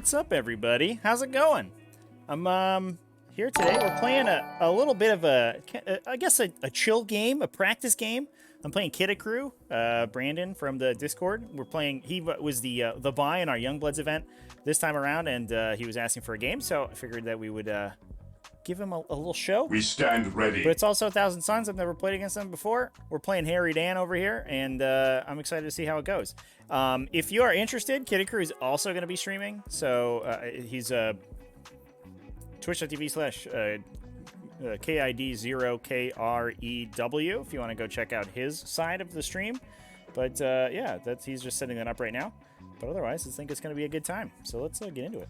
What's up, everybody? How's it going? I'm here today. We're playing a little bit of I guess a chill game, a practice game. I'm playing Kid0Krew, Brandon from the Discord. We're playing. He was the buy in our Youngbloods event this time around, and he was asking for a game, so I figured that we would give him a little show. We stand ready. But it's also 1,000 Suns. I've never played against them before. We're playing Harry Dan over here, and I'm excited to see how it goes. If you are interested, Kid0Krew is also going to be streaming. So he's twitch.tv/Kid0Krew if you want to go check out his side of the stream. But yeah, he's just setting that up right now. But otherwise, I think it's going to be a good time. So let's get into it.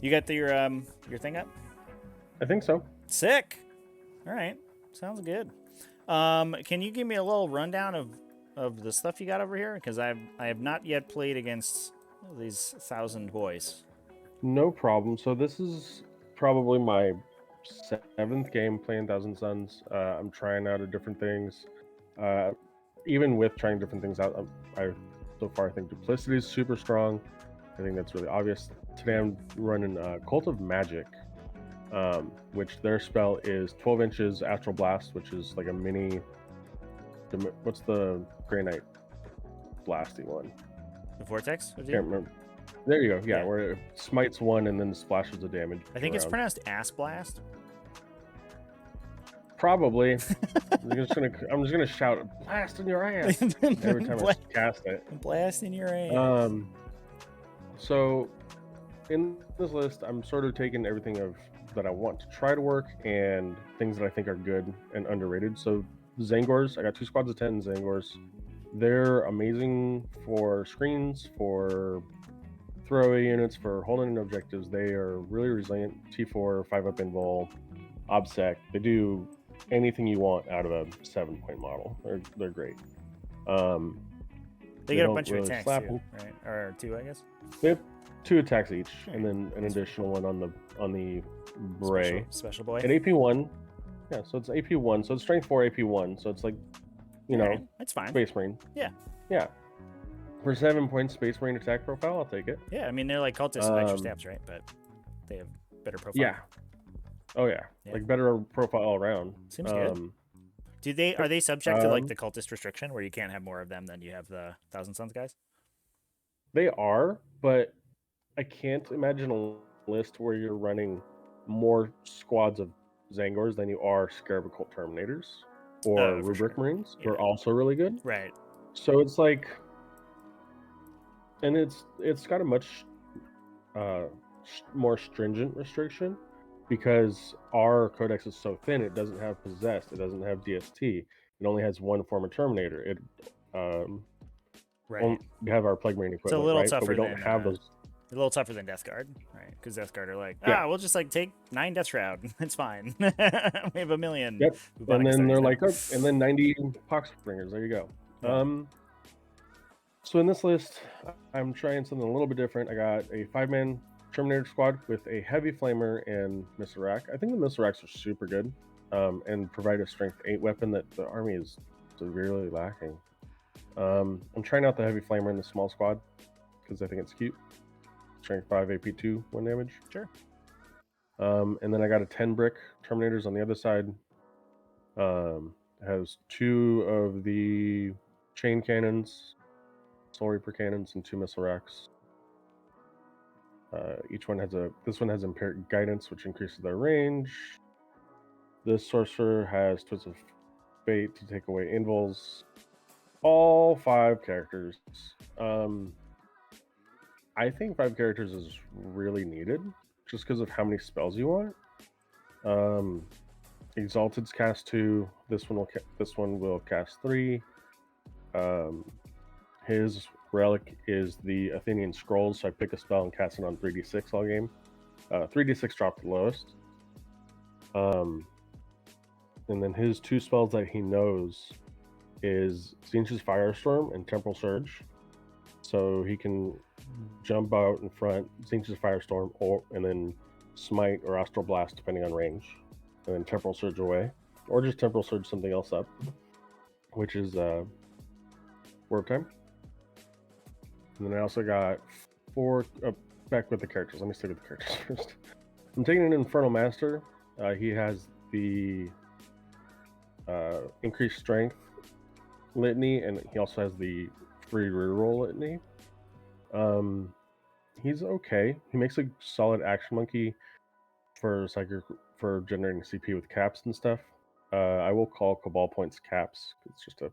You got your thing up? I think so. Sick. All right. Sounds good. Can you give me a little rundown of the stuff you got over here? Because I have not yet played against these 1,000 boys. No problem. So this is probably my 7th game playing 1,000 Suns. I'm trying out different things. Even with trying different things out, so far I think Duplicity is super strong. I think that's really obvious. Today I'm running Cult of Magic, which their spell is 12 inches Astral Blast, which is like a mini. What's the Grey Knight blasty one? The Vortex? Can't remember. There you go. Yeah, where it smites one and then splashes the damage. I think it's pronounced Ass Blast. Probably. I'm just gonna shout "blast in your ass" every time I cast it. Blast in your ass. So in this list, I'm sort of taking everything that I want to try to work and things that I think are good and underrated. So Zangors, I got 2 squads of 10 Zangors. They're amazing for screens, for throwaway units, for holding objectives. They are really resilient. T4, 5-up invul, obsec. They do anything you want out of a 7-point model. They're great. They get a bunch of attacks too, right? Or 2, I guess. They have 2 attacks each, and then an additional one on the Bray. Special boy. At AP1, yeah. So it's AP1. So it's Strength 4, AP1. So it's like, that's fine. Space Marine. Yeah. Yeah. For 7 points, Space Marine attack profile, I'll take it. Yeah, I mean they're like cultists with extra stabs, right? But they have better profile. Yeah. Oh yeah. Like better profile all around. Seems good. Are they subject to like the cultist restriction where you can't have more of them than you have the 1,000 Suns guys? They are, but I can't imagine a list where you're running more squads of Zangors than you are Scarab Occult Terminators or Rubric Marines, who are also really good. Right. So it's like, and it's got a much more stringent restriction because our codex is so thin. It doesn't have Possessed. It doesn't have DST. It only has one form of Terminator. Right. We have our Plague Marine equivalent, it's a little right? tougher But we don't have those. A little tougher than Death Guard, right? Because Death Guard are like, we'll just like take 9 Death Shroud. It's fine. We have 1 million. Yep. And then they're like, and then 90 Pox Bringers. There you go. Yeah. So in this list, I'm trying something a little bit different. I got a 5-man Terminator squad with a Heavy Flamer and Missile Rack. I think the Missile Racks are super good and provide a Strength 8 weapon that the army is severely lacking. I'm trying out the Heavy Flamer in the small squad because I think it's cute. Strength 5, AP2, 1 damage. Sure. And then I got a 10 brick Terminators on the other side. It has 2 of the chain cannons, Soul Reaper cannons, and 2 missile racks. Each one has this one has impaired guidance, which increases their range. This sorcerer has Twist of Fate to take away invuls. All 5 characters. I think 5 characters is really needed, just because of how many spells you want. Exalted's cast 2. This one will cast 3. His relic is the Athenian Scrolls, so I pick a spell and cast it on 3d6 all game. 3d6 dropped the lowest. And then his 2 spells that he knows is Tzeentch's Firestorm and Temporal Surge. So he can jump out in front, Tzeentch's Firestorm, and then Smite or Astral Blast, depending on range. And then Temporal Surge away. Or just Temporal Surge something else up, which is Warp Time. And then I also got 4 back with the characters. Let me stick with the characters first. I'm taking an Infernal Master. He has the increased strength litany, and he also has the free reroll litany. He's okay. He makes a solid action monkey for generating CP with caps and stuff. I will call Cabal points caps. It's just what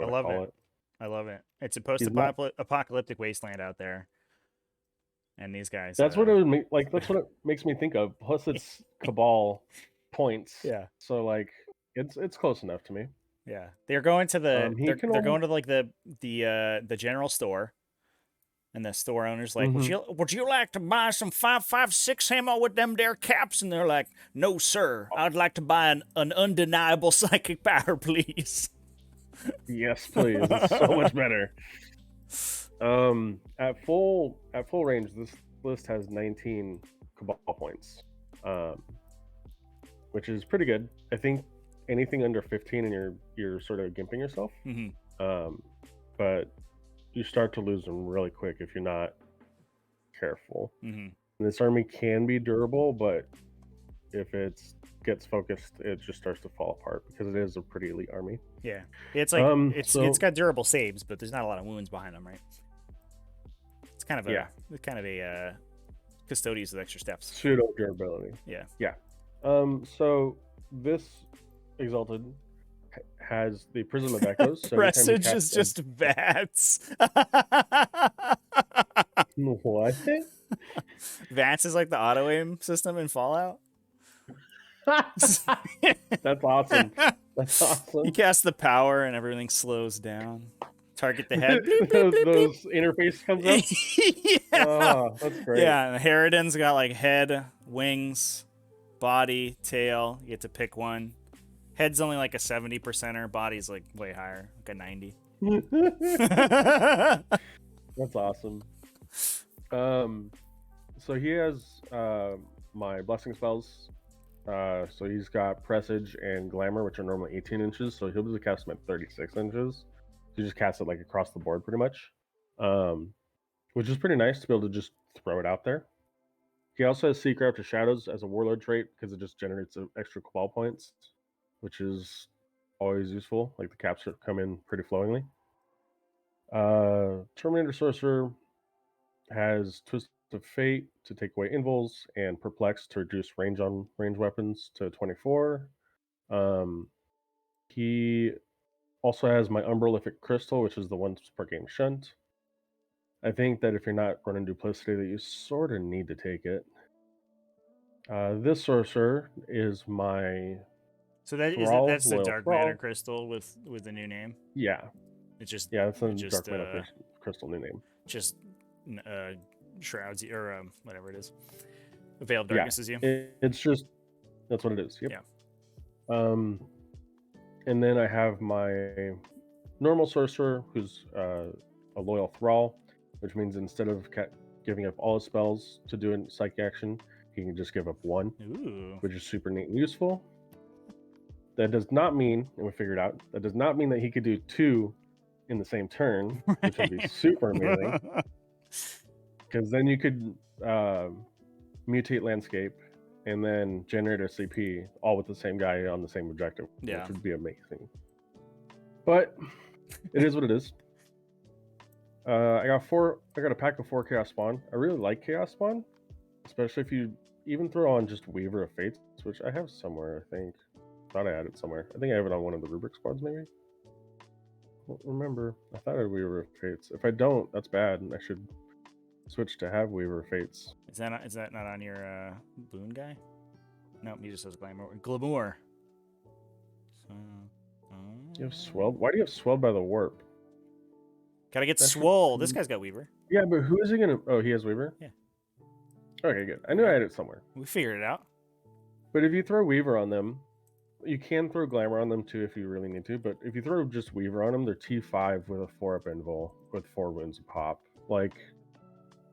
I love call it. it. I love it. It's a He's not- post-apocalyptic wasteland out there, and these guys. That's what it would make. Like that's what it makes me think of. Plus, it's Cabal points. Yeah. So like, it's close enough to me. Yeah, they're going to the they're going to like the general store, and the store owner's like, would you like to buy some 5.56 ammo with them there caps? And they're like, no sir, I'd like to buy an undeniable psychic power, please. Yes, please. It's so much better. At full range, this list has 19 Cabal points, which is pretty good. I think anything under 15 and you're sort of gimping yourself. But you start to lose them really quick if you're not careful. And this army can be durable, but if it gets focused, it just starts to fall apart because it is a pretty elite army. Yeah, it's like it's got durable saves, but there's not a lot of wounds behind them, right? It's kind of a custodians with extra steps. Pseudo durability. Yeah. So this Exalted has the Prism of Echoes. So Presage is just VATS. What? VATS is like the auto aim system in Fallout. That's awesome. That's awesome. You cast the power and everything slows down. Target the head. Those interface comes up. Yeah. Oh, that's great. Yeah, and Harridan's got like head, wings, body, tail. You get to pick one. Head's only like a 70%er. Body's like way higher, like a 90. That's awesome. So he has my blessing spells. So he's got Presage and Glamour, which are normally 18 inches. So he'll be able to cast them at 36 inches. You just cast it like across the board pretty much, which is pretty nice to be able to just throw it out there. He also has Seeker After Shadows as a Warlord trait because it just generates extra Cabal points, which is always useful. Like the caps come in pretty flowingly. Terminator Sorcerer has Twist of Fate to take away Invuls and Perplex to reduce range on range weapons to 24. He also has my Umbralific Crystal, which is the once per game shunt. I think that if you're not running Duplicity, that you sort of need to take it. This Sorcerer is my So that's the Dark Matter Crystal with the new name. Yeah, it's just that's the Dark Matter Crystal new name. Just shrouds or whatever it is. Veil of Darkness is you. It's just that's what it is. Yep. Yeah. And then I have my normal sorcerer, who's a loyal thrall, which means instead of giving up all his spells to do a psychic action, he can just give up one. Ooh. Which is super neat and useful. That does not mean, and we figured out, that does not mean that he could do 2 in the same turn, which would be super amazing. Because then you could mutate landscape and then generate a CP all with the same guy on the same objective, which would be amazing. But it is what it is. I got a pack of 4 Chaos Spawn. I really like Chaos Spawn, especially if you even throw on just Weaver of Fates, which I have somewhere, I think. Thought I had it somewhere. I think I have it on one of the Rubric squads, maybe. I don't remember. I thought I had Weaver of Fates. If I don't, that's bad, and I should switch to have Weaver of Fates. Is that not on your boon guy? No, he just says Glamour. So, you have Swelled? Why do you have Swelled by the Warp? Gotta get Swole. This guy's got Weaver. Yeah, but who is he gonna... Oh, he has Weaver? Yeah. Okay, good. I knew I had it somewhere. We figured it out. But if you throw Weaver on them, you can throw Glamour on them too if you really need to, but if you throw just Weaver on them, they're T5 with a 4-up invul with 4 wounds a pop. Like,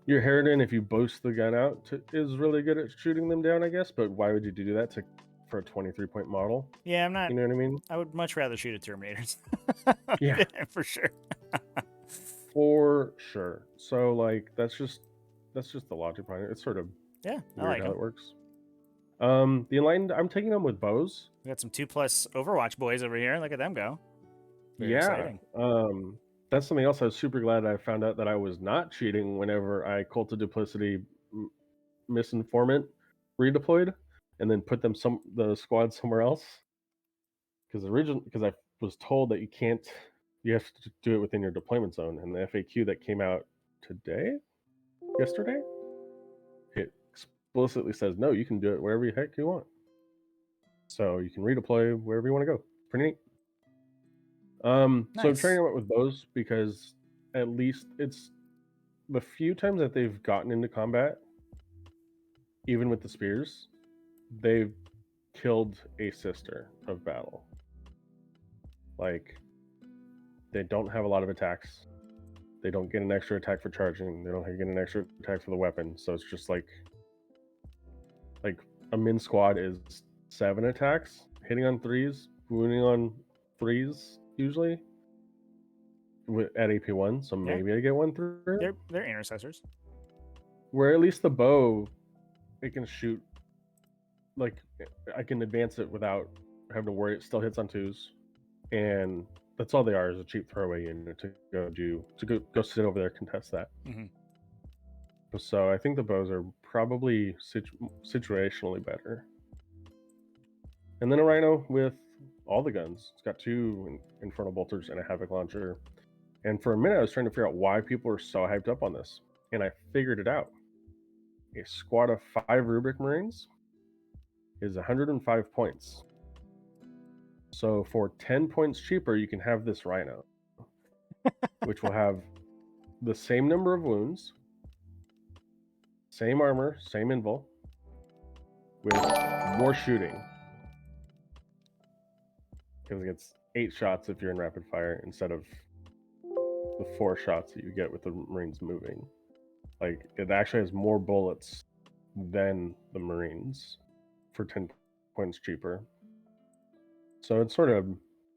your Harridan, if you boost the gun out, is really good at shooting them down, I guess, but why would you do that for a 23-point model? Yeah, I'm not... You know what I mean? I would much rather shoot at Terminators. Yeah. For sure. For sure. So like that's just the logic behind it. It's sort of Yeah, I weird like how them. it works. The Enlightened, I'm taking them with bows. We got some 2+ Overwatch boys over here. Look at them go. Very Yeah. exciting. That's something else I was super glad I found out that I was not cheating whenever I Cult of Duplicity misinformant redeployed and then put the squad somewhere else. Because I was told that you have to do it within your deployment zone, and the FAQ that came out yesterday, it explicitly says no, you can do it wherever the heck you want. So you can redeploy wherever you want to go. Pretty neat. So I'm Nice. trying out with bows because at least it's the few times that they've gotten into combat, even with the spears, they've killed a sister of battle. Like, they don't have a lot of attacks. They don't get an extra attack for charging. They don't get an extra attack for the weapon. So it's just like a min squad is 7 attacks, hitting on 3s, wounding on 3s usually at AP1. So maybe I get 1 through. They're intercessors. Where at least the bow, it can shoot. Like, I can advance it without having to worry. It still hits on 2s, and that's all they are, is a cheap throwaway unit to go sit over there, contest that. Mm-hmm. So I think the bows are probably situationally better. And then a Rhino with all the guns. It's got 2 Infernal Bolters and a Havoc Launcher. And for a minute, I was trying to figure out why people are so hyped up on this. And I figured it out. A squad of 5 Rubric Marines is 105 points. So for 10 points cheaper, you can have this Rhino, which will have the same number of wounds, same armor, same invul, with more shooting. Because it gets 8 shots if you're in rapid fire instead of the 4 shots that you get with the Marines moving. Like, it actually has more bullets than the Marines for 10 points cheaper. So it's sort of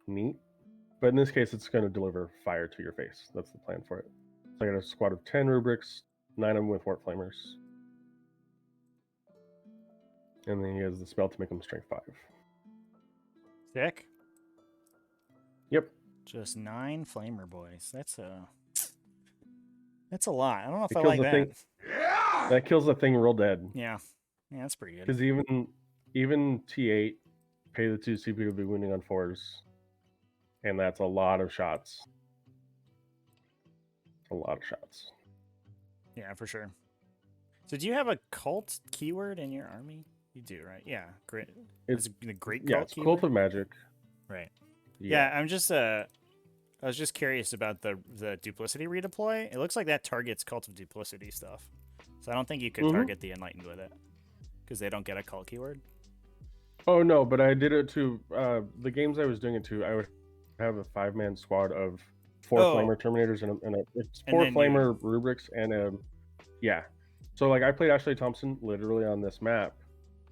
neat. But in this case, it's going to deliver fire to your face. That's the plan for it. So I got a squad of 10 rubrics, 9 of them with Warp Flamers. And then he has the spell to make them strength 5. Sick. Yep. Just 9 flamer boys. That's a lot. I don't know if It I kills like that. That kills the thing real dead. Yeah, that's pretty good. Because even T8, pay the 2 CP to be wounding on 4s. And that's a lot of shots. A lot of shots. Yeah, for sure. So do you have a cult keyword in your army? You do, right? Yeah, great. It's the great cult. Yeah, it's keyword? Cult of Magic. Right. Yeah, I'm just I was just curious about the duplicity redeploy. It looks like that targets Cult of Duplicity stuff. So I don't think you could target the Enlightened with it because they don't get a cult keyword. Oh no, but I did it to the games I was doing it to. I would have a 5-man squad of 4 Flamer Terminators and it's 4 Flamer Rubrics and a So like I played Ashley Thompson literally on this map,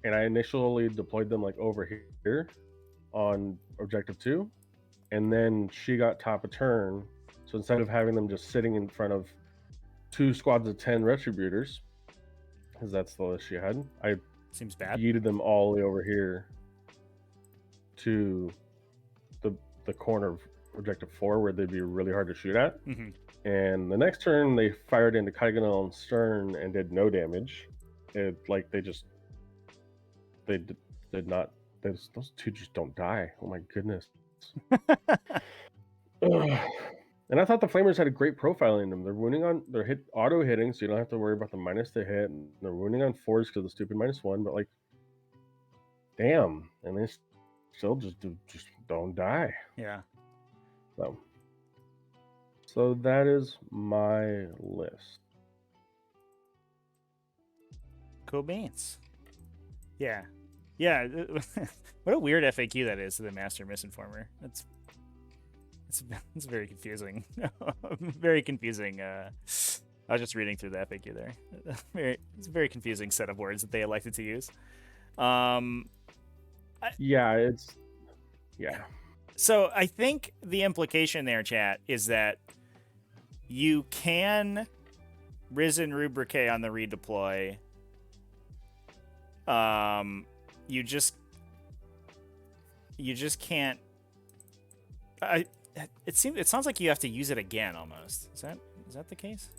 and I initially deployed them like over here on Objective 2, and then she got top of turn. So instead of having them just sitting in front of 2 squads of 10 Retributors, because that's the list she had, I seems bad. Yeeted them all the way over here to the corner of Objective 4 where they'd be really hard to shoot at. Mm-hmm. And the next turn they fired into Kaiganel and Stern and did no damage. It like they did not. Those 2 just don't die. Oh my goodness. And I thought the Flamers had a great profile in them. They're auto hitting, so you don't have to worry about the minus to hit. And they're wounding on 4s because of the stupid -1. But like, damn, and they still just don't die. Yeah. So that is my list. Cool beans. Yeah. What a weird FAQ that is to the Master Misinformer. It's very confusing. Very confusing. I was just reading through the FAQ there. It's a very confusing set of words that they elected to use. So I think the implication there, chat, is that you can Risen Rubrique on the redeploy. You just can't. It sounds like you have to use it again almost. Is that the case?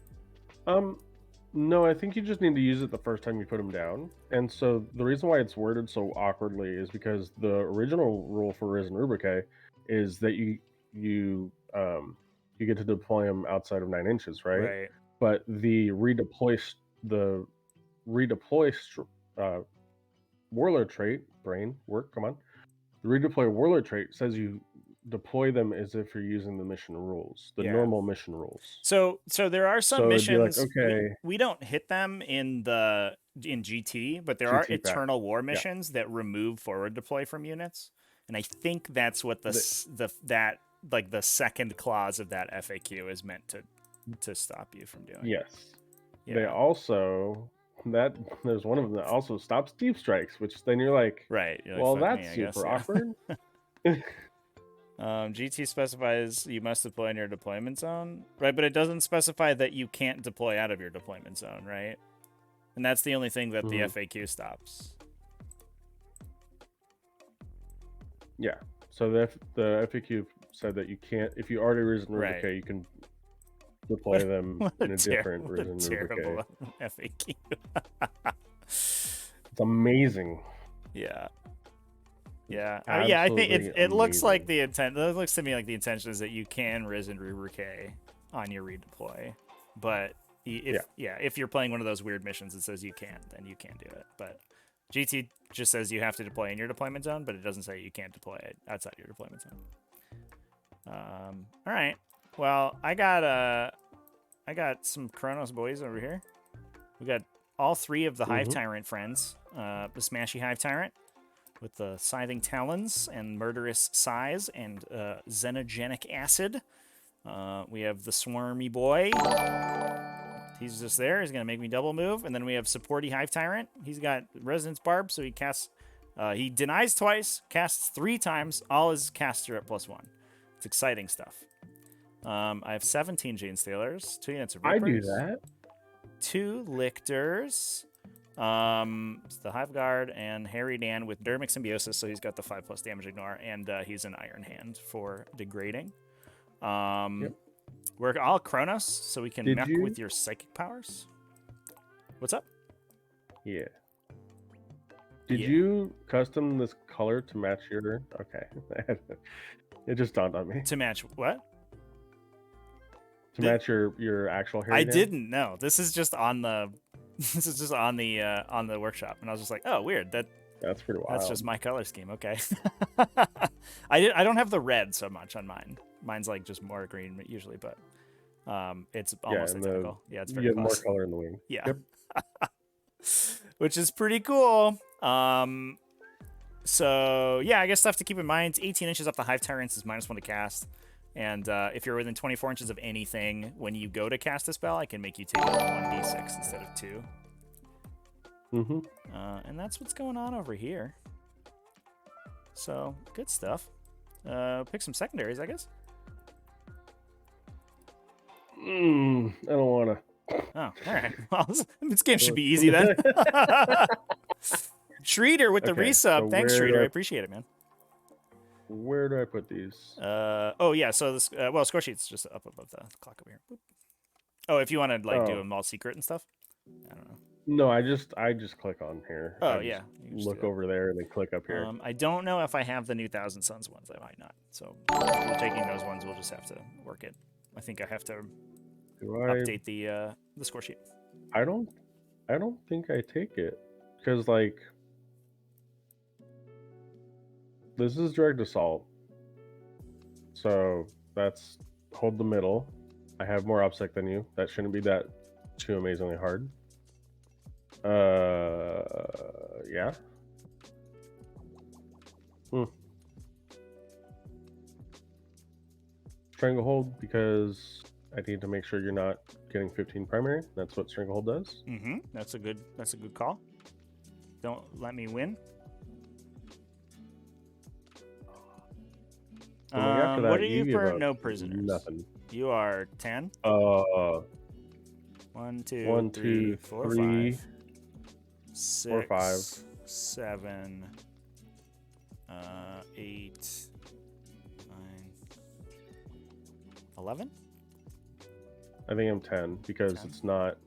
No, I think you just need to use it the first time you put them down. And so the reason why it's worded so awkwardly is because the original rule for Risen Rubrique is that you get to deploy them outside of 9 inches, right? Right. But the redeploy warlord trait, brain work, come on. The redeploy warlord trait says you deploy them as if you're using the mission rules, the normal mission rules. So there are some missions. Like, okay, we don't hit them in GT, but there are Eternal War missions that remove forward deploy from units, and I think that's what the second clause of that FAQ is meant to stop you from doing. Yes. Yeah. They also there's one of them that also stops deep strikes, which then you're like, right? Well, that's super awkward. GT specifies you must deploy in your deployment zone, right? But it doesn't specify that you can't deploy out of your deployment zone, right? And that's the only thing that the FAQ stops. Yeah. So the FAQ said that you can't, if you already Risen Rubrique, you can deploy them in a different Risen terrible FAQ. It's amazing. Yeah. Yeah, I think it looks like the intent. It looks to me like the intention is that you can Risen Rubrique on your redeploy, but if you're playing one of those weird missions that says you can't, then you can't do it. But GT just says you have to deploy in your deployment zone, but it doesn't say you can't deploy it outside your deployment zone. All right. Well, I got some Kronos boys over here. We got all 3 of the Hive Tyrant friends. The Smashy Hive Tyrant with the Scything Talons and Murderous Size and Xenogenic Acid. We have the Swarmy Boy. He's just there. He's going to make me double move. And then we have Supporty Hive Tyrant. He's got Resonance Barb, so he casts... he denies twice, casts 3 times. All his casts are at +1. It's exciting stuff. I have 17 Jane Stealers, 2 units of Reapers. I do that. 2 Lictors. The Hive Guard and Harry Dan with Dermic Symbiosis, so he's got the 5+ damage ignore, and he's an Iron Hand for degrading. We're all Kronos, so we can mech with your psychic powers. What's up? Yeah. Did you custom this color to match your... Okay. It just dawned on me. To match what? To match your actual Harry Dan? Didn't know. This is just on the... This is just on the workshop, and I was just like, "Oh, weird. That's pretty wild. That's just my color scheme." Okay. I don't have the red so much on mine. Mine's like just more green usually, but it's almost identical. Yeah, it's very close. You have more color in the wing. Yeah. Yep. Which is pretty cool. So yeah, I guess stuff to keep in mind. 18 inches up the Hive Tyrants is -1 to cast. And if you're within 24 inches of anything, when you go to cast a spell, I can make you take 1d6 instead of 2. And that's what's going on over here. So, good stuff. Pick some secondaries, I guess. I don't want to. Oh, all right. Well, this game should be easy then. Schreeder with the resub. So thanks, Schreeder. I appreciate it, man. Where do I put these? Oh yeah, so this score sheet's just up above the clock over here. Boop. Oh, if you want to do them all secret and stuff. I don't know. No, I just click on here. Oh yeah, look over there and then click up here. I don't know if I have the new Thousand Suns ones. I might not. So if we're taking those ones, we'll just have to work it. I think I have to update the score sheet. I don't think I take it because like. This is direct assault, so that's hold the middle. I have more obsec than you. That shouldn't be that too amazingly hard. Yeah. Stranglehold because I need to make sure you're not getting 15 primary. That's what Stranglehold does. That's a good call. Don't let me win. What are you for no prisoners? Nothing. You are 10. 1, 2, 1, 3, 2, 4, 3, 5, 4, 5. 6, 7, 8, 9, 11. I think I'm 10 because 10. it's not.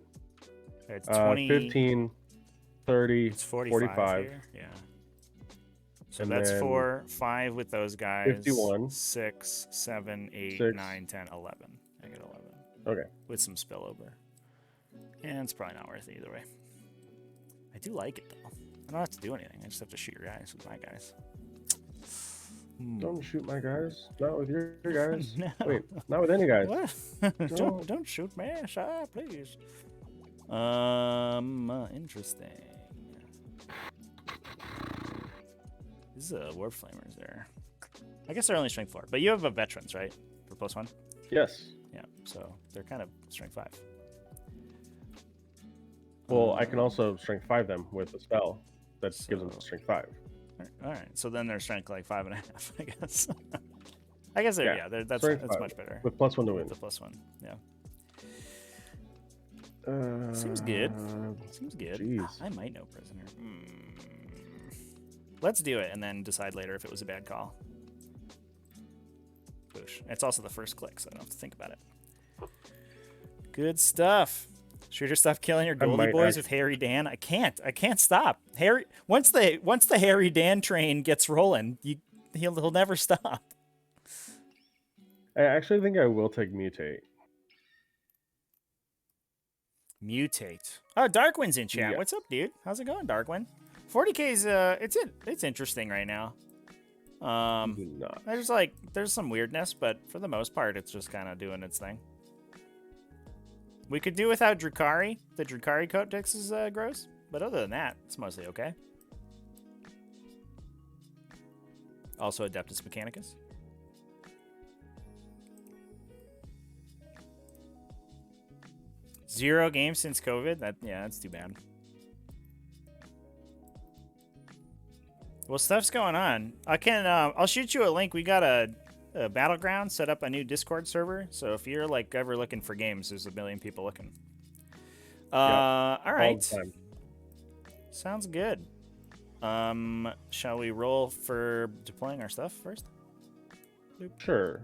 It's 20. 15, 30, It's 45, 45 here. Yeah. So and that's then 4, 5 with those guys. 51. 6, 7, 8, 6. 9, 10, 11. I get 11. Okay. With some spillover. And it's probably not worth it either way. I do like it though. I don't have to do anything. I just have to shoot your guys with my guys. Don't shoot my guys. Not with your guys. No. Wait, not with any guys. What? No. don't shoot me, sir, please. Interesting. This is a warp flamers there. I guess they're only strength 4, but you have a veterans, right? For +1. Yes. Yeah, so they're kind of strength 5. Well, I can also strength 5 them with a spell that gives them So- strength 5. All right, so then they're strength like 5.5, I guess. I guess they're, Yeah, that's strength 5 much better. with +1 to win. With the +1, yeah. Seems good. Seems good. Jeez. I might know prisoner. Let's do it and then decide later if it was a bad call. Boosh. It's also the first click, so I don't have to think about it. Good stuff. Shooter, stop killing your Goldie boys with Harry Dan. I can't stop. Harry, once the Harry Dan train gets rolling, he'll never stop. I actually think I will take mutate. Mutate. Oh, Darkwind's in chat. Yeah. What's up, dude? How's it going, Darkwind? 40k's it's interesting right now. There's some weirdness, but for the most part, it's just kind of doing its thing. We could do without Drukhari. The Drukhari codex is gross, but other than that, it's mostly okay. Also, Adeptus Mechanicus. Zero games since COVID. That's too bad. Well, stuff's going on. I'll shoot you a link. We got a Battleground set up a new Discord server. So if you're like ever looking for games, there's a million people looking. All right. Sounds good. Shall we roll for deploying our stuff first? Boop. Sure.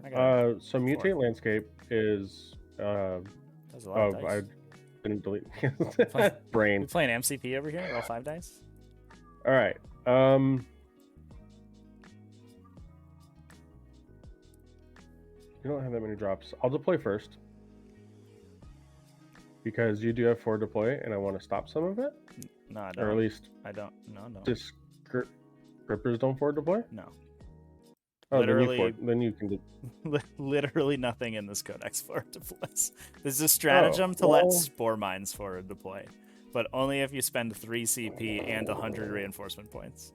So mutate landscape is That's a lot of dice. I didn't delete brain. We playing MCP over here? Roll 5 dice. All right. You don't have that many drops. I'll deploy first because you do have 4 deploy, and I want to stop some of it. No, I don't. Or at least I don't. No. just grippers don't forward deploy. No. Oh, Literally, then you can. Literally nothing in this codex forward deploys. This is a stratagem to let spore mines forward deploy, but only if you spend 3 CP and 100 reinforcement points.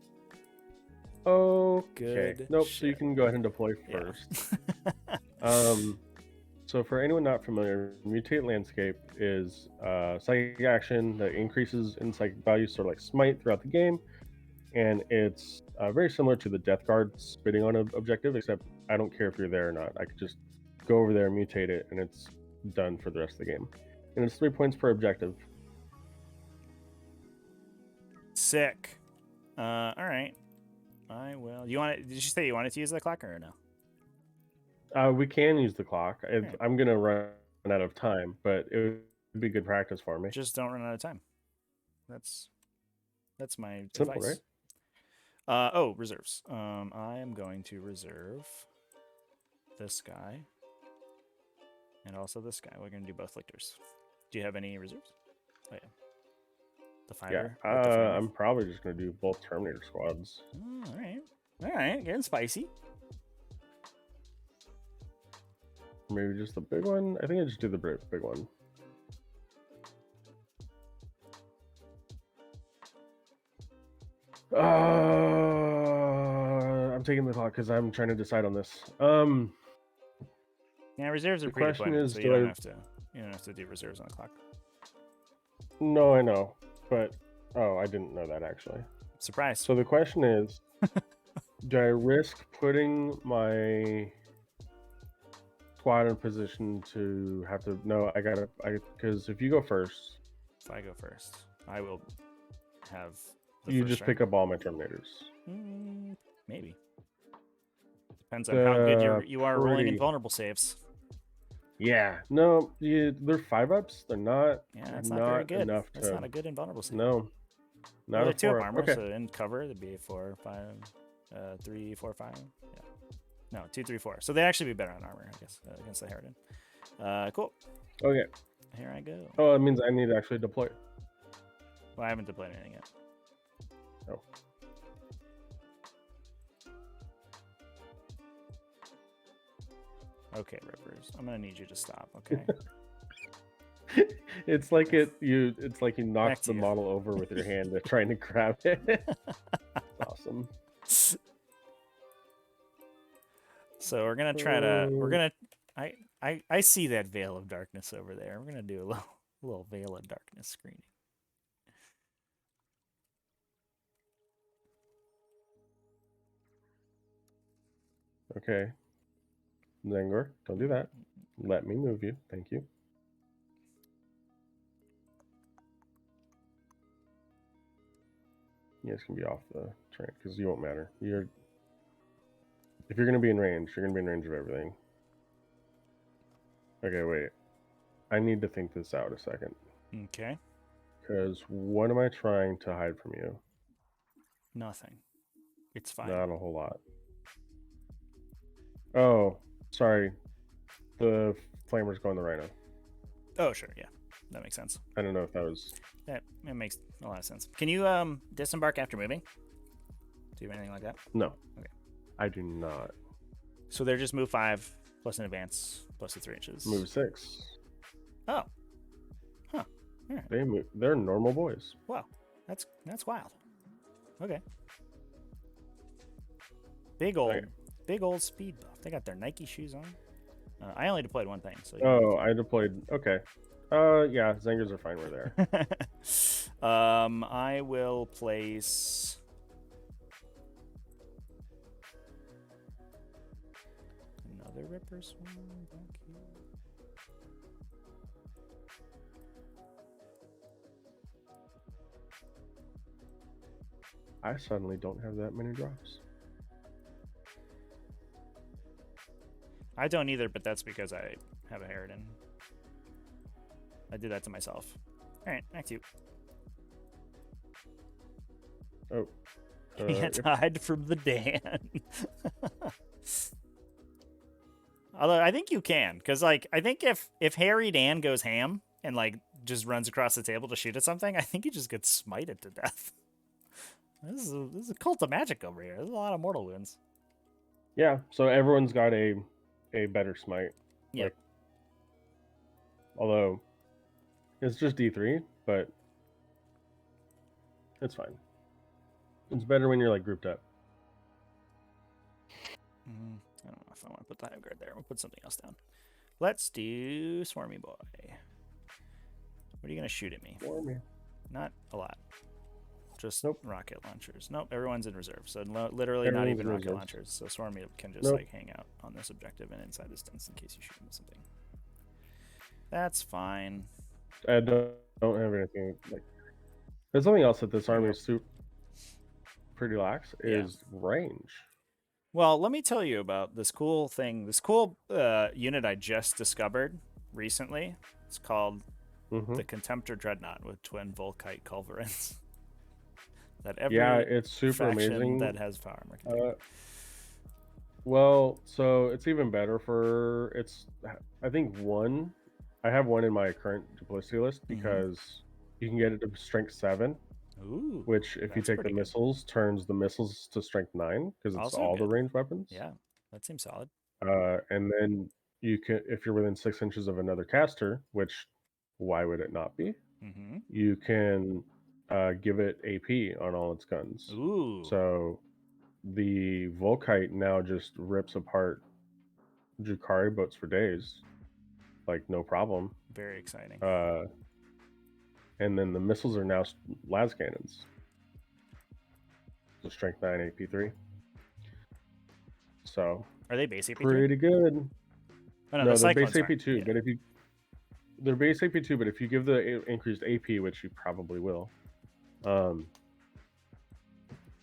Okay. Good Nope. shit. So you can go ahead and deploy first. So for anyone not familiar, mutate landscape is psychic action that increases in psychic value, sort of like smite throughout the game, and it's very similar to the Death Guard spitting on an objective, except I don't care if you're there or not. I could just go over there, mutate it, and it's done for the rest of the game. And it's 3 points per objective. Sick. All right. I will. Did you say you wanted to use the clock or no? We can use the clock. I'm gonna run out of time, but it would be good practice for me. Just don't run out of time. That's my Simple, advice. Right? Reserves. I am going to reserve this guy and also this guy. We're gonna do both lictors. Do you have any reserves? Oh yeah. The fighter. Yeah. I'm probably just gonna do both Terminator squads. All right. Getting spicy. Maybe just the big one. I think I just do the big one. I'm taking the clock because I'm trying to decide on this. Yeah, reserves are The pretty question deployment, is, so do you don't I- have to do reserves on the clock. No, I know, but I didn't know that actually. Surprise. So the question is, do I risk putting my squad in position to have to. No, because if you go first, If I go first, I will have the you first just turn. pick up all my Terminators. Maybe. Depends on how good you are rolling pretty- invulnerable saves. Yeah, no, they're 5-ups. They're not. Yeah, they're that's not very good. enough That's to. not a good invulnerable save. No, not Well, a they're 2 up 4-up. armor, Okay. so in cover, it'd be 4, 5, 3, 4, 5. Yeah. No, 2, 3, 4. So they'd actually be better on armor, I guess, against the Harridan. Cool. Okay. Here I go. Oh, it means I need to actually deploy. Well, I haven't deployed anything yet. Oh. Okay, Rippers. I'm gonna need you to stop. Okay. It's like you knocked the you. model over with your hand trying to grab it. Awesome. So we're gonna try to. I see that veil of darkness over there. We're gonna do a little veil of darkness screening. Okay. Zangor, don't do that. Let me move you. Thank you. You guys can be off the train because you won't matter. If you're going to be in range, you're going to be in range of everything. Okay, wait. I need to think this out a second. Okay. Because what am I trying to hide from you? Nothing. It's fine. Not a whole lot. Oh, sorry. The flamer's going the Rhino. Oh, sure. Yeah. That makes sense. I don't know if that was... That makes a lot of sense. Can you disembark after moving? Do you have anything like that? No. Okay. I do not. So they're just move 5 plus an advance plus the 3 inches. Move 6. Oh. Huh. All right. They're normal boys. Wow. That's wild. Okay. Big old speed buff. They got their Nike shoes on. I only deployed one thing. So I deployed. Okay. Yeah, Zangers are fine. We're there. I will place. Another Ripper Swarm back here. I suddenly don't have that many drops. I don't either, but that's because I have a Harridan. I did that to myself. All right, back to you. Oh. Can't hide from the Dan. Although I think you can, because like I think if Harry Dan goes ham and like just runs across the table to shoot at something, I think he just gets smited to death. This is a cult of magic over here. There's a lot of mortal wounds. Yeah, so everyone's got a better smite. Yeah. Like, although it's just D3, but it's fine. It's better when you're like grouped up. I don't know if I want to put the hive guard there. We'll put something else down. Let's do Swarmy Boy. What are you gonna shoot at me? Swarmy. Not a lot. Just Nope. rocket launchers. Nope, everyone's in reserve. So literally Everyone's not even in rocket reserves. launchers. So Swarmy can just Nope. like hang out on this objective and inside distance in case you shoot him with something. That's fine. I don't have anything like. There's something else that this army is pretty lax is range. Well, let me tell you about this cool thing. This cool unit I just discovered recently. It's called the Contemptor Dreadnought with twin Volkite Culverins. That every it's super amazing. That has power armor. Well, so it's even better for I think I have one in my current duplicity list because you can get it to strength 7. Ooh, which if you take the missiles turns the missiles to strength 9 because it's Also all good. the ranged weapons. Yeah, that seems solid. And then you can, if you're within 6 inches of another caster, which why would it not be? You can give it AP on all its guns. Ooh. So the Volkite now just rips apart Drukhari boats for days, like no problem. Very exciting. And then the missiles are now las cannons. So strength 9 AP 3. So are they basic? pretty good. Oh, no, No, the they're base cyclones AP aren't. too, Yeah. but if you they're base AP too, but if you give the increased AP, which you probably will,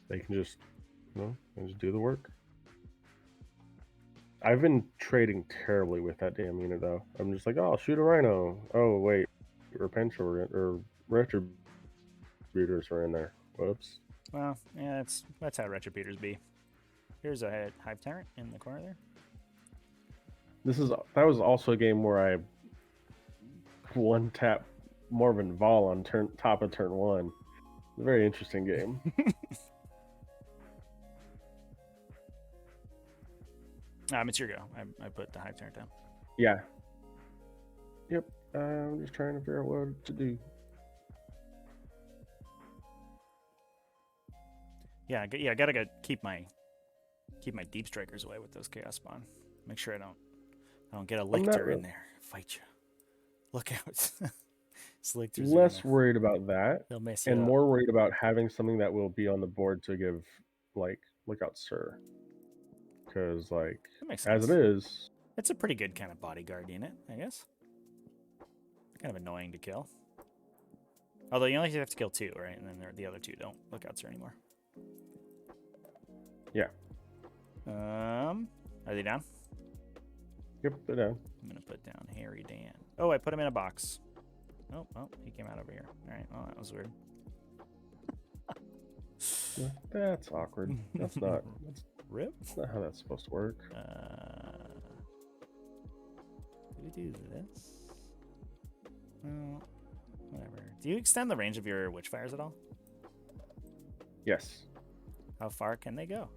they can just they just do the work. I've been trading terribly with that damn unit though. I'm just like, oh, I'll shoot a rhino. Oh wait, repentance or retributors are in there. Whoops. Well, yeah, that's how retributors be. Here's a hive tyrant in the corner there. That was also a game where I one tap Morven Vol on top of turn 1. A very interesting game. It's your go. I put the hive tyrant down. Yeah. Yep. I'm just trying to figure out what to do. Yeah, I gotta keep my deep strikers away with those chaos spawn. Make sure I don't get a lictor in there. Fight you. Look out. Less worried about that, They'll mess you and up. more worried about having something that will be on the board to give, like, look out, sir. Because, like, That makes sense. as it is, it's a pretty good kind of bodyguard unit, I guess. Kind of annoying to kill. Although you only have to kill 2, right? And then the other 2 don't look out, sir, anymore. Yeah. Are they down? Yep, they're down. I'm gonna put down Harry Dan. Oh, I put him in a box. Oh, he came out over here. All right. Well, that was weird. That's awkward. That's not. Rip. That's not how that's supposed to work. Do we do this? Well, whatever. Do you extend the range of your witchfires at all? Yes. How far can they go?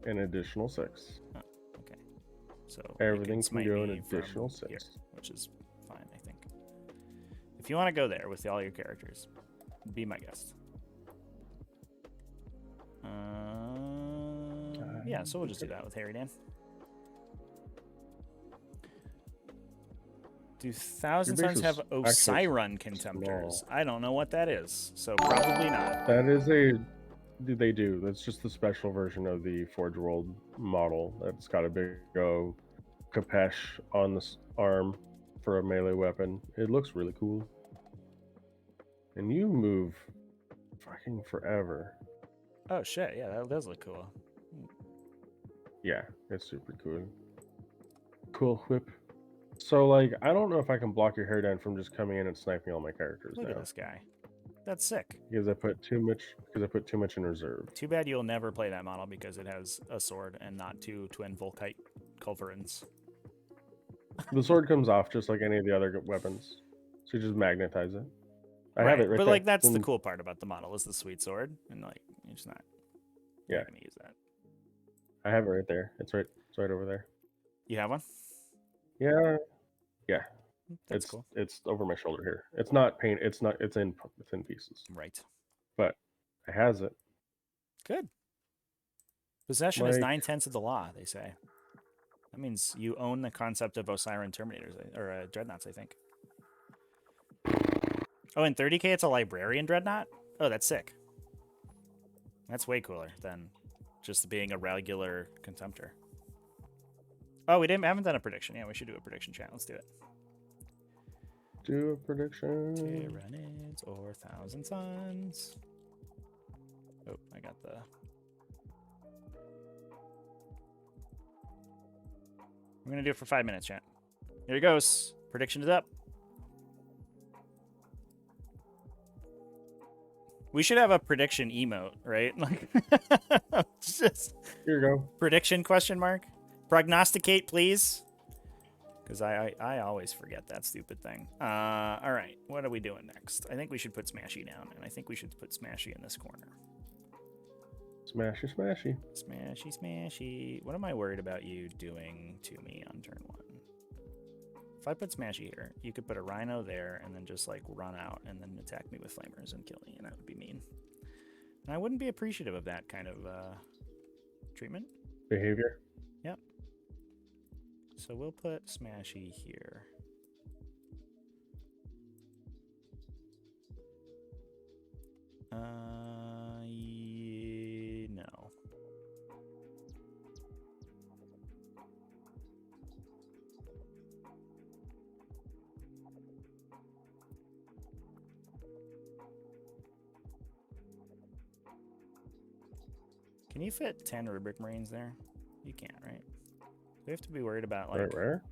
An additional 6. Oh, okay. So everything can go an additional 6, here, which is fine, I think. If you want to go there with all your characters, be my guest. Yeah, so we'll just do that with Harry Dan. Do Thousand Suns have Osiron Contemptors? I don't know what that is, so probably not. That is they do. That's just the special version of the Forge World model. That's got a big Kapesh on the arm for a melee weapon. It looks really cool. And you move fucking forever. Oh shit, yeah, that does look cool. Yeah, it's super cool. Cool whip. So, like, I don't know if I can block your hair down from just coming in and sniping all my characters. Look at this guy. That's sick. Because I put too much in reserve. Too bad you'll never play that model because it has a sword and not 2 twin Volkite culverins. The sword comes off just like any of the other weapons. So you just magnetize it. I have it right but there. Like that's the cool part about the model is the sweet sword, and like you're just not gonna use that. I have it right there. It's right over there. You have one? Yeah. That's cool. It's over my shoulder here. It's not paint. It's in pieces. Right. But it has it. Good. Possession is 9/10 of the law, they say. That means you own the concept of Osiron Terminators or Dreadnoughts, I think. Oh, in 30k it's a Librarian Dreadnought? Oh, that's sick. That's way cooler than just being a regular Contemptor. Oh, we haven't done a prediction. Yeah, we should do a prediction chat. Let's do it. Do a prediction. Tyranids or Thousand Suns. Oh, I got the... We're going to do it for 5 minutes, chat. Here he goes. Prediction is up. We should have a prediction emote, right? Like, just here you go. Prediction question mark. Prognosticate, please. Because I always forget that stupid thing. All right, what are we doing next? I think we should put Smashy down, and I think we should put Smashy in this corner. Smashy, smashy. Smashy, smashy. What am I worried about you doing to me on turn 1? If I put Smashy here, you could put a Rhino there and then just like run out and then attack me with Flamers and kill me, and that would be mean. And I wouldn't be appreciative of that kind of treatment. Behavior. Yep. So we'll put Smashy here. No. Can you fit 10 Rubric Marines there? You can't, right? We have to be worried about, like... Right where?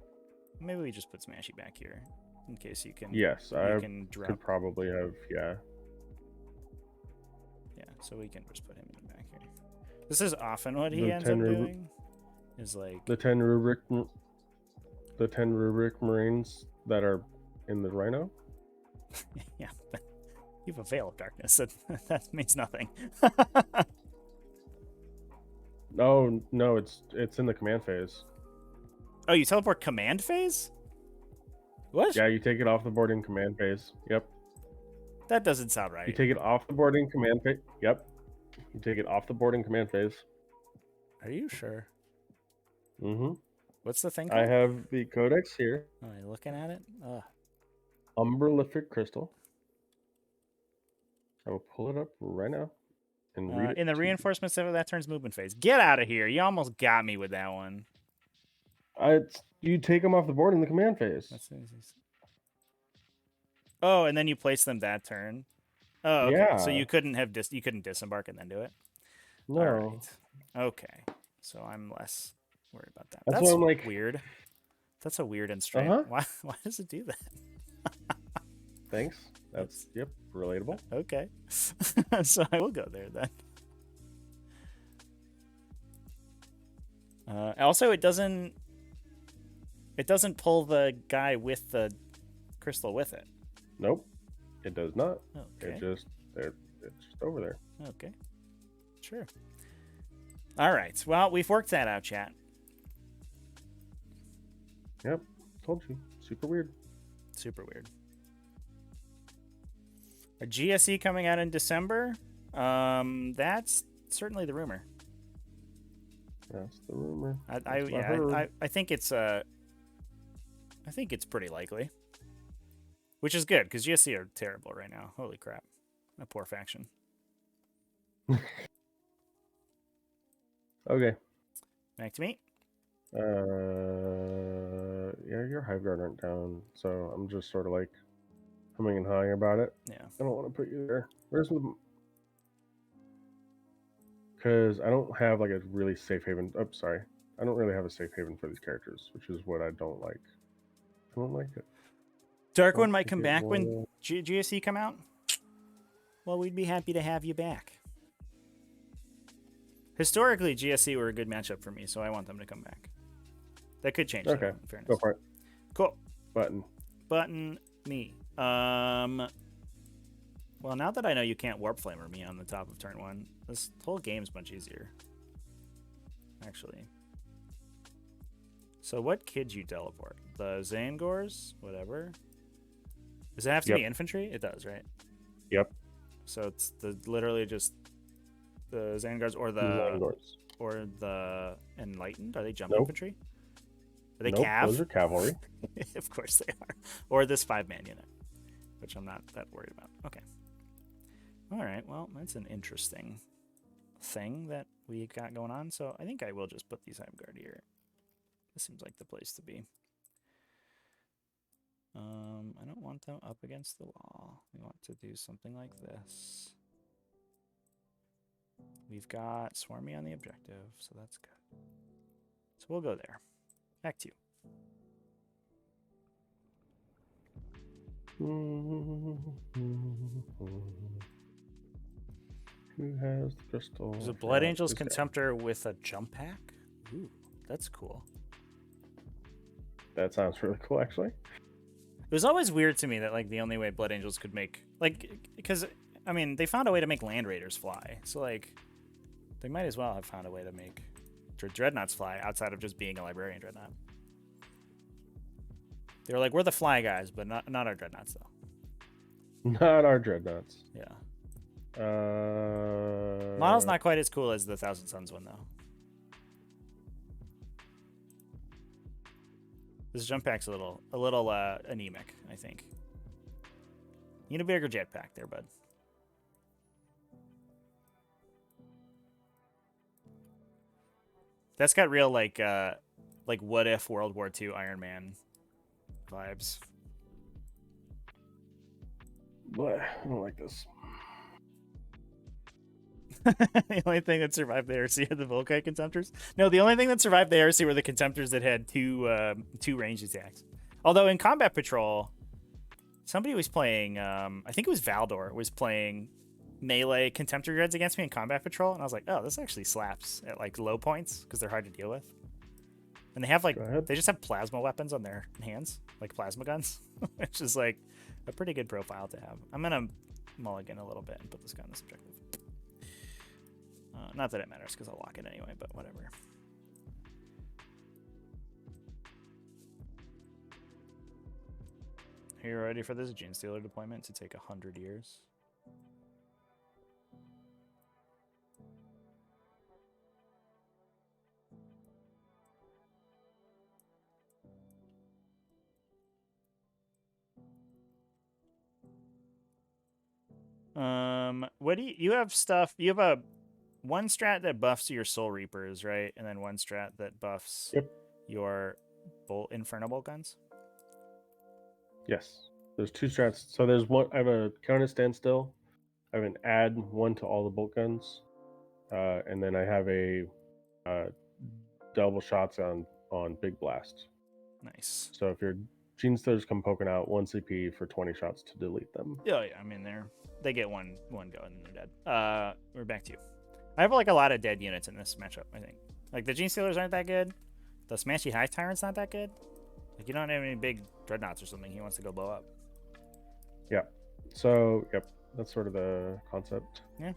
Maybe we just put Smashy back here, in case you can... Yes, I can drop... could probably have, yeah. Yeah, so we can just put him in the back here. This is often what he The ends 10 up doing. Is like... The 10 Rubric Marines that are in the Rhino? Yeah, but you have a Veil of Darkness. That means nothing. Oh, no, it's in the command phase. Oh, you teleport command phase? What? Yeah, you take it off the board in command phase. Yep. That doesn't sound right. You take it off the board in command phase. Yep. You take it off the board in command phase. Are you sure? Mm-hmm. What's the thing called? I have the codex here. Oh, are you looking at it? Ugh. Umberlific Crystal. I will pull it up right now and read it. In the reinforcement stuff, that turns movement phase. Get out of here. You almost got me with that one. You take them off the board in the command phase. Oh, and then you place them that turn. Oh, okay. Yeah. So you couldn't have you couldn't disembark and then do it. No. All right. Okay. So I'm less worried about that. That's why I'm like weird. That's a weird instrument. Why does it do that? Thanks. That's yep, relatable. Okay. So I will go there then. Also, it doesn't pull the guy with the crystal with it. Nope, it does not. Okay. It's just over there. Okay. Sure. All right. Well, we've worked that out, chat. Yep. Told you. Super weird. Super weird. A GSE coming out in December? That's certainly the rumor. That's the rumor. I think it's pretty likely. Which is good, because GSC are terrible right now. Holy crap. A poor faction. Okay. Back to me. Yeah, your Hive Guard aren't down, so I'm just sort of like humming and hawing about it. Yeah. I don't want to put you there. Where's the... Because I don't have like a really safe haven. Oh, sorry. I don't really have a safe haven for these characters, which is what I don't like. I don't like it. Dark One might come back when GSE come out. Well, we'd be happy to have you back. Historically, GSE were a good matchup for me, so I want them to come back. That could change. Okay, in fairness. Go for it. Cool. Button me. Well, now that I know you can't Warp Flamer me on the top of turn 1, this whole game's much easier. Actually. So what kids you teleport? The Zangors? Whatever. Does it have to be infantry? It does, right? Yep. So it's literally just the Zangors or the Enlightened? Are they jump infantry? Are they cav? Those are cavalry. Of course they are. Or this 5-man unit, which I'm not that worried about. Okay. All right. Well, that's an interesting thing that we got going on. So I think I will just put these Hive Guard here. This seems like the place to be. I don't want them up against the wall. We want to do something like this. We've got Swarmy on the objective, so that's good. So we'll go there. Back to you. Who has the crystal? There's a Blood Angels Contemptor with a jump pack? Ooh, that's cool. That sounds really cool, actually. It was always weird to me that, like, the only way Blood Angels could make... Like, because, I mean, they found a way to make Land Raiders fly. So, like, they might as well have found a way to make Dreadnoughts fly outside of just being a Librarian Dreadnought. They were like, we're the fly guys, but not our Dreadnoughts, though. Not our Dreadnoughts. Yeah. Model's not quite as cool as the Thousand Suns one, though. This jump pack's a little anemic, I think. Need a bigger jetpack there, bud. That's got real like what if World War II Iron Man vibes. What? I don't like this. The only thing that survived the heresy are the Volkai Contemptors. No, the only thing that survived the heresy were the Contemptors that had two ranged attacks. Although in Combat Patrol, somebody was playing, I think it was Valdor, was playing melee Contemptor Dreads against me in Combat Patrol, and I was like, oh, this actually slaps at like low points because they're hard to deal with. And they have like, they just have plasma weapons on their hands, like plasma guns, which is like a pretty good profile to have. I'm gonna mulligan a little bit and put this guy on this objective. Not that it matters because I'll lock it anyway, but whatever. Are you ready for this Genestealer deployment to take 100 years? What do you have stuff? You have a one strat that buffs your Soul Reapers, right? And then one strat that buffs your Inferno Bolt guns? Yes. There's two strats. So there's one, I have a counter standstill. I have an add one to all the bolt guns. And then I have a double shots on Big Blast. Nice. So if your Genestealers come poking out, 1 CP for 20 shots to delete them. Oh yeah, I mean they get one go and then they're dead. We're back to you. I have like a lot of dead units in this matchup, I think. Like the Genestealers aren't that good. The Smashy High Tyrant's not that good. Like you don't have any big dreadnoughts or something he wants to go blow up. Yeah. So yep, that's sort of the concept. Yeah.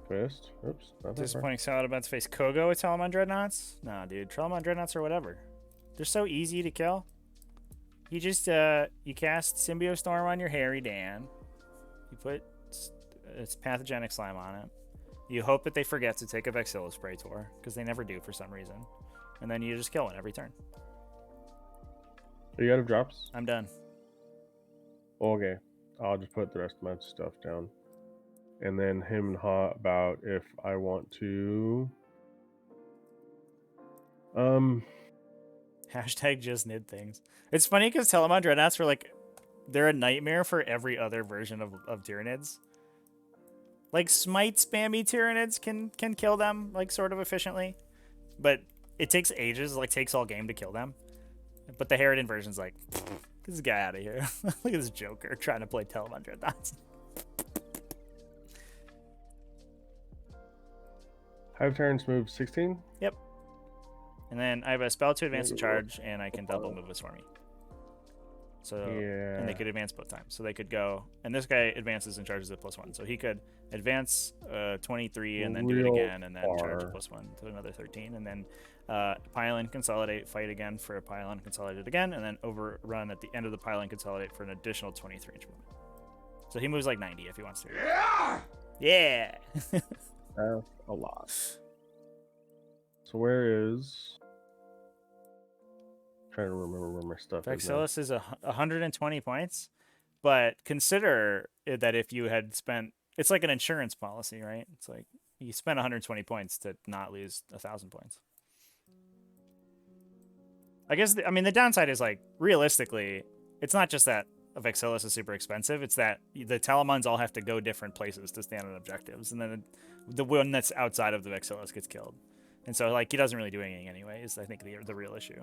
Twist. Oops. Disappointing Salad about to face Kogo with Telemon Dreadnoughts? Nah, dude. Telemon Dreadnoughts or whatever. They're so easy to kill. You just, you cast Symbio Storm on your Harry Dan. You put its pathogenic slime on it. You hope that they forget to take a Vexillus Praetor, because they never do for some reason. And then you just kill it every turn. Are you out of drops? I'm done. Okay. I'll just put the rest of my stuff down. And then him and Ha about if I want to Hashtag just nid things. It's funny because Telemon Dreadnoughts were like, they're a nightmare for every other version of Tyranids. Like smite spammy Tyranids can kill them like sort of efficiently, but it takes ages, like takes all game to kill them. But the Harridan version's like, get this guy out of here. Look at this Joker trying to play Telemon Dreadnoughts. Hive Tyrants move 16? Yep. And then I have a spell to advance a charge, and I can double move a Swarmy. So, yeah. And they could advance both times. So they could go, and this guy advances and charges at +1. So he could advance 23 and then do it again, and then charge at +1 to another 13. And then pile-in, consolidate, fight again for a pile-in, consolidate again, and then overrun at the end of the pile-in, consolidate for an additional 23 inch movement. So he moves like 90 if he wants to. Yeah! Yeah! That's a lot. So where is... trying to remember where my stuff is. Vexillus is 120 points, but consider that if you had spent, it's like an insurance policy, right? It's like you spend 120 points to not lose 1,000 points. I guess, I mean, the downside is like, realistically, it's not just that Vexillus is super expensive, it's that the Telemons all have to go different places to stand on objectives, and then the one that's outside of the Vexillus gets killed. And so, like, he doesn't really do anything anyway, is I think the real issue.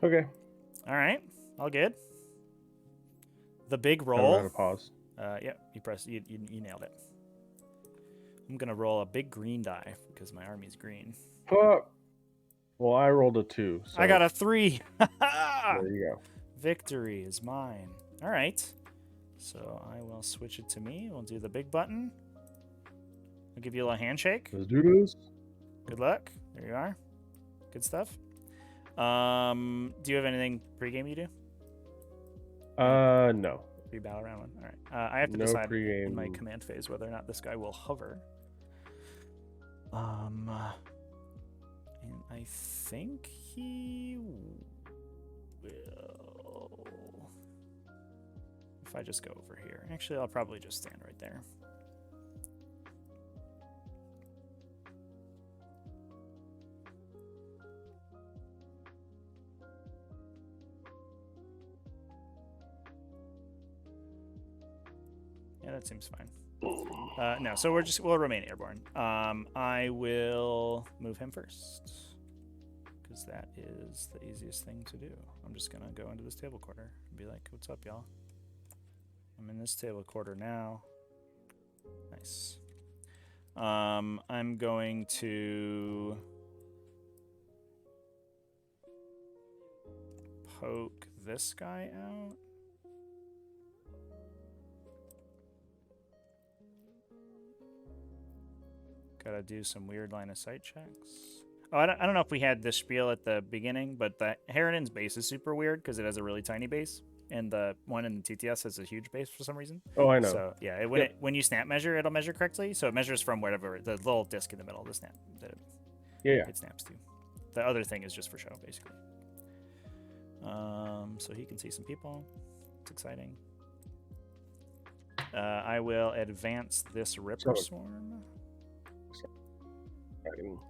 Okay. All right. All good. The big roll. I don't know how to pause. Yeah, you nailed it. I'm going to roll a big green die because my army's green. Well, I rolled a 2. So I got a 3. there you go. Victory is mine. All right. So I will switch it to me. We'll do the big button. I'll give you a little handshake. Let's do this. Good luck. There you are. Good stuff. Do you have anything pregame you do? No. Battle round one. All right. I have to decide in my command phase whether or not this guy will hover. And I think he will. If I just go over here. Actually, I'll probably just stand right there. that seems fine. No, so we'll remain airborne. I will move him first, because that is the easiest thing to do. I'm just gonna go into this table quarter and be like, what's up, y'all? I'm in this table quarter now. Nice. I'm going to poke this guy out. Gotta do some weird line of sight checks. Oh, I don't know if we had this spiel at the beginning, but the Harridan's base is super weird because it has a really tiny base, and the one in the TTS has a huge base for some reason. Oh, I know. So yeah, when you snap measure, it'll measure correctly. So it measures from whatever the little disc in the middle of the snap that it snaps to. The other thing is just for show, basically. So he can see some people. It's exciting. I will advance this Ripper Swarm.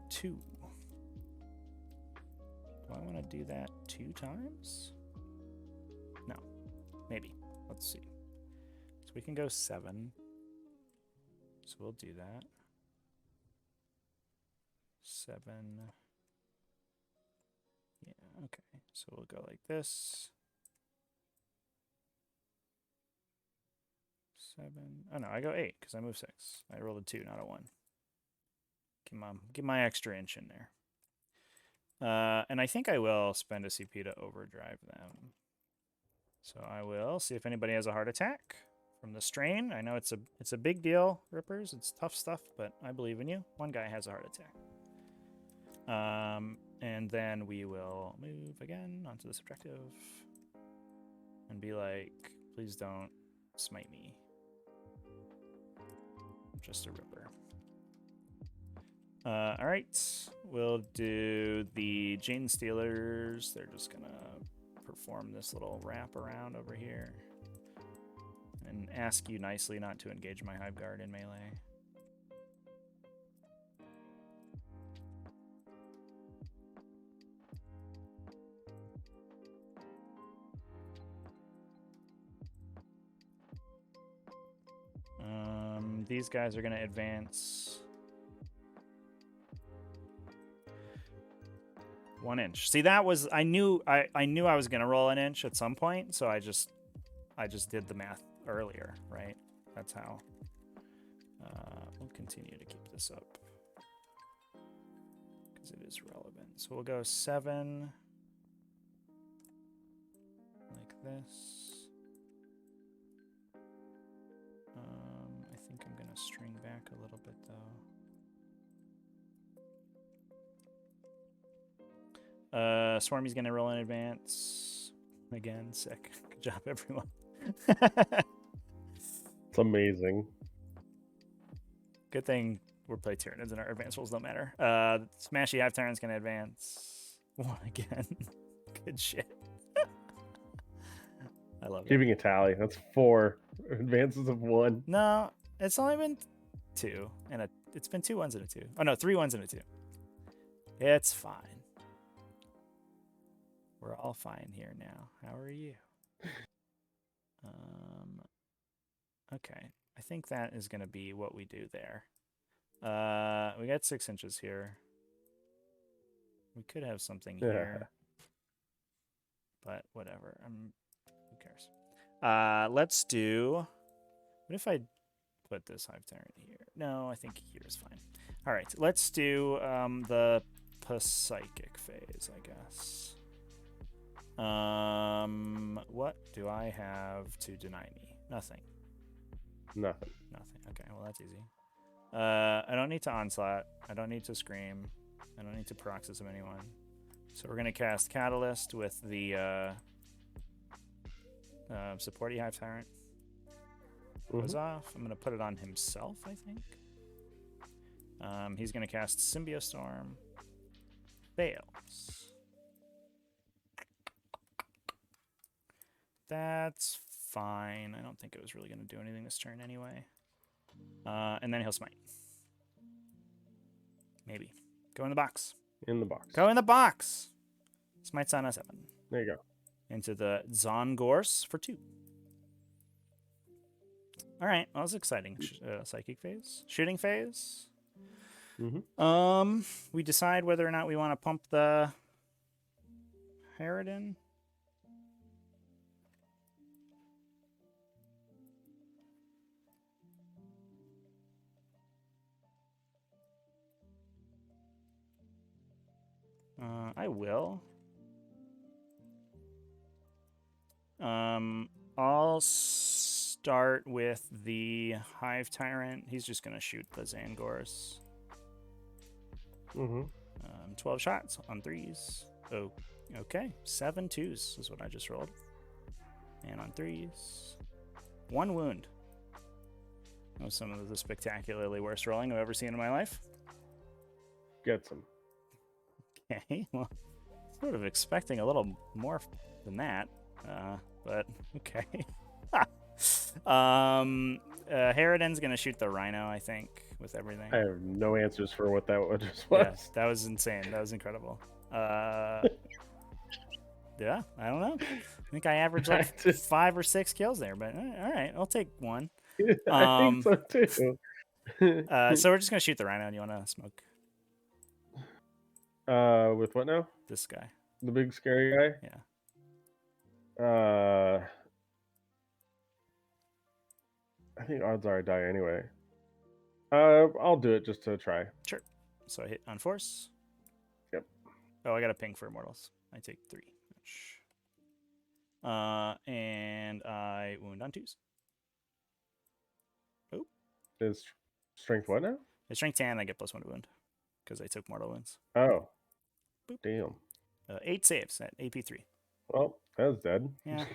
2. Do I want to do that 2 times? No. Maybe. Let's see. So we can go 7. So we'll do that. 7. Yeah, okay. So we'll go like this. 7. Oh no, I go 8 because I move 6. I rolled a 2, not a 1. Get my extra inch in there. And I think I will spend a CP to overdrive them. So I will see if anybody has a heart attack from the strain. I know it's a big deal, Rippers. It's tough stuff, but I believe in you. One guy has a heart attack. And then we will move again onto this objective and be like, please don't smite me. Just a Ripper. All right, we'll do the Jane Stealers. They're just gonna perform this little wrap around over here and ask you nicely not to engage my Hive Guard in melee. These guys are gonna advance 1 inch. See, that was I knew I was gonna roll an inch at some point, so I just did the math earlier, right? That's how. We'll continue to keep this up because it is relevant. So we'll go 7 like this. I think I'm gonna string back a little bit though. Swarmy's gonna roll in advance. Again, sick. Good job, everyone. It's amazing. Good thing we're playing Tyranids and our advance rolls don't matter. Smashy Hive Tyrant's gonna advance 1 again. Good shit. I love it. Keeping a tally. That's 4 advances of 1. No, it's only been 2 and it's been 2 1s and a 2. Oh no, 3 1s and a 2. It's fine. We're all fine here now. How are you? Okay. I think that is going to be what we do there. We got 6 inches here. We could have something here. But whatever. Who cares? Let's do... What if I put this Hive Tyrant here? No, I think here is fine. All right. Let's do the Psychic phase, I guess. What do I have to deny me? Nothing. Nothing. Okay, well that's easy. I don't need to Onslaught. I don't need to Scream. I don't need to Paroxysm anyone. So we're gonna cast Catalyst with the supporty Hive Tyrant. Goes off. I'm gonna put it on himself, I think. He's gonna cast Symbiostorm. Fails. That's fine. I don't think it was really going to do anything this turn anyway. And then he'll smite. Maybe. Go in the box. In the box. Go in the box! Smites on a 7. There you go. Into the Zongors for 2. All right. Well, that's exciting. Psychic phase, shooting phase. Mm-hmm. We decide whether or not we want to pump the Harridan. I will. I'll start with the Hive Tyrant. He's just gonna shoot the Zangors. Mm-hmm. 12 shots on 3s. Oh, okay. 7 2s is what I just rolled. And on 3s. 1 wound. That was some of the spectacularly worst rolling I've ever seen in my life. Gets him. Okay, well, sort of expecting a little more than that. But okay. Harridan's gonna shoot the Rhino, I think, with everything. I have no answers for what that just was. Yeah, that was insane. That was incredible. Yeah, I don't know. I think I averaged like 5 or 6 kills there, but all right, I'll take 1. I think so too. So we're just gonna shoot the Rhino. And you want to smoke with what now? this guy? The big scary guy? Yeah. I think odds are I die anyway. I'll do it just to try. Sure. So I hit on force. Yep. Oh, I got a ping for immortals. I take 3. And I wound on 2s. Oh. Is strength what now? It's strength 10. I get +1 to wound because I took mortal wounds. Oh. Boop. Damn. 8 saves at AP3. Well, that was dead. Yeah.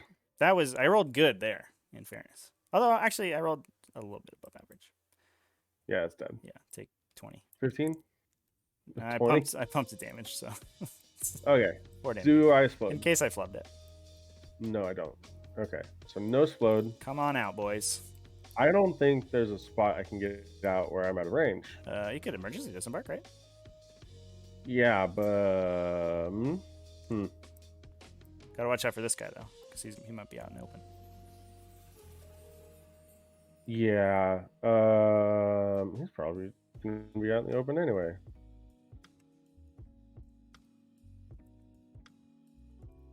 I rolled good there, in fairness. Although, actually, I rolled a little bit above average. Yeah, it's dead. Yeah, take 20. 15? I 20? pumped the damage, so. Okay. 4 damage. Do I explode? In case I flubbed it. No, I don't. Okay. So no explode. Come on out, boys. I don't think there's a spot I can get out where I'm out of range. You could emergency disembark, right? Yeah, but... Gotta watch out for this guy, though, because he might be out in the open. Yeah. He's probably going to be out in the open anyway.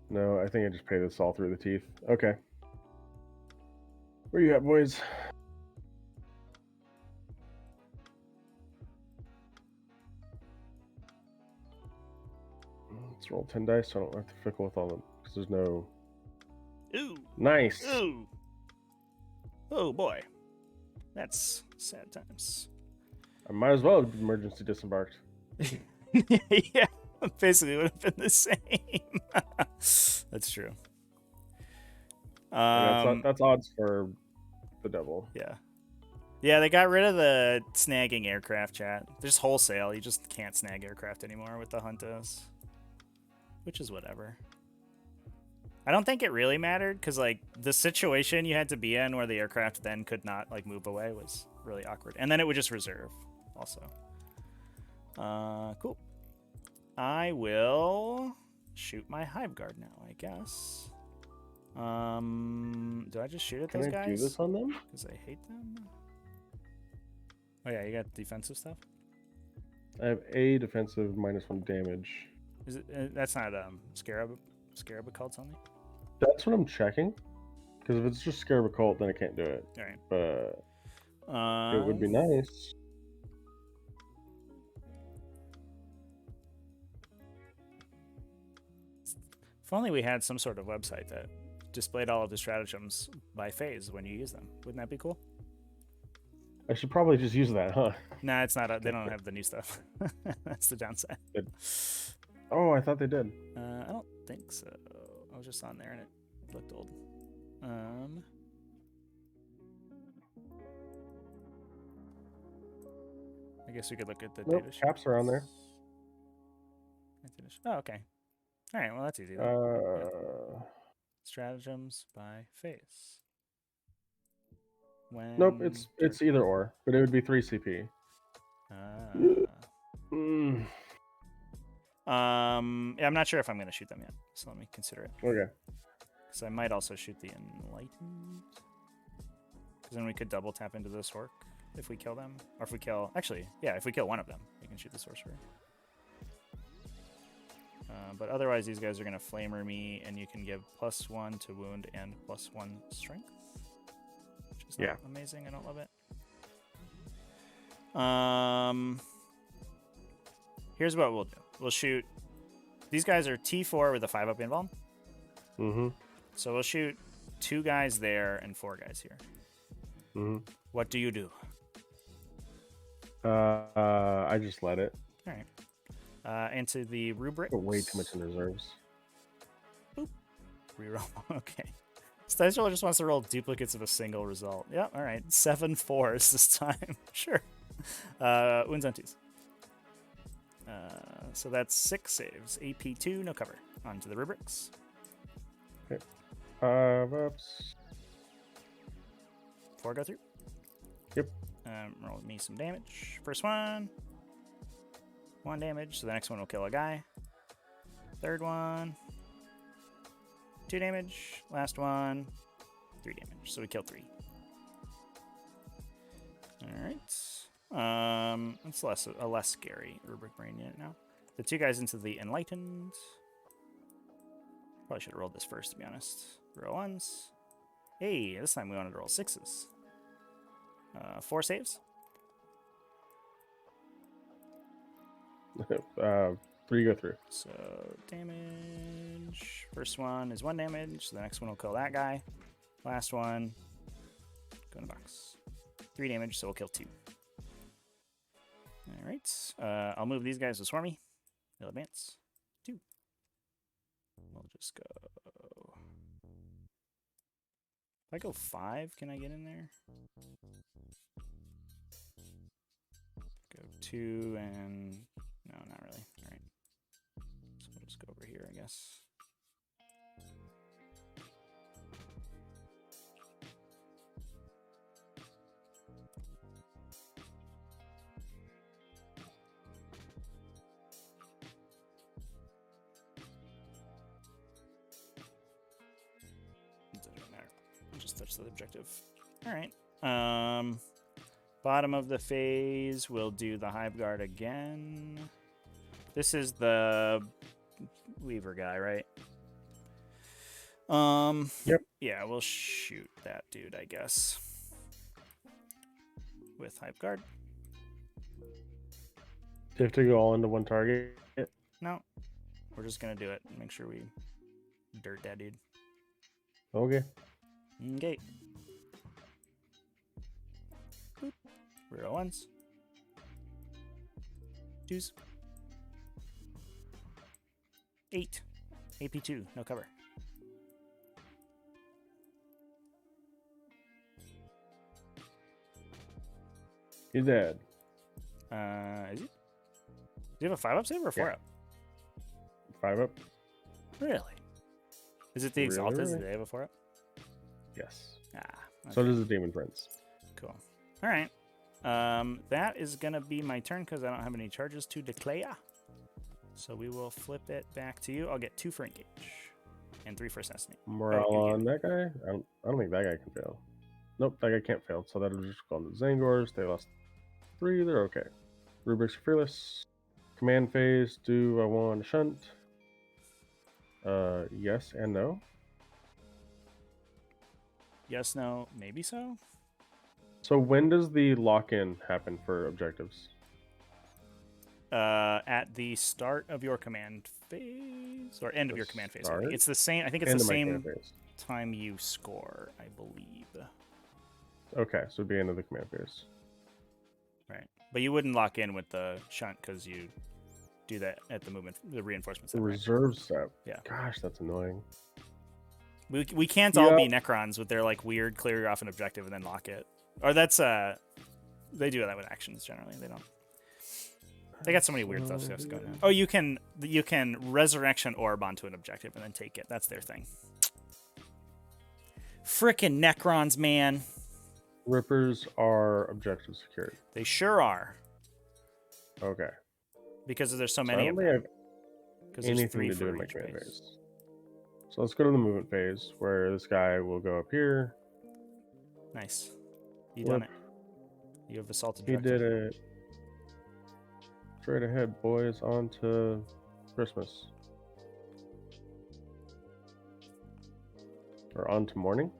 No, I think I just pay this all through the teeth. Okay. Where you at, boys? Let's roll 10 dice so I don't have to fickle with all them, because there's no... Ooh! Nice! Ooh! Oh, boy. That's sad times. I might as well have emergency disembarked. Yeah, basically would have been the same. That's true. That's odds for the devil. Yeah. Yeah, they got rid of the snagging aircraft chat. Just wholesale. You just can't snag aircraft anymore with the Huntos. Which is whatever. I don't think it really mattered, because, like, the situation you had to be in where the aircraft then could not, like, move away was really awkward. And then it would just reserve, also. Cool. I will shoot my Hive Guard now, I guess. Do I just shoot at those guys? Can I do this on them? Because I hate them. Oh yeah, you got defensive stuff? I have a defensive -1 damage. Is it? That's not Scarab Occult's only? That's what I'm checking. Because if it's just Scarab Occult, then I can't do it. All right. But it would be nice. If only we had some sort of website that displayed all of the stratagems by phase when you use them. Wouldn't that be cool? I should probably just use that, huh? Nah, it's not. They don't have the new stuff. That's the downside. Oh, I thought they did. I don't think so. I was just on there and it looked old. I guess we could look at the data sheet. Caps are on there. Oh, okay. All right, well, that's easy. Stratagems by phase. When Nope, it's either or, but it would be 3 CP. Yeah, I'm not sure if I'm going to shoot them yet, so let me consider it. Okay. Because I might also shoot the Enlightened. Because then we could double tap into this orc if we kill them. Or if we kill... Actually, yeah, if we kill one of them, we can shoot the sorcerer. But otherwise, these guys are going to flamer me, and you can give +1 to wound and +1 strength. Which is not amazing. I don't love it. Here's what we'll do. We'll shoot... These guys are T4 with a 5-up invuln. Mm-hmm. So we'll shoot 2 guys there and 4 guys here. Mm-hmm. What do you do? I just let it. All right. Into the rubric. Way too much in reserves. Boop. Reroll. Okay. Stajul just wants to roll duplicates of a single result. Yep. All right. 7 4s this time. Sure. Wounds on 2s. So that's 6 saves. AP 2, no cover. Onto the rubrics. Okay. 5 ups. 4 go through. Yep. Roll me some damage. First one. 1 damage. So the next one will kill a guy. Third one. 2 damage. Last one. 3 damage. So we kill 3. All right. It's a less scary rubric brain unit now. The 2 guys into the enlightened. Probably should have rolled this first, to be honest. Roll 1s. Hey, this time we wanted to roll 6s. 4 saves. 3 go through. So damage. First one is 1 damage. So the next one will kill that guy. Last one. Go in the box. 3 damage, so we'll kill 2. All right. I'll move these guys to Swarmy. They'll advance. 2. We'll just go. If I go 5, can I get in there? Go 2 and... No, not really. All right. So we'll just go over here, I guess. It doesn't matter. Just touch the objective. All right. Bottom of the phase, we'll do the Hive Guard again. This is the Weaver guy, right? Yep. Yeah, we'll shoot that dude, I guess. With Hive Guard. Do you have to go all into one target? No. We're just going to do it and make sure we dirt that dude. Okay. Okay. Boop. Reroll 1s. 2s. 8. AP 2, no cover. He's dead. Is he? Do you have a 5-up save or a 4-up? 5 up. Really? Is it the Exalted? Really? Do they have a 4-up? Yes. Ah. Okay. So does the Demon Prince. Cool. All right. That is going to be my turn because I don't have any charges to declare. So we will flip it back to you. I'll get 2 for engage and 3 for assassinate. Morale on that guy? I don't think that guy can fail. Nope, that guy can't fail. So that'll just go on the Zangors. They lost 3. They're okay. Rubrics are fearless. Command phase. Do I want to shunt? Yes and no. Yes, no, maybe so. So when does the lock-in happen for objectives? At the start of your command phase or end of your command phase. Start? It's the same. I think it's End the of my same command phase. time you score, I believe. Okay, so it'd be end of the command phase. Right, but you wouldn't lock in with the shunt because you do that at the movement, the reinforcement The step. Right? reserve step. Yeah. Gosh, that's annoying. We can't all be Necrons with their like weird clear off an objective and then lock it. Or that's they do that with actions generally. They don't. They got so many weird stuff going on. Oh, you can resurrection orb onto an objective and then take it. That's their thing. Frickin' Necrons, man. Rippers are objective secured. They sure are. Okay. Because there's so I many don't of think I them. have Because there's anything 3 to do for in my each command phase. phase. So let's go to the movement phase where this guy will go up here. Nice. You done it. You have assaulted He directly. did it. Straight ahead, boys. On to Christmas. Or on to morning?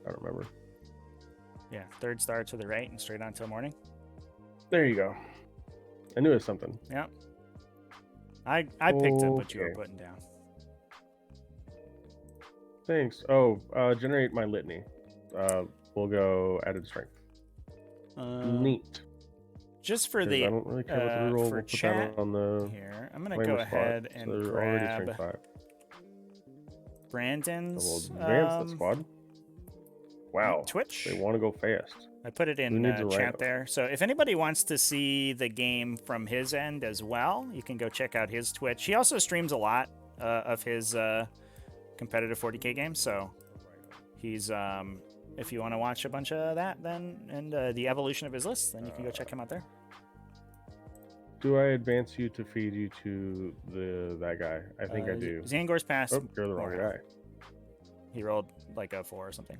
I don't remember. Yeah, third star to the right and straight on till morning. There you go. I knew it was something. Yeah. I picked up what you were putting down. Thanks. Oh, generate my litany. We'll go added strength. Neat. Just for 'Cause the I don't really care about the reroll. for We'll put chat that on the here, I'm gonna flamer go ahead spot. and So they're already grab strength 5. Brandon's So we'll advance the squad. Wow. Twitch. They want to go fast. I put it in chat there. So if anybody wants to see the game from his end as well, you can go check out his Twitch. He also streams a lot of his competitive 40k games. So he's if you want to watch a bunch of that, then and the evolution of his list, then you can go check him out there. Do I advance you to feed you to that guy? I think I do. Zangor's passed. Oh, you're the wrong guy. He rolled like a 4 or something.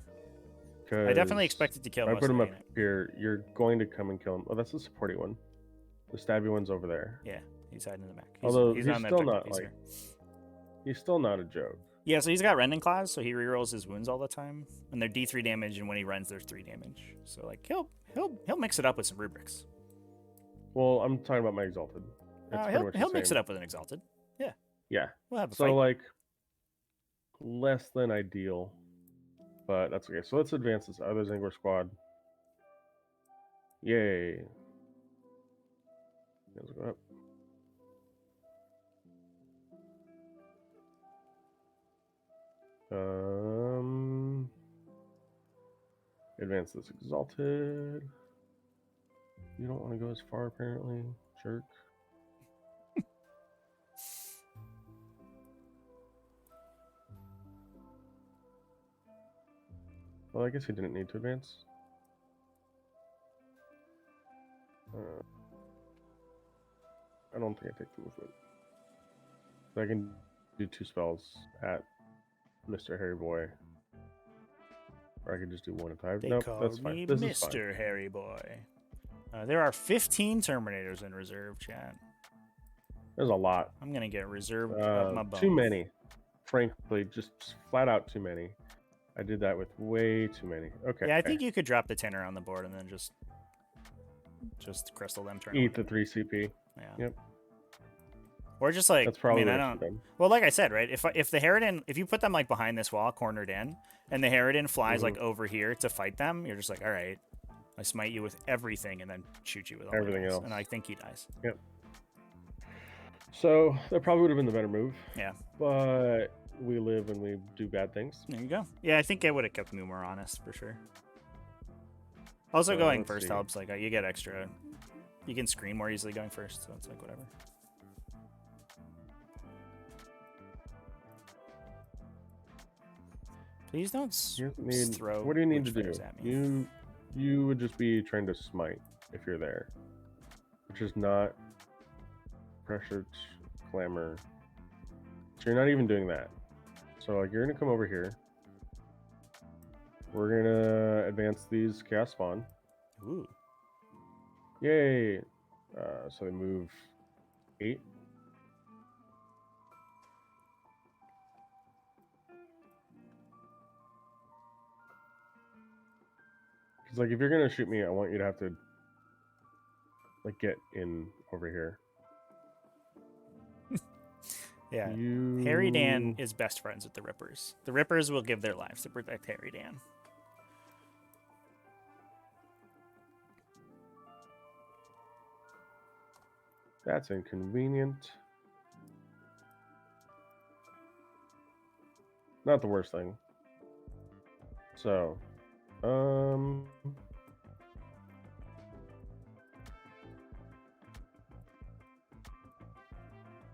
I definitely expected to kill I most put him of up the here. You're going to come and kill him. Oh, that's the supporting one. The stabby one's over there. Yeah, he's hiding in the back. Although he's on the still not here. he's still not a joke. Yeah, so he's got Rending Claws, so he rerolls his wounds all the time, and they're D3 damage, and when he runs, they're 3 damage. So like he'll mix it up with some rubrics. Well, I'm talking about my exalted. He'll mix it up with an exalted. Yeah. Yeah. We'll have a so fight. Like less than ideal, but that's okay. So let's advance this other Zangor squad. Yay. Let's go up. Advance this exalted. You don't want to go as far, apparently, jerk. Well, I guess he didn't need to advance. I don't think I take the movement. I can do 2 spells at Mr. Hairy Boy. Or I could just do 1 at a time. Nope, that's fine. Me This Mr. is fine. Hairy Boy. There are 15 Terminators in reserve, chat. There's a lot. I'm going to get reserved up my bum. Too many. Frankly, just flat out too many. I did that with way too many. Okay. Yeah, I think you could drop the 10er on the board and then just crystal them. Turn Eat the 3 CP. Yeah. Yep. Or just like, that's probably I don't. Well, like I said, right? If the Harridan, if you put them like behind this wall, cornered in, and the Harridan flies like over here to fight them, you're just like, all right, I smite you with everything and then shoot you with all everything else. And I think he dies. Yep. So that probably would have been the better move. Yeah. But we live and we do bad things. There you go. Yeah, I think it would have kept me more honest for sure. Also, going first helps. Like you get extra. You can screen more easily going first, so it's like whatever. Please don't throw. What do you need to do? You would just be trying to smite if you're there, which is not pressured clamor. So you're not even doing that. So like you're gonna come over here. We're gonna advance these chaos spawn. Ooh. Yay! So they move 8. Because like if you're gonna shoot me, I want you to have to like get in over here. Yeah. Harry Dan is best friends with the Rippers. The Rippers will give their lives to protect Harry Dan. That's inconvenient. Not the worst thing. So, I'm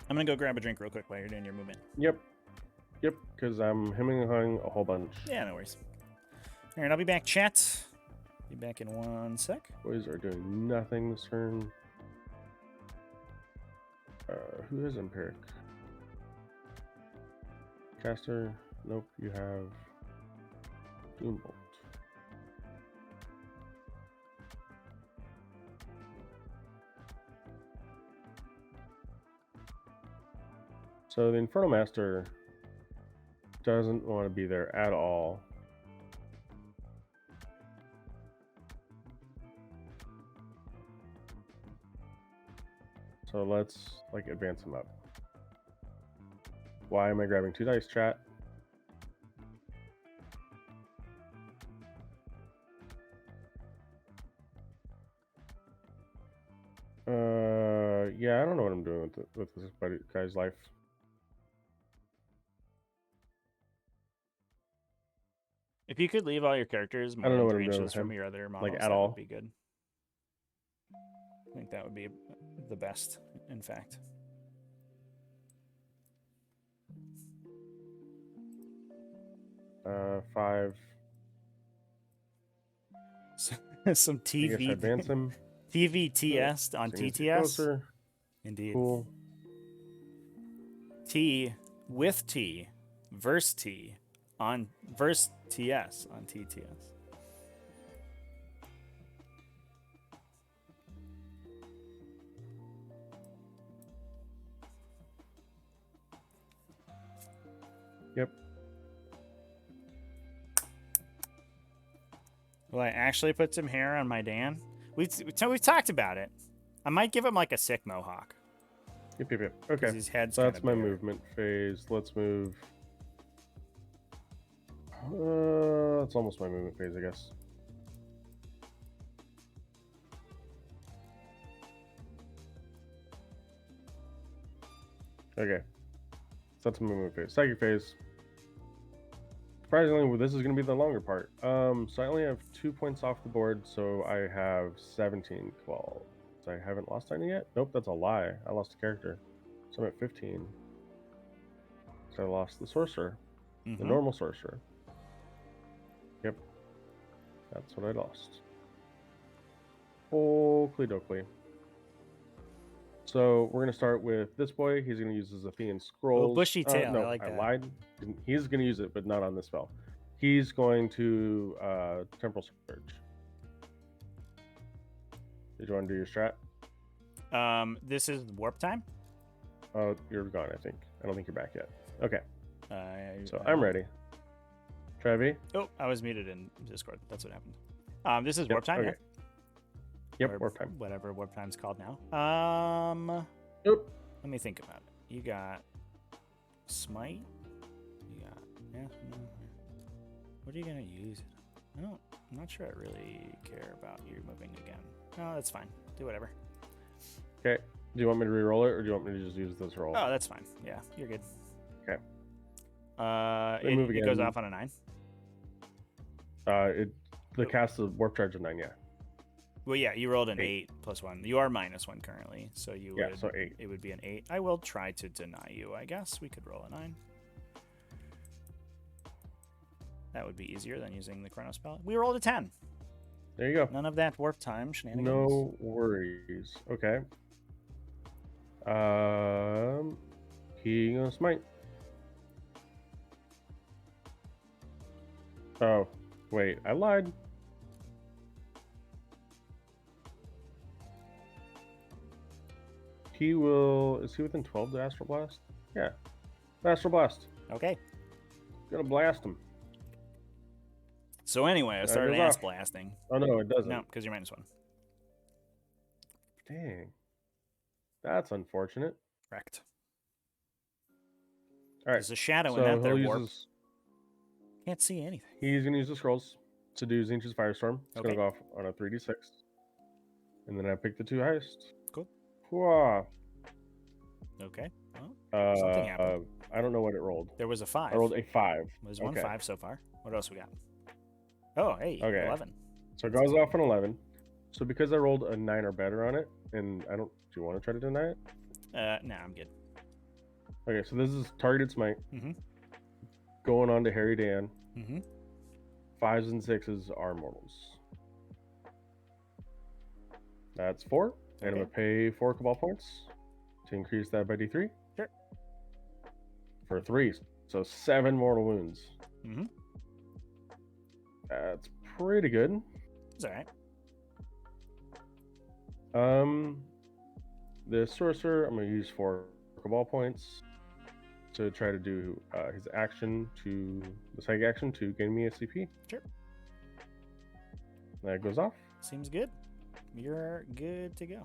gonna go grab a drink real quick while you're doing your movement. Yep, because I'm hemming and hawing a whole bunch. Yeah, no worries. All right, I'll be back, chat. Be back in 1 sec. Boys are doing nothing this turn. Who has Empiric? Caster? Nope, you have Doombolt. So the Inferno Master doesn't want to be there at all. So let's like advance him up. Why am I grabbing 2 dice, chat? Yeah, I don't know what I'm doing with this guy's life. If you could leave all your characters I more don't know than what 3 I'm doing inches with him, from your other models, like at that all. would be good. I think that would be the best, in fact. Five. Some I guess I advance him. TVTS on So he needs to get TTS. closer. Indeed. Cool. T with T verse T on verse TS on TTS. Yep. Will I actually put some hair on my Dan? We've talked about it. I might give him like a sick mohawk. Yep. Okay. His head's So that's my bare. movement phase. Let's move. It's almost my movement phase, I guess. Okay. So that's my movement phase. Psychic phase. Surprisingly, this is going to be the longer part. So I only have 2 points off the board, so I have 17 qual. So I haven't lost any yet? Nope, that's a lie. I lost a character. So I'm at 15. So I lost the sorcerer. The normal sorcerer. Yep. That's what I lost. Oakley dokley. So we're going to start with this boy. He's going to use his Athenian Scrolls. Oh, bushy tail. No, I like that. lied. He's going to use it, but not on this spell. He's going to Temporal Surge. Did you want to do your strat? This is warp time. Oh, you're gone, I think. I don't think you're back yet. Okay. So I'm I'm ready. Trevy? Oh, I was muted in Discord. That's what happened. This is warp time. Okay. Yeah? Yep, Or warp time. whatever warp time's called now. Yep. Let me think about it. You got smite. You got What are you gonna use? I'm not sure I really care about you moving again. No, that's fine. Do whatever. Okay. Do you want me to re-roll it, or do you want me to just use this roll? Oh, that's fine. Yeah, you're good. Okay. It goes off on a 9. The cast of warp charge of 9, yeah. Well, yeah, you rolled an 8 plus 1. You are -1 currently, so you would. So 8. It would be an 8. I will try to deny you. I guess we could roll a 9. That would be easier than using the chrono spell. We rolled a 10. There you go. None of that warp time shenanigans. No worries. Okay. He gonna smite. Oh, wait, I lied. He will. Is he within 12 to Astral Blast? Yeah. Astral Blast. Okay. Gonna blast him. So anyway, I started goes ass off. blasting. Oh no, it doesn't. No, because you're -1. Dang. That's unfortunate. Correct. All right. There's a shadow So in that there, he'll warp. use his, Can't see anything. he's gonna use the scrolls to do Zinch's Firestorm. It's Okay. gonna go off on a 3d6. And then I pick the 2 highest. Cool. Whoa. Okay. Well, something happened. I don't know what it rolled. There was a 5. I rolled a 5. There's one Okay. 5 so far. What else we got? Oh, hey, Okay. 11. So it goes off an 11. So because I rolled a 9 or better on it, and I don't... Do you want to try to deny it? Nah, I'm good. Okay, so this is targeted smite. Mm-hmm. Going on to Harry Dan. Mm-hmm. 5s and 6s are mortals. That's 4. And I'm going to pay 4 Cabal points to increase that by D3. Sure. For 3. So 7 mortal wounds. Mm-hmm. That's pretty good. It's all right. The sorcerer, I'm going to use 4 Cabal points. to try to do his action to the psychic action to gain me a CP. Sure. That goes off. Seems good. You're good to go.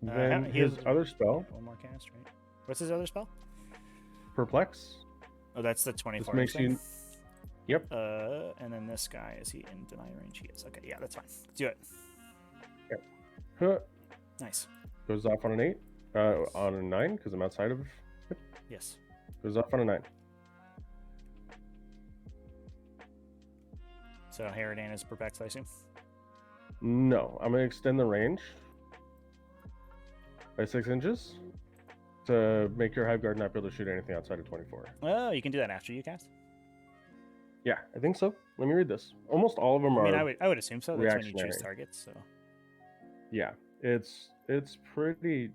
Then he his has other spell, one more cast, right? What's his other spell? Perplex. Oh, that's the 24. This makes you. Yep. And then this guy, is he in deny range? He is. Okay, yeah, that's fine. Let's do it. Huh. Nice. Goes off on an 8. On a 9 because I'm outside of. Yes. Goes off on a 9. So Harridan is perplexed, I assume. No, I'm gonna extend the range by 6 inches to make your Hive Guard not be able to shoot anything outside of 24. Oh, you can do that after you cast. Yeah, I think so. Let me read this. Almost all of them I are. mean, I would assume so. That's when you choose reactionary. targets. So Yeah, it's pretty.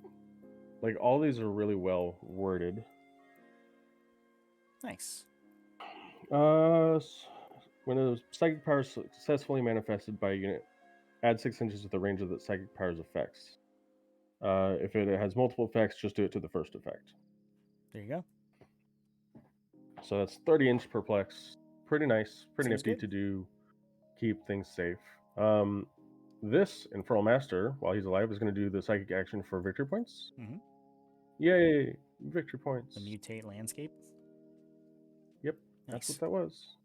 Like all these are really well worded. nice. When a psychic power is successfully manifested by a unit, add 6 inches to the range of the psychic power's effects. If it has multiple effects, just do it to the first effect. There you go. So that's 30-inch perplex. Pretty nice, pretty Seems nifty good. to do. Keep things safe. This Infernal Master, while he's alive, is going to do the psychic action for victory points. Mhm. Yay, victory points. The mutate landscape. Yep, Nice. that's what that was.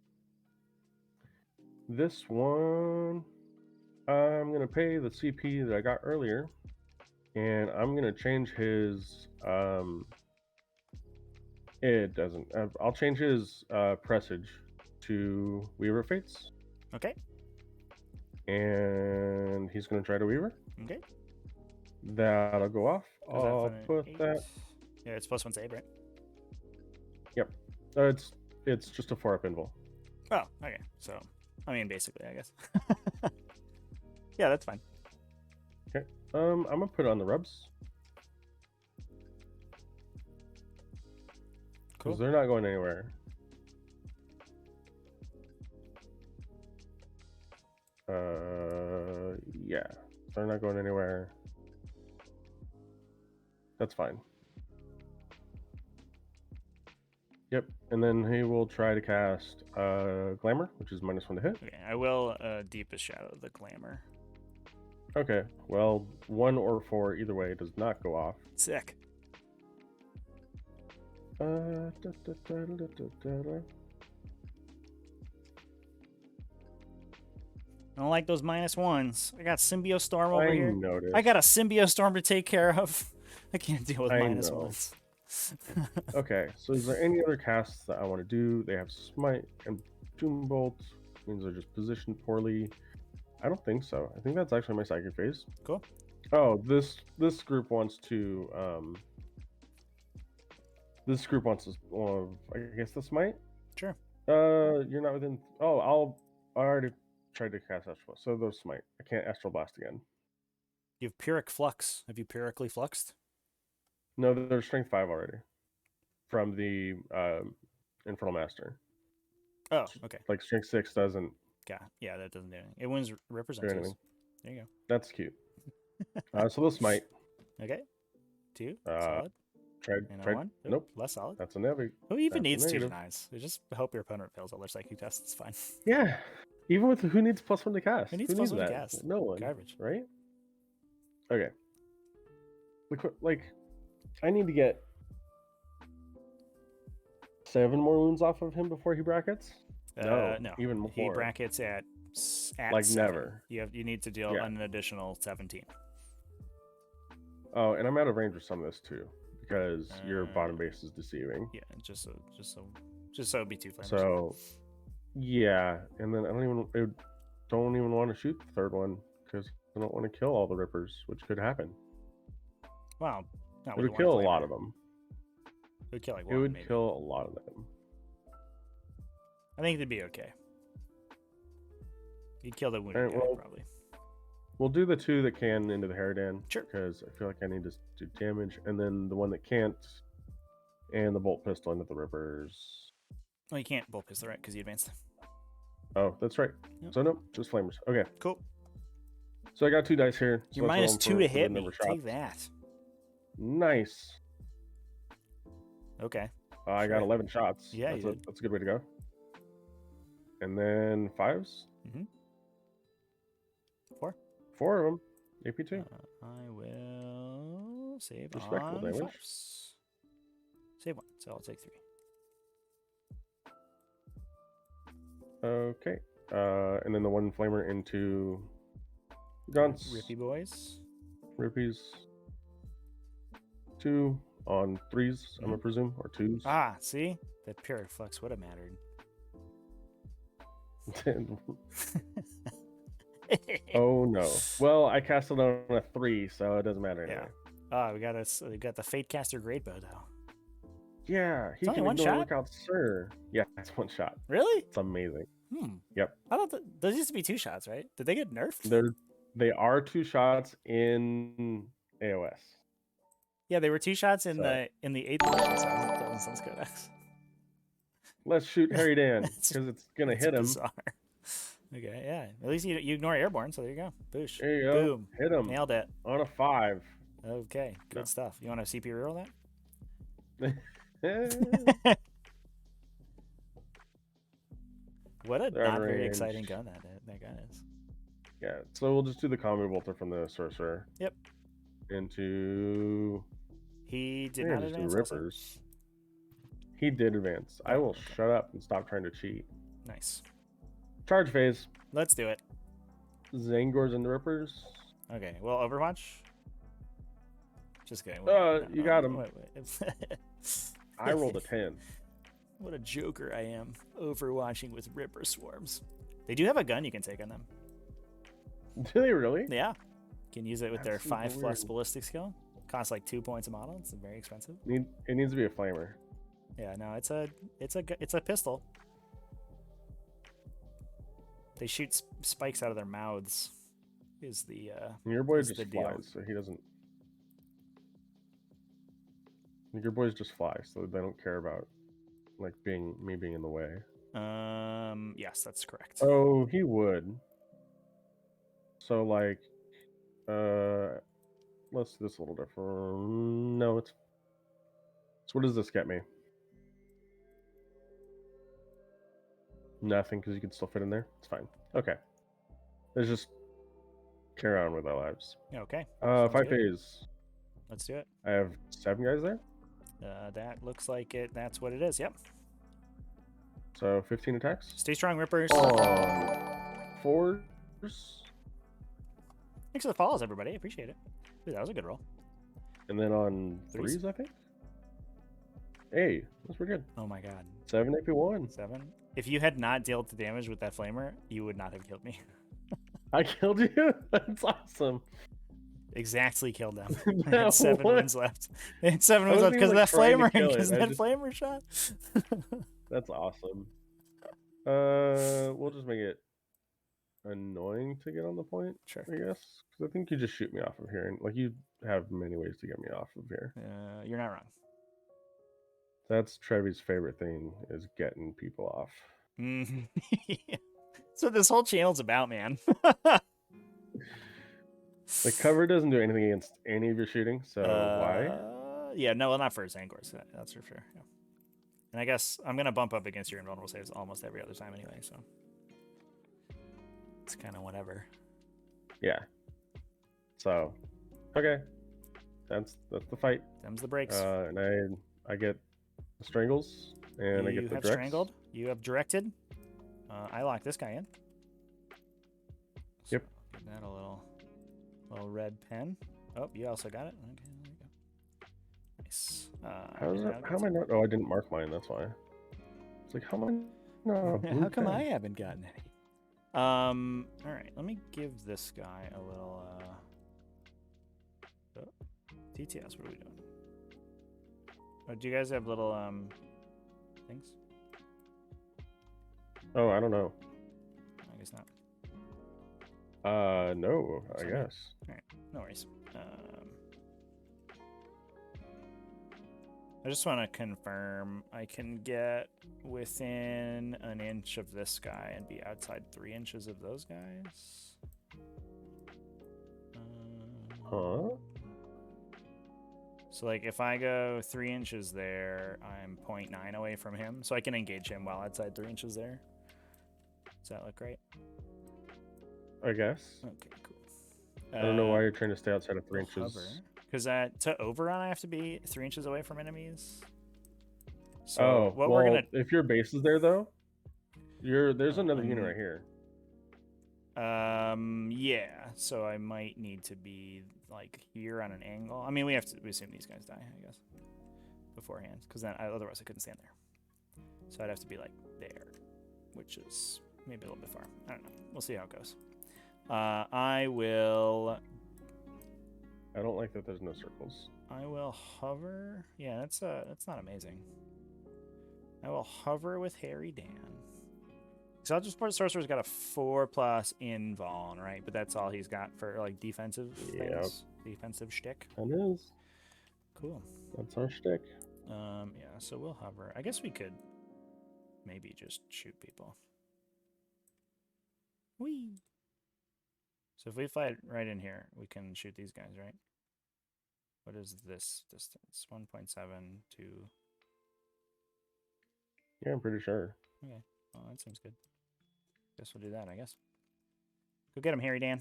This one, I'm going to pay the CP that I got earlier, and I'm going to change his. It doesn't. I'll change his presage to Weaver Fates, Okay. and he's going to try to Weaver. Okay. That'll go off. Goes off I'll on an put 8. that. Yeah, it's +1 save, right? Yep. It's just a 4-up invul. Oh, okay. So, I mean, basically, I guess. Yeah, that's fine. Okay. I'm gonna put it on the rubs Cool. because they're not going anywhere. Yeah, they're not going anywhere. That's fine. Yep, and then he will try to cast Glamour, which is -1 to hit. Okay, I will Deepest Shadow the Glamour. Okay, well, 1 or 4, either way, does not go off. Sick. Da, da, da, da, da, da, da. I don't like those -1s. I got Symbio Storm over I here. noticed. I got a Symbio Storm to take care of. I can't deal with I -1s. Okay, so is there any other casts that I want to do? They have Smite and Doom Bolt. Means they're just positioned poorly. I don't think so. I think that's actually my psychic phase. Cool. Oh, this group wants to I guess the Smite. Sure. You're not within. Oh, I already tried to cast Astral Blast, so those Smite. I can't Astral Blast again. You have Pyrrhic Flux. Have you Pyrrhically Fluxed? No, they're Strength 5 already from the Infernal Master. Oh, okay. Like Strength 6 doesn't. Yeah, that doesn't do anything. It wins representatives. anything. There you go. That's cute. So those Smite. Okay. 2. Uh, Solid. Tried. And a 1. Oop, Nope. Less solid. That's a negative. Who even that's a needs 2 negative. denies? You just hope your opponent fails all their psychic tests. It's fine. Yeah. Even with who needs +1 to cast? Who needs +1 to that? cast? No one. Garbage. Right? Okay. Like, I need to get 7 more wounds off of him before he brackets. No. Even more. He brackets at Like 7. never. You need to deal Yeah. an additional 17. Oh, and I'm out of range with some of this too because your bottom base is deceiving. Yeah, just so it'd be 2 flames. So, yeah, and then I don't even want to shoot the third one because I don't want to kill all the Rippers, which could happen. Wow. It would kill a lot of them. It would kill like It one, would maybe. kill a lot of them. I think they'd be okay. You'd kill the wounded Alright, guy, well, probably. We'll do the 2 that can into the Harridan. Sure. Because I feel like I need to do damage, and then the one that can't, and the bolt pistol into the Rippers. Well, you can't bolt pistol, right? Because you advanced. Oh, that's right. Yep. So no, just flamers. Okay. Cool. So I got 2 dice here. So You're let's roll them -2 for to the hit me. number shot. Take that. Nice. Okay. I got 11 shots. Yeah, that's you a did. that's a good way to go. And then 5s. 4. 4 of them. AP2. I will save Respectable on damage. 5s. Save 1, so I'll take 3. Okay. And then the 1 flamer into Gaunts. Rippy boys. Rippies. 2 on 3s, I'm gonna presume, or 2s. Ah, see? That pure flux would have mattered. Oh no. Well, I cast it on a 3, so it doesn't matter anyway. Oh, we got the Fate Caster Great Bow though. Yeah, he only can one ignore shot? Lookout, sir. Yeah, it's 1 shot. Really? It's amazing. Hmm. Yep. I thought those used to be 2 shots, right? Did they get nerfed? They are 2 shots in AOS. Yeah, they were 2 shots in the 8th edition Thousand Suns Codex. Let's shoot Harry Dan because it's gonna hit him. Bizarre. Okay, yeah. At least you ignore airborne, so there you go. Boosh. There you go. Boom. Hit him. Nailed it. On a 5. Okay, good stuff. You want to CP reroll that? What a They're not very range. exciting gun that gun is. Yeah, so we'll just do the combo bolter from the sorcerer. Yep. Into. He did Yeah, not just do advance. Also. rippers. He did advance. I will shut up and stop trying to cheat. Nice. Charge phase. Let's do it. Zangors and rippers. Okay. Well, Overwatch. Just kidding. You got him. Wait. I rolled a 10. What a joker I am. Overwatching with Ripper Swarms. They do have a gun you can take on them. Do they really? Yeah. You can use it with their That's super 5+ weird. ballistic skill. Costs like 2 points a model. It's very expensive. It needs to be a flamer. Yeah, no, it's a pistol. They shoot spikes out of their mouths. Is the Your boy is just the deal. flies, so he doesn't. Your boys just fly, so they don't care about like me being in the way. Yes, that's correct. Oh, he would. So like, let's do this a little different. No, it's. So what does this get me? Nothing, because you can still fit in there. It's fine. Okay. Let's just carry on with our lives. Okay. 5 good. phase. Let's do it. I have 7 guys there. That looks like it. That's what it is. Yep. So 15 attacks. Stay strong, Rippers. On 4s. Thanks for the follows, everybody. Appreciate it. Dude, that was a good roll. And then on Threes. 3s, I think. Hey, that's pretty good. Oh my god. 7 AP1. 7. If you had not dealt the damage with that flamer, you would not have killed me. I killed you? That's awesome. Exactly killed them. They That had 7 one- wounds left. They had 7 I wounds left wasn't because of even, that trying to flamer. kill it. Because I that just- flamer shot. That's awesome. We'll just make it annoying to get on the point, Sure. I guess. Because I think you just shoot me off of here. And like, you have many ways to get me off of here. You're not wrong. That's Trevy's favorite thing, is getting people off. Mhm. So this whole channel's about, man. The cover doesn't do anything against any of your shooting, so why? Yeah, no, well, not for Zangors. That's for sure. Yeah. And I guess I'm going to bump up against your invulnerable saves almost every other time anyway, so. It's kind of whatever. Yeah. So, okay. That's the fight. Them's the breaks. And I get the strangles, and I get the have directs. strangled. You have directed. I lock this guy in. So Yep. give that a little red pen. Oh, you also got it. Okay, there you go. Nice. How am I not? Oh, I didn't mark mine. That's why. It's like, how am I not? How come I haven't gotten any? All right. Let me give this guy a little TTS. What are we doing? Oh, do you guys have little things? Oh, I don't know. I guess not. No, I Sorry. guess. All right. No worries. I just want to confirm I can get within an inch of this guy and be outside 3 inches of those guys. Huh? So like if I go 3 inches there, I'm 0.9 away from him. So I can engage him while outside 3 inches there. Does that look right? I guess. Okay, cool. I don't know why you're trying to stay outside of 3 inches. Hover. Because to overrun, I have to be 3 inches away from enemies. So Oh, what well, we're gonna... if your base is there though, there's another unit right here. Yeah. So I might need to be like here on an angle. I mean, we assume these guys die, I guess, beforehand, because then otherwise I couldn't stand there. So I'd have to be like there, which is maybe a little bit far. I don't know. We'll see how it goes. I will. I don't like that there's no circles. I will hover. Yeah, that's not amazing. I will hover with Harry Dan. So I'll just put Sorcerer's got a 4+ invuln, right? But that's all he's got for like defensive things. Defensive shtick. That is. Cool. That's our shtick. Yeah, so we'll hover. I guess we could maybe just shoot people. Whee! So if we fly right in here, we can shoot these guys, right? What is this distance? 1.7 to... Yeah, I'm pretty sure. Okay. Well, that seems good. Guess we'll do that, I guess. Go get him, Harry Dan.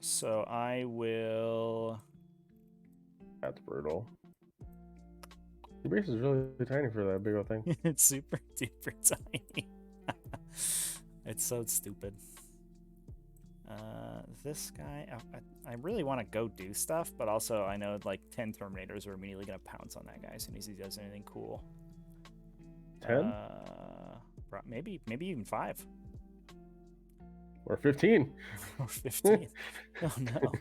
So I will... That's brutal. Your base is really tiny for that big old thing. It's super duper tiny. It's so stupid. This guy, I really want to go do stuff, but also I know like 10 Terminators are immediately going to pounce on that guy as soon as he does anything cool. 10? Maybe even 5. Or 15. Or 15. Oh no.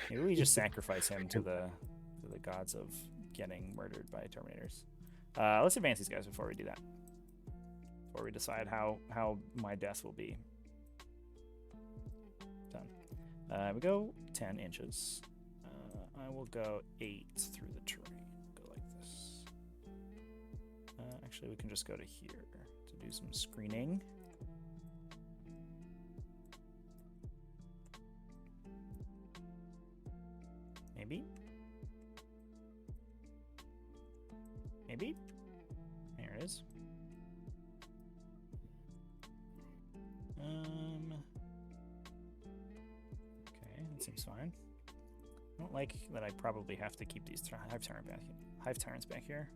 Maybe we just sacrifice him to the gods of getting murdered by Terminators. Let's advance these guys before we do that. Before we decide how my death will be. Done. We go 10 inches. I will go 8 through the terrain. Go like this. Actually, we can just go to here to do some screening. Maybe. Maybe. There it is. Okay, that seems fine. I don't like that I probably have to keep these Hive Tyrants back here.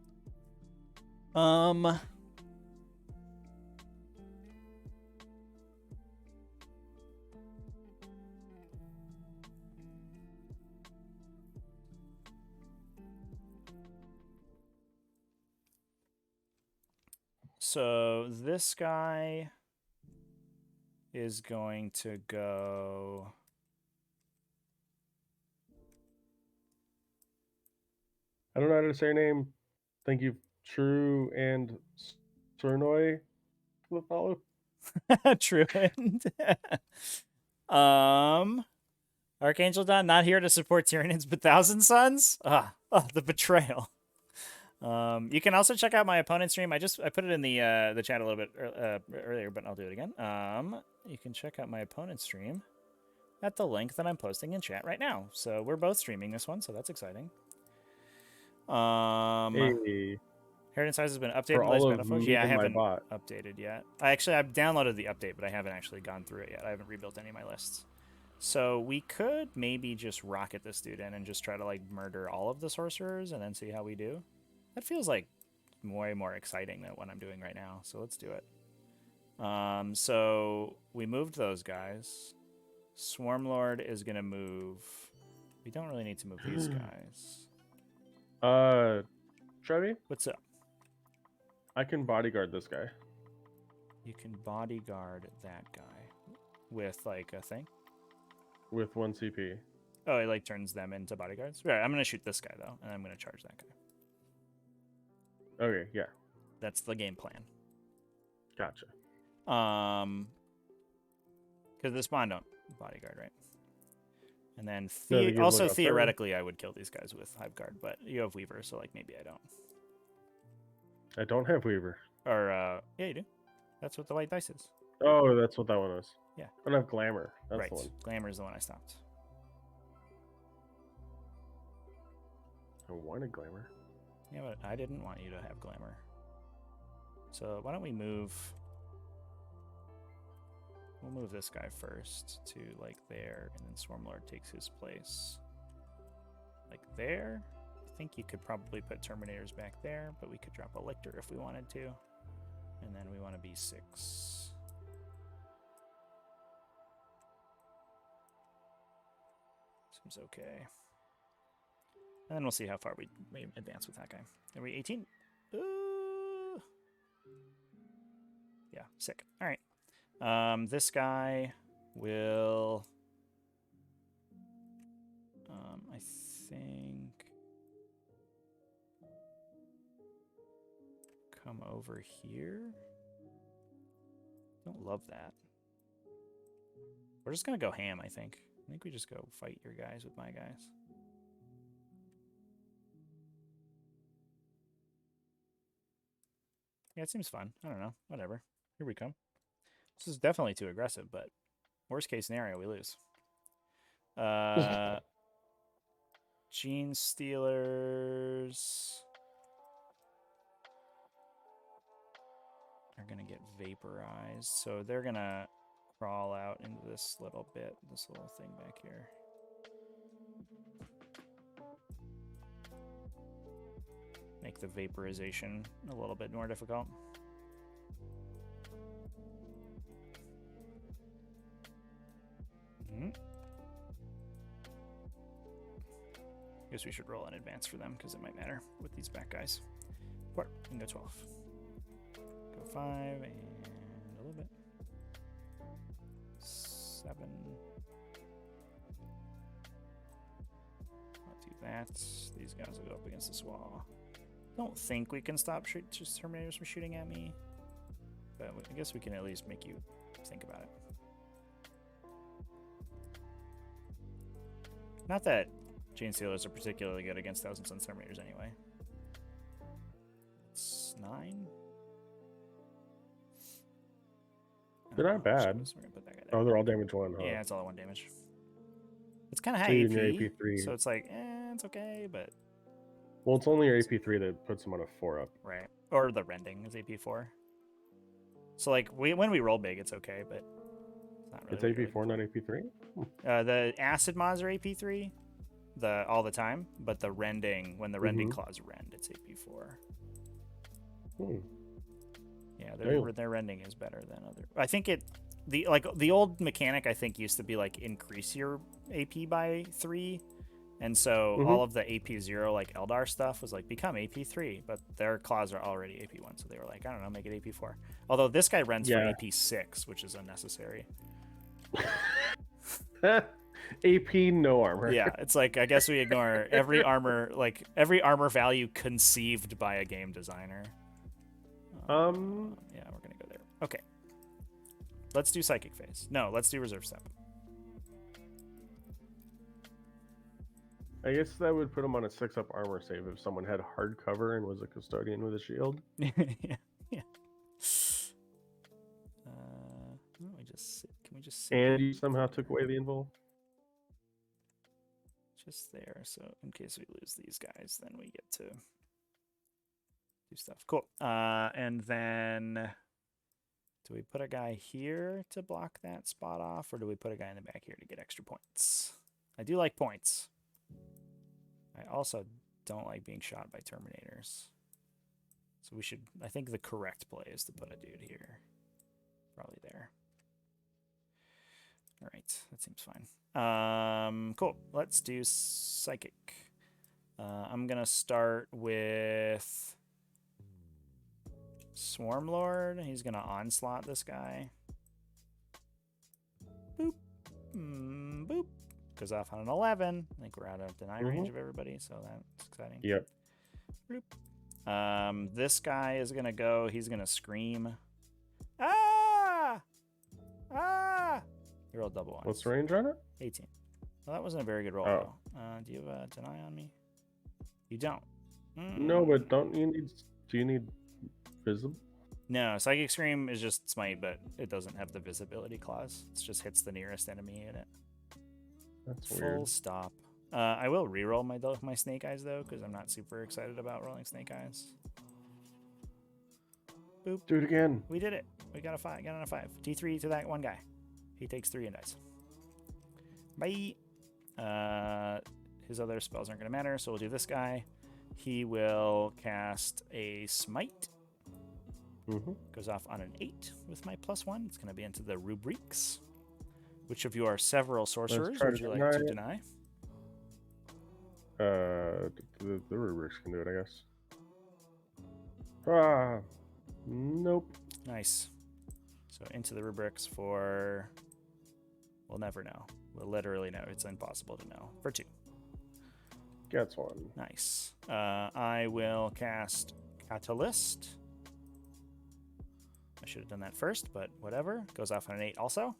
So this guy is going to go... I don't know how to say your name. Thank you, True and Cernoi for the follow. Truant. Archangel Don, not here to support Tyranids but Thousand Sons? The betrayal. You can also check out my opponent stream. I put it in the chat a little bit earlier, but I'll do it again. You can check out my opponent stream at the link that I'm posting in chat right now. So we're both streaming this one, so that's exciting. Hey. Heritage size has been updated For in the latest all beta of forge. me Yeah, I and my haven't bot. updated yet. I've downloaded the update, but I haven't actually gone through it yet. I haven't rebuilt any of my lists. So we could maybe just rocket this dude in and just try to like murder all of the sorcerers and then see how we do. That feels like way more exciting than what I'm doing right now. So let's do it. So we moved those guys. Swarmlord is gonna move. We don't really need to move these guys. Trevy? What's up? I can bodyguard this guy. You can bodyguard that guy with like a thing? With 1 CP. Oh, it like turns them into bodyguards? Right, I'm gonna shoot this guy though, and I'm gonna charge that guy. Okay, yeah. That's the game plan. Gotcha. Because the spawn don't bodyguard, right? And then No, also theoretically, I would kill these guys with Hive Guard, but you have Weaver, so like maybe I don't. I don't have Weaver. Or yeah, you do. That's what the white dice is. Oh, that's what that one was. Yeah. I don't have glamour. That's Right. the one. Glamour is the one I stopped. I wanted glamour. Yeah, but I didn't want you to have glamour. So why don't we move... We'll move this guy first to, like, there, and then Swarmlord takes his place. Like there. I think you could probably put Terminators back there, but we could drop a Lictor if we wanted to. And then we want to be 6. Seems okay. And then we'll see how far we advance with that guy. Are we 18? Ooh. Yeah, sick. All right. This guy will... I think... come over here. Don't love that. We're just going to go ham, I think. I think we just go fight your guys with my guys. Yeah, it seems fun. I don't know. Whatever. Here we come. This is definitely too aggressive, but worst case scenario, we lose. Gene Stealers are going to get vaporized. So they're going to crawl out into this little bit, this little thing back here. Make the vaporization a little bit more difficult. Guess we should roll in advance for them because it might matter with these back guys. Port, we can go 12. Go 5 and a little bit. 7. Not do that. These guys will go up against this wall. Don't think we can stop just Terminators from shooting at me, but I guess we can at least make you think about it. Not that Gene Stealers are particularly good against Thousand Suns Terminators anyway. It's 9. They're not bad. We're gonna put that guy there. Oh, they're all damage 1, huh? Yeah, it's all at 1 damage. It's kind of So high even your AP, AP3. so it's like, it's okay, but... Well, it's only your AP3 that puts them on a 4-up. Right. Or the rending is AP4. So, like, when we roll big, it's okay, but it's not really. It's AP4, not AP3? The acid mods are AP3 all the time, but the rending, when the rending claws rend, it's AP4. Yeah, their rending is better than other. I think the old mechanic I think used to be like increase your AP by 3. And so all of the AP0 like Eldar stuff was like become AP3, but their claws are already AP1, so they were like, I don't know, make it AP4. Although this guy rends for AP6, which is unnecessary. AP no armor. Yeah, it's like I guess we ignore every armor value conceived by a game designer. Yeah, we're gonna go there. Okay. Let's do psychic phase. No, let's do reserve step. I guess that would put him on a 6-up armor save if someone had hard cover and was a custodian with a shield. yeah. Can we just sit? And you somehow took away the invul? Just there, so in case we lose these guys, then we get to do stuff. Cool. And then do we put a guy here to block that spot off, or do we put a guy in the back here to get extra points? I do like points. I also don't like being shot by Terminators. So we should, I think the correct play is to put a dude here. Probably there. All right, that seems fine. Cool, let's do Psychic. I'm gonna start with Swarmlord. He's gonna onslaught this guy. Boop. Boop. Goes off on an 11. I think we're out of deny range of everybody, so that's exciting. Yep. Bloop. This guy is gonna go. He's gonna scream. Ah! Ah! You rolled double ones. What's the range on it? 18. Well, that wasn't a very good roll, though. Do you have a deny on me? You don't. No, but don't you need? Do you need visible? No, Psychic Scream is just smite, but it doesn't have the visibility clause. It just hits the nearest enemy in it. That's Full weird. stop. I will reroll my Snake Eyes though, because I'm not super excited about rolling Snake Eyes. Boop. Do it again. We did it. We got a 5. Got on a 5. T3 to that one guy. He takes 3 and dies. Bye. His other spells aren't going to matter, so we'll do this guy. He will cast a Smite. Goes off on an 8 with my +1. It's going to be into the rubrics. Which of you are several sorcerers would you like to deny? The rubrics can do it, I guess. Ah, nope. Nice. So into the rubrics for... We'll never know. We'll literally know. It's impossible to know. For 2. Gets 1. Nice. I will cast Catalyst. I should have done that first, but whatever. Goes off on an 8 also.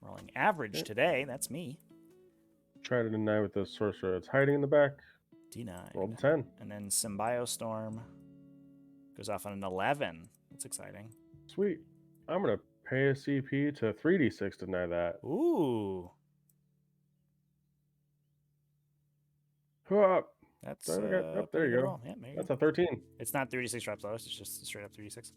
Rolling average today. That's me. Try to deny with the sorcerer. It's hiding in the back. D9. Roll 10. And then Symbiostorm. Goes off on an 11. That's exciting. Sweet. I'm going to pay a CP to 3d6 to deny that. Ooh. That's oh, there you go. Yeah, there you That's go. a 13. It's not 3d6 drops low. It's just straight up 3d6.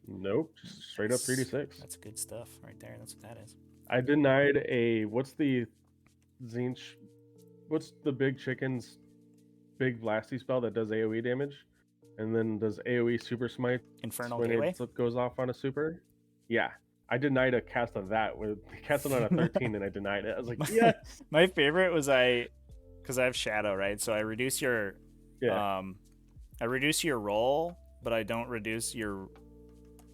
Nope. Just straight up 3d6. That's good stuff right there. That's what that is. I denied a... What's the Zinch... What's the big chicken's big blasty spell that does AoE damage? And then does AoE super smite Infernal when Gateway? it goes off on a super? Yeah. I denied a cast of that. Cast it on a 13 and I denied it. I was like, yes! My favorite was because I have Shadow, right? So I reduce your... Yeah. I reduce your roll, but I don't reduce your...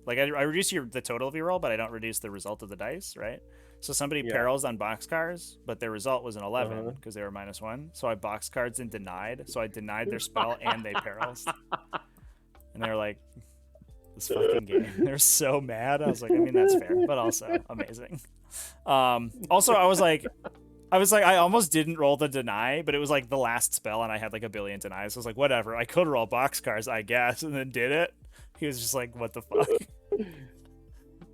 Like, I reduce the total of your roll, but I don't reduce the result of the dice, right? So somebody perils on boxcars, but their result was an 11 because they were -1. So I box cards and denied. So I denied their spell and they perils. And they were like, this fucking game. They're so mad. I was like, I mean, that's fair, but also amazing. Also, I was like, I almost didn't roll the deny, but it was like the last spell and I had like a billion denies. So I was like, whatever. I could roll boxcars, I guess, and then did it. He was just like, what the fuck?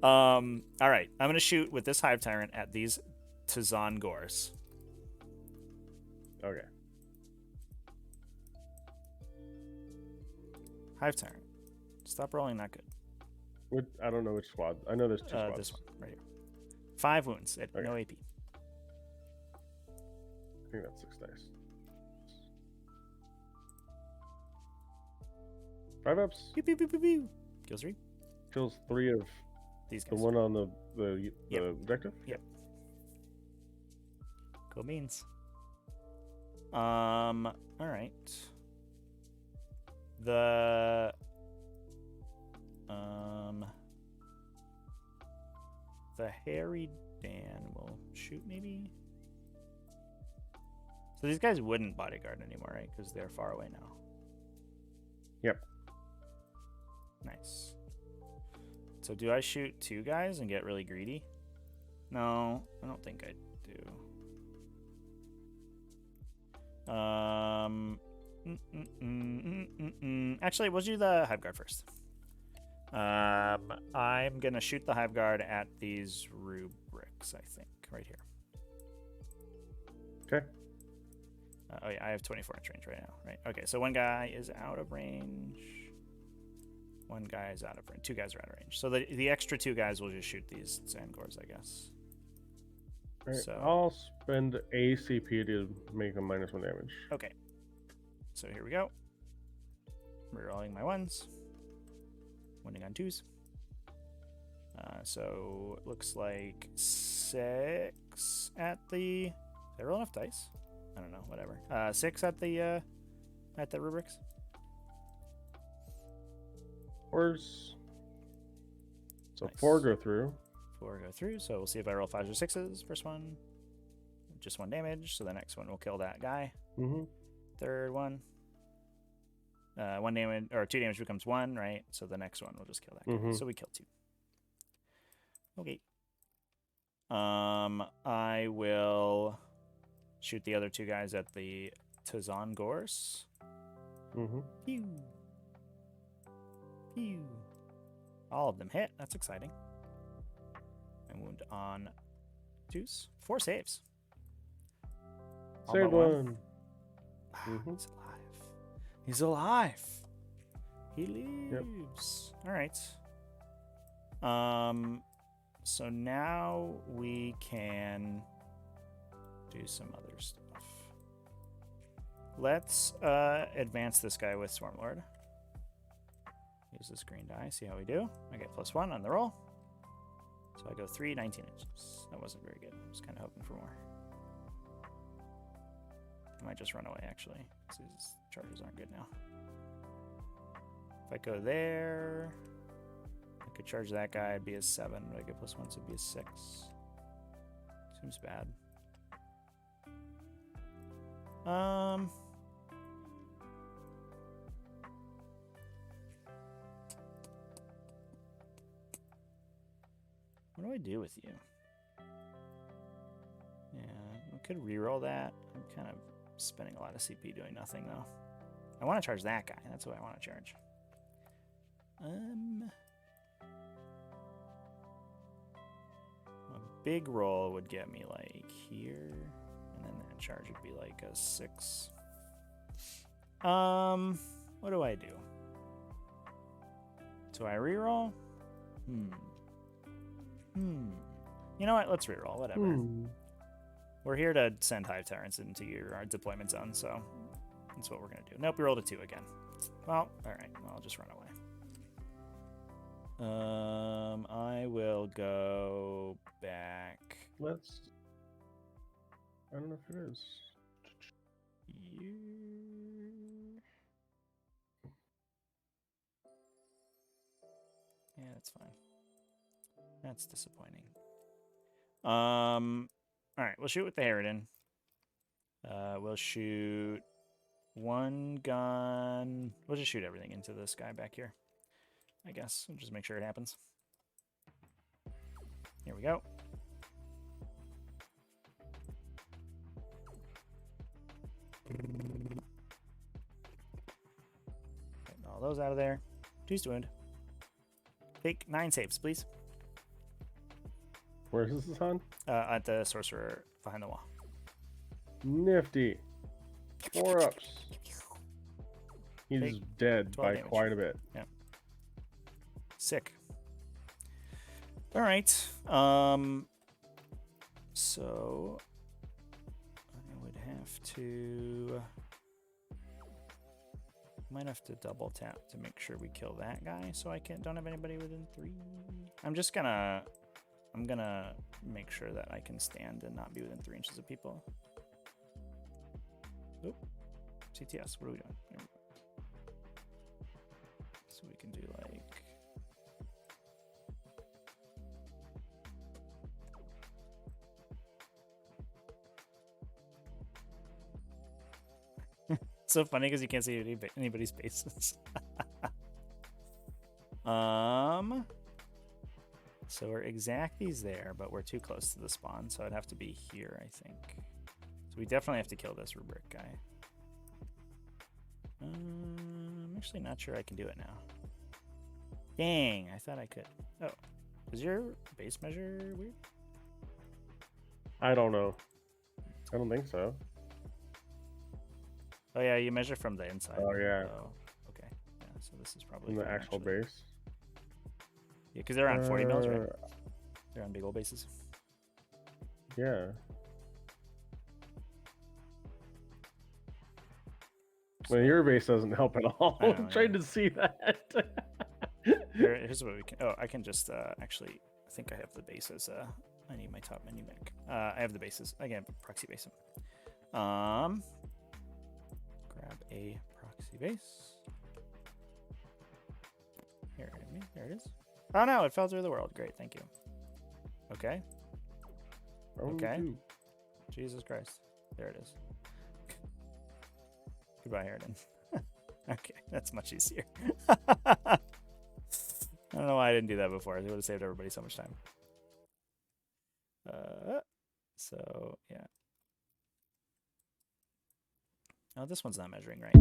All right. I'm going to shoot with this Hive Tyrant at these Tazan Gors. Okay. Hive Tyrant. Stop rolling, not good. I don't know which squad. I know there's 2 squads. This one, right here. 5 wounds at no AP. I think that's 6 dice. 5 ups. Pew, pew, pew, pew, pew. Kills 3. Kills 3 of these guys. The one on the objective? Yep. Cool beans. All right. The Harry Dan will shoot maybe. So these guys wouldn't bodyguard anymore, right? Because they're far away now. Yep. Nice. So do I shoot 2 guys and get really greedy? No, I don't think I do. Actually, we'll do the Hive Guard first. I'm gonna shoot the Hive Guard at these rubrics, I think, right here. Okay. Oh yeah, I have 24-inch range right now, right? Okay, so one guy is out of range. One guy is out of range. 2 guys are out of range. So the extra 2 guys will just shoot these Sandgors, I guess. Right, so I'll spend a CP to make them -1 damage. Okay. So here we go. Rerolling my 1s. Winning on 2s. So it looks like 6 at the... Did I roll enough dice? I don't know. Whatever. 6 at the rubrics. Fours. So Nice. 4 go through. 4 go through. So we'll see if I roll 5s or 6s. First one, just 1 damage. So the next one will kill that guy. Third one, 1 damage or 2 damage becomes 1, right? So the next one will just kill that guy. So we kill 2. Okay. I will shoot the other 2 guys at the Tazan Gors. Pew. Pew. All of them hit. That's exciting. And wound on deuce. 4 saves. All Save but one. one. He's alive. He's alive. He lives. All right. So now we can do some other stuff. Let's advance this guy with Stormlord. Use this green die, see how we do. I get +1 on the roll. So I go 3, 19 inches. That wasn't very good. I was kind of hoping for more. I might just run away, actually. These charges aren't good now. If I go there, I could charge that guy. It'd be a 7, but I get +1, so it'd be a 6. Seems bad. What do I do with you? Yeah, we could reroll that. I'm kind of spending a lot of CP doing nothing, though. I want to charge that guy. That's what I want to charge. A big roll would get me, like, here. And then that charge would be, like, a 6. What do I do? Do I reroll? You know what? Let's reroll. Whatever. We're here to send Hive Tyrants into your deployment zone, so that's what we're going to do. Nope, we rolled a 2 again. Well, alright. Well, I'll just run away. I will go back. Let's... I don't know if it is. Here. Yeah, that's fine. That's disappointing. Alright, we'll shoot with the Harridan. We'll shoot 1 gun. We'll just shoot everything into this guy back here. I guess. We'll just make sure it happens. Here we go. Getting all those out of there. 2 wound. Take 9 saves, please. Where is this on? At the sorcerer behind the wall. Nifty. 4 ups. He's Take dead by damage. quite a bit. Yeah. Sick. All right. So I would have to. Might have to double tap to make sure we kill that guy, so I don't have anybody within 3. I'm gonna make sure that I can stand and not be within 3 inches of people. Oop. CTS. What are we doing? There we go. So we can do like. So funny because you can't see anybody's faces. So we're exactly's there, but we're too close to the spawn, so I'd have to be here, I think. So we definitely have to kill this rubric guy. I'm actually not sure I can do it now. Dang, I thought I could. Oh, is your base measure weird? I don't know. I don't think so. Oh yeah, you measure from the inside. Oh yeah. Oh, okay. Yeah, so this is probably From the fine, actual actually. base. Yeah, because they're on 40 mils, right? They're on big old bases. Yeah. Well, your base doesn't help at all. I know, I'm trying yeah. to see that. Here's what we can. Oh, I can just actually. I think I have the bases. I need my top menu back. I have the bases. Again, proxy base. Grab a proxy base. Here it is. Oh no, it fell through the world. Great, thank you. Okay. Okay. Dude. Jesus Christ. There it is. Goodbye, Harridan. Okay, that's much easier. I don't know why I didn't do that before. It would have saved everybody so much time. So, yeah. Oh, this one's not measuring right.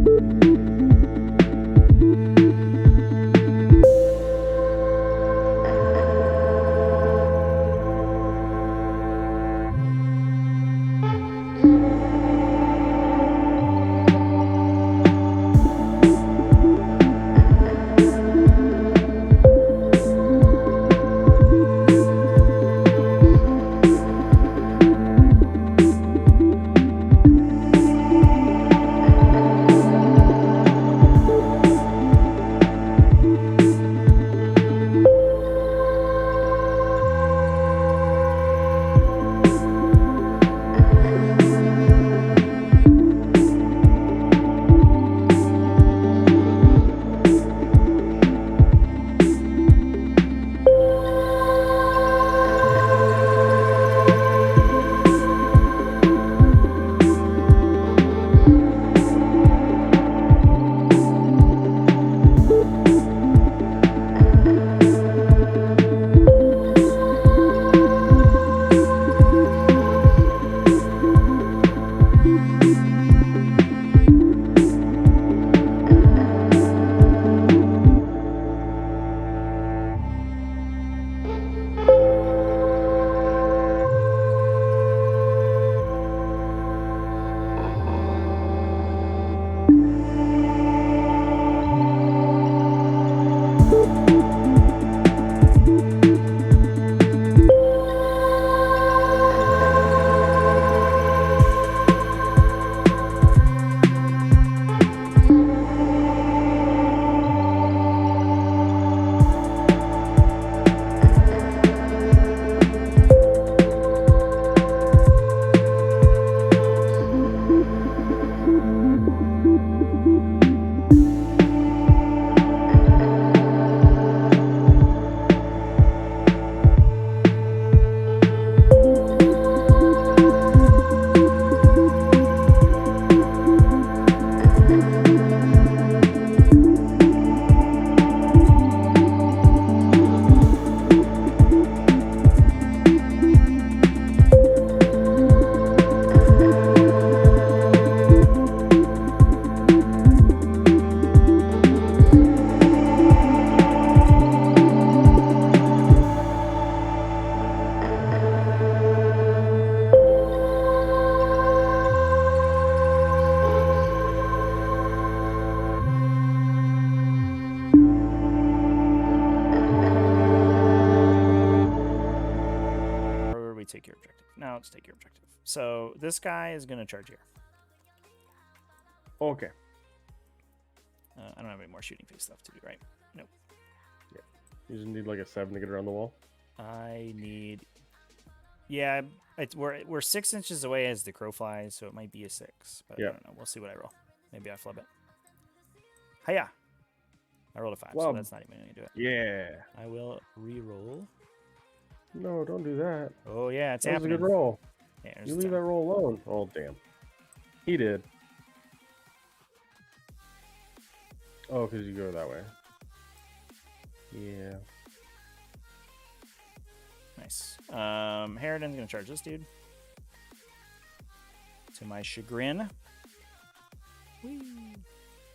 No, let's take your objective. So this guy is going to charge here. Okay. I don't have any more shooting phase stuff to do, right? Nope. Yeah. You just need like a 7 to get around the wall. I need... Yeah, we're 6 inches away as the crow flies, so it might be a 6. But Yeah. I don't know. We'll see what I roll. Maybe I flub it. Hiya! I rolled a 5, so Flub. that's not even going to do it. Yeah. I will re-roll. No, don't do that. Oh, yeah, it's That was happening. a good roll. Yeah, there's You a leave 10. that roll alone. Oh, damn. He did. Oh, because you go that way. Yeah. Nice. Harridan's going to charge this dude. To my chagrin. Whee!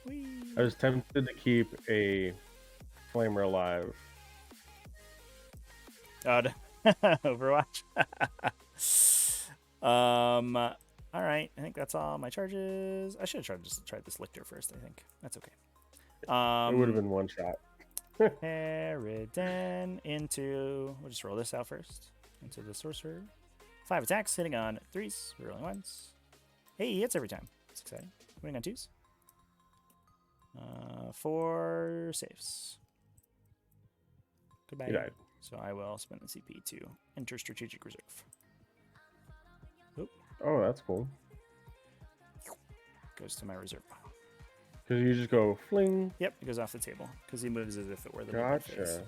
Whee! I was tempted to keep a flamer alive. Overwatch. All right. I think that's all my charges. I should have tried this lictor first. I think that's okay. It would have been one shot. Harridan into. We'll just roll this out first. Into the sorcerer. 5 attacks, hitting on 3s, rolling 1s. Hey, he hits every time. That's exciting. Winning on 2s. 4 saves. Goodbye. He died. So I will spend the CP to enter strategic reserve. Oop. Oh, that's cool. Goes to my reserve pile. Because you just go fling. Yep, it goes off the table because he moves as if it were the movement phase. Gotcha.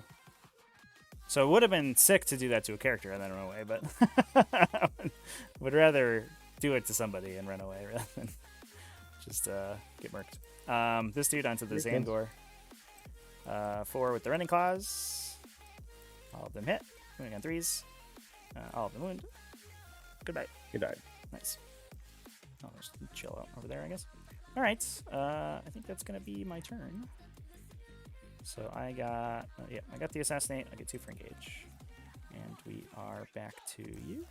So it would have been sick to do that to a character and then run away, but would rather do it to somebody and run away rather than just get murked. This dude onto the Makes sense. Zangor. 4 with the running claws. All of them hit. Winning on 3s. All of them wound. Goodbye. He died. Nice. I'll just chill out over there, I guess. All right. I think that's going to be my turn. So I got, I got the assassinate. I get 2 for engage. And we are back to you.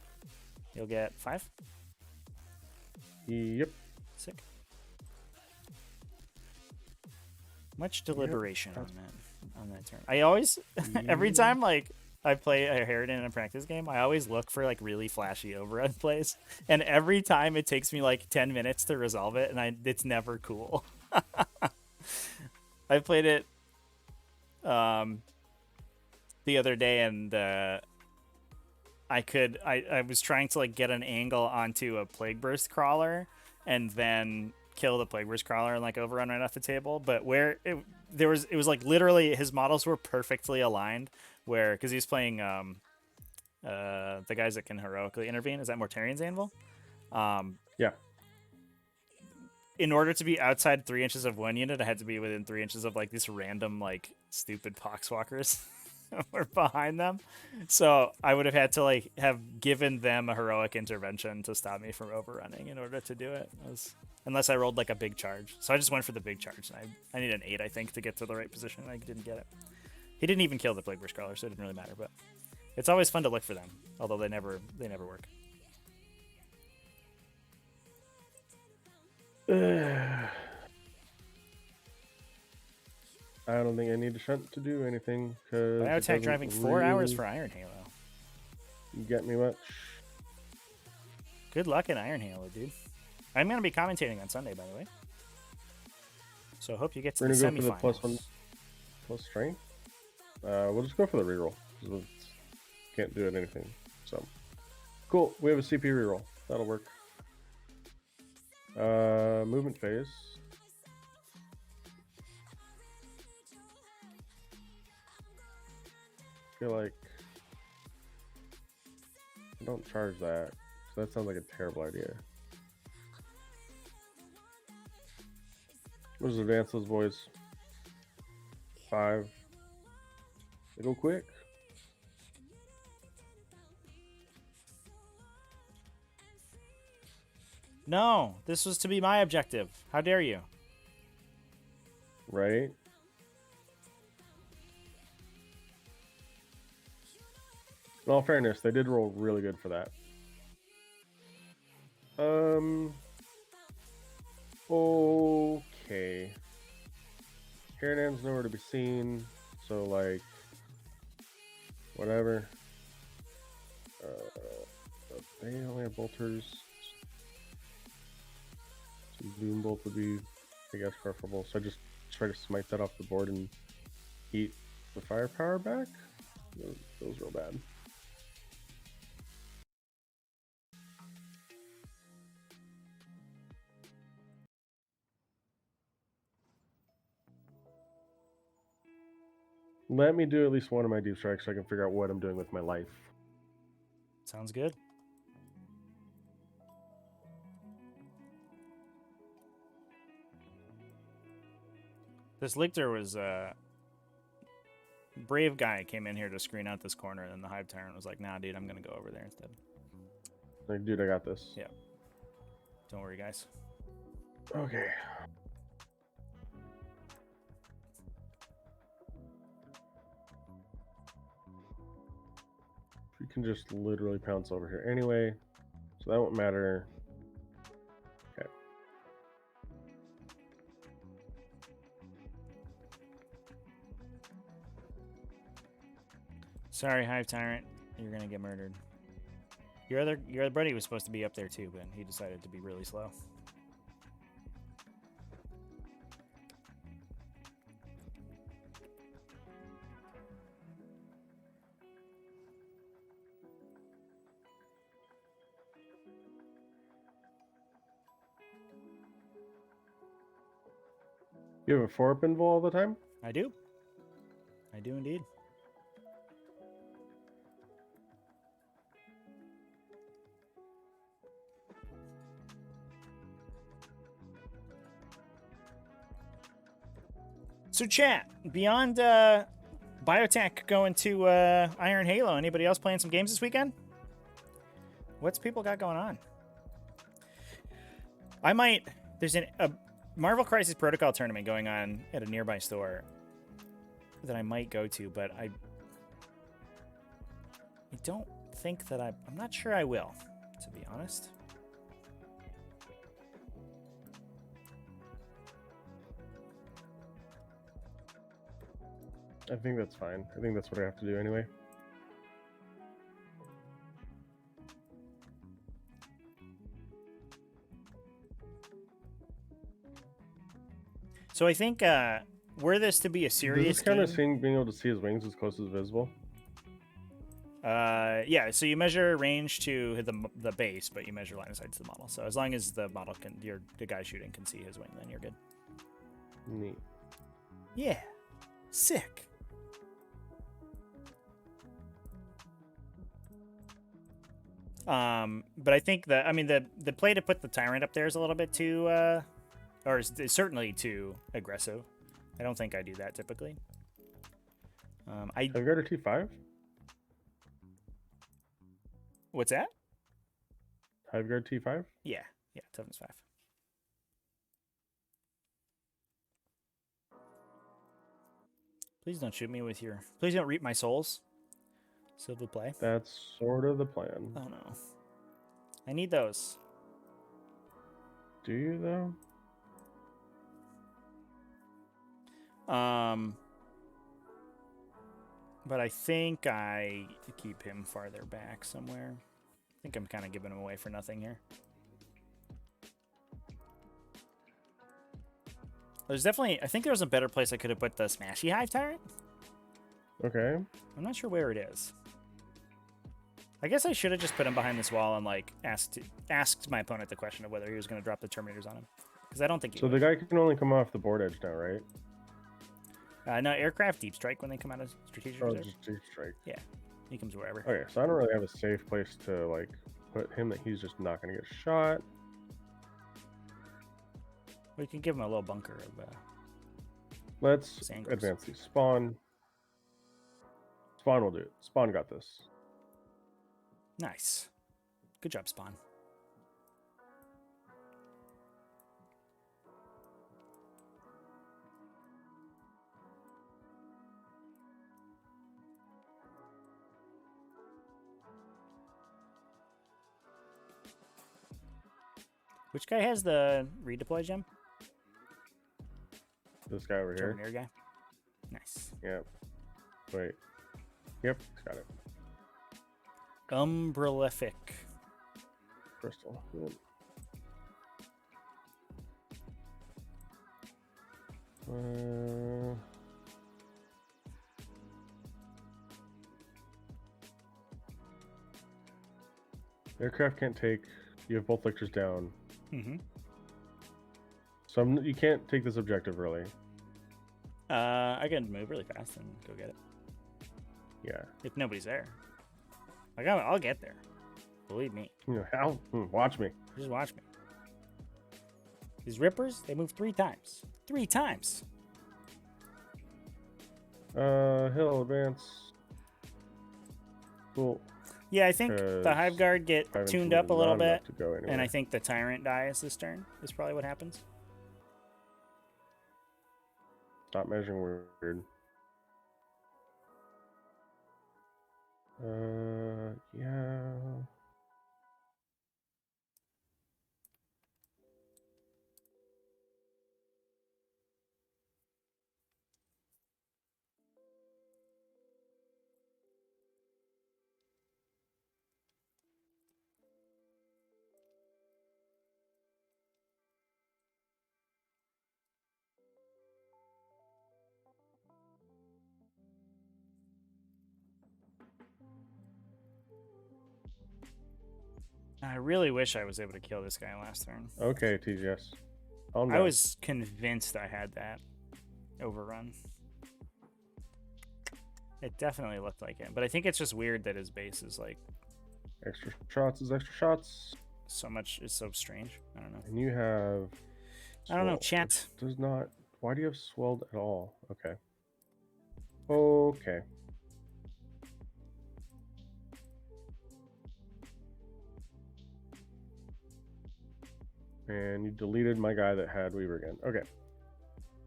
You'll get 5. Yep. Sick. Much deliberation on that turn. I always, every time like I play a Harridan in a practice game, I always look for like really flashy overrun plays, and every time it takes me like 10 minutes to resolve it, and it's never cool. I played it the other day, and I was trying to like get an angle onto a Plague Burst crawler, and then kill the Plague Burst crawler and like overrun right off the table. But where it was like literally his models were perfectly aligned. Where because he's playing the guys that can heroically intervene. Is that Mortarian's Anvil? Yeah. In order to be outside 3 inches of one unit, I had to be within 3 inches of like these random like stupid poxwalkers were behind them. So I would have had to like have given them a heroic intervention to stop me from overrunning in order to do it. Unless I rolled like a big charge. So I just went for the big charge. And I need an 8, I think, to get to the right position. I didn't get it. He didn't even kill the Plague Burst crawler, so it didn't really matter. But it's always fun to look for them, although they never work. I don't think I need to shunt to do anything. Biotech driving 4 hours for Iron Halo. You get me much? Good luck in Iron Halo, dude. I'm going to be commentating on Sunday, by the way. So I hope you get to the semifinals. We're going to go for the plus strength. We'll just go for the reroll. Can't do it anything. So cool. We have a CP reroll. That'll work. Movement phase. I feel like I don't charge that. So that sounds like a terrible idea. Let's advance those boys. 5. They go quick. No, this was to be my objective. How dare you? Right? In all fairness, they did roll really good for that. Okay. Harridan's nowhere to be seen, so like, whatever. They only have bolters. So Doom Bolt would be, I guess, preferable. So I just try to smite that off the board and eat the firepower back. That feels real bad. Let me do at least one of my deep strikes so I can figure out what I'm doing with my life. Sounds good. This Lictor was brave guy came in here to screen out this corner, and then the Hive Tyrant was like, nah, dude, I'm going to go over there instead. Like, dude, I got this. Yeah. Don't worry, guys. Okay. We can just literally pounce over here anyway, so that won't matter. Okay. Sorry, Hive Tyrant. You're going to get murdered. Your other buddy was supposed to be up there too, but he decided to be really slow. You have a 4-up invul all the time? I do. I do indeed. So chat, beyond Biotech going to Iron Halo, anybody else playing some games this weekend? What's people got going on? There's a Marvel Crisis Protocol tournament going on at a nearby store that I might go to, but I don't think that I'm not sure I will, to be honest. I think that's fine. I think that's what I have to do anyway. So I think were this to be a serious This kind of game, being able to see his wings as close as visible. yeah, so you measure range to hit the base, but you measure line of sight to the model. So as long as the model the guy shooting can see his wing, then you're good. Neat. Yeah. Sick. But I think the play to put the Tyrant up there is a little bit too or is certainly too aggressive. I don't think I do that typically. Have you got a T5? What's that? Have you got a T5? Yeah, toughness 5. Please don't shoot me with your. Please don't reap my souls. S'il vous plaît. That's sort of the plan. Oh no. I need those. Do you though? But I think I keep him farther back somewhere. I think I'm kind of giving him away for nothing here. There's definitely, I think there was a better place I could have put the Smashy Hive Tyrant. Okay. I'm not sure where it is. I guess I should have just put him behind this wall and like asked my opponent the question of whether he was going to drop the Terminators on him. Because I don't think he would. The guy can only come off the board edge now, right? No, aircraft deep strike when they come out of strategic reserve. Just deep strike. Yeah, he comes wherever. Okay, so I don't really have a safe place to like put him that he's just not going to get shot. We can give him a little bunker of. Let's Sangles. advance these. Spawn. Spawn will do it. Spawn got this. Nice. Good job, Spawn. Which guy has the redeploy gem? This guy over here. Terminator guy. Nice. Yep. Wait. Yep, he's got it. Umbrellific. crystal. Good. Aircraft can't take. You have both lictors down. Mm-hmm. So you can't take this objective really. I can move really fast and go get it. Yeah. If nobody's there. Like, I'll get there. Believe me. You know how? Watch me. Just watch me. These Rippers, they move 3 times. 3 times! Hill advance. Cool. Yeah, I think the Hive Guard get tuned up a little bit. And I think the Tyrant dies this turn is probably what happens. Stop measuring weird. Yeah. I really wish I was able to kill this guy last turn. Okay, TGS. I was convinced I had that overrun. It definitely looked like it, but I think it's just weird that his base is like extra shots is extra shots. So much is so strange. I don't know. And you have. I don't know, chat. Does not. Why do you have swelled at all? Okay. Okay. And you deleted my guy that had Weaver again. Okay.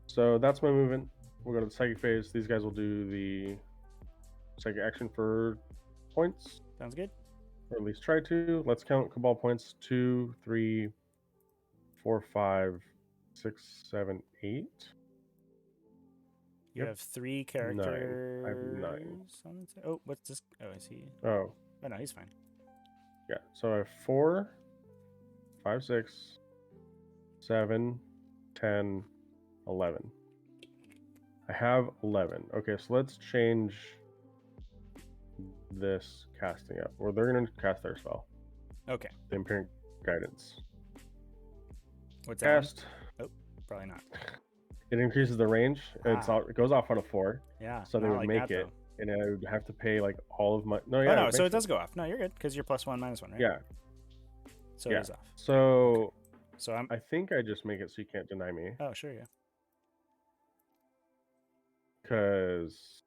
So that's my movement. We'll go to the psychic phase. These guys will do the psychic action for points. Sounds good. Or at least try to. Let's count Cabal points. 2, 3, 4, 5, 6, 7, 8. You have 3 characters. 9. I have 9. On the oh, what's this? Oh, is he? Oh. Oh, no, he's fine. Yeah. So I have 4, 5, 6, 7, 10, 11. I have 11. Okay, so let's change this casting up. Or they're going to cast their spell. Okay. The Imperial Guidance. What's that? Cast. Oh, probably not. It increases the range. It goes off on a 4. Yeah. So they would make it. And I would have to pay like all of my. No, yeah. Oh, no, so it does go off. No, you're good because you're +1, -1, right? Yeah. So it is off. So. Okay. So I think I just make it so you can't deny me. Oh, sure, yeah. Because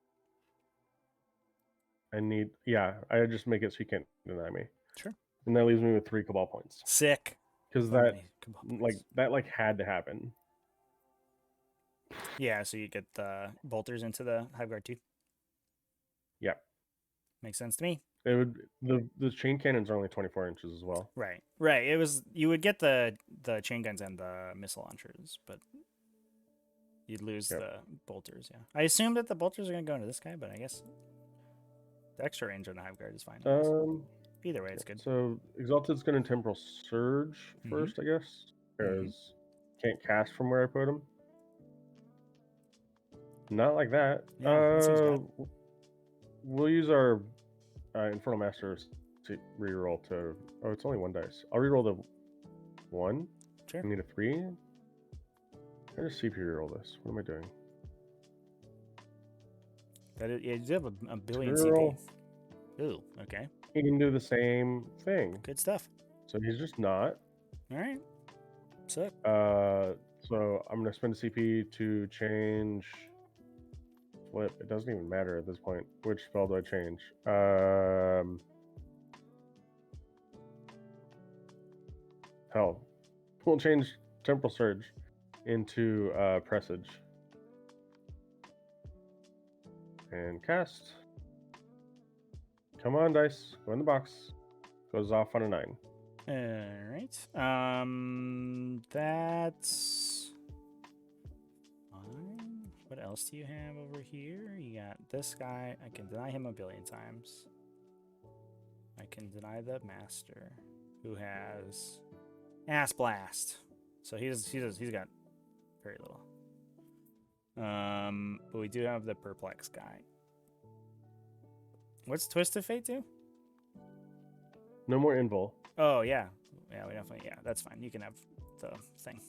I need. Yeah, I just make it so you can't deny me. Sure. And that leaves me with 3 Cabal points. Sick. Because that had to happen. Yeah, so you get the bolters into the Hive Guard too. Yeah. Makes sense to me. It would the chain cannons are only 24 inches as well. Right. It was you would get the chain guns and the missile launchers, but you'd lose the bolters. Yeah, I assume that the bolters are gonna go into this guy, but I guess the extra range on the Hive Guard is fine. Either way, it's good. So Exalted's gonna Temporal Surge first, I guess, because can't cast from where I put him. Not like that. Yeah, we'll use our Infernal Masters to reroll to. Oh, it's only 1 dice. I'll reroll the 1. Sure. I need a 3. I just CP reroll this. What am I doing? You do have a billion reroll. CP. Ooh, okay. He can do the same thing. Good stuff. So he's just not. All right. Sick. So I'm gonna spend a CP to change. Flip. It doesn't even matter at this point. Which spell do I change? Hell, we'll change Temporal Surge into Presage and cast. Come on, dice. Go in the box. Goes off on a 9. All right. That's fine. What else do you have over here? You got this guy. I can deny him a billion times. I can deny the master. who has Ass Blast. So he's got very little. But we do have the Perplex guy. What's Twist of Fate do? No more invul. Oh yeah, we definitely that's fine. You can have the thing.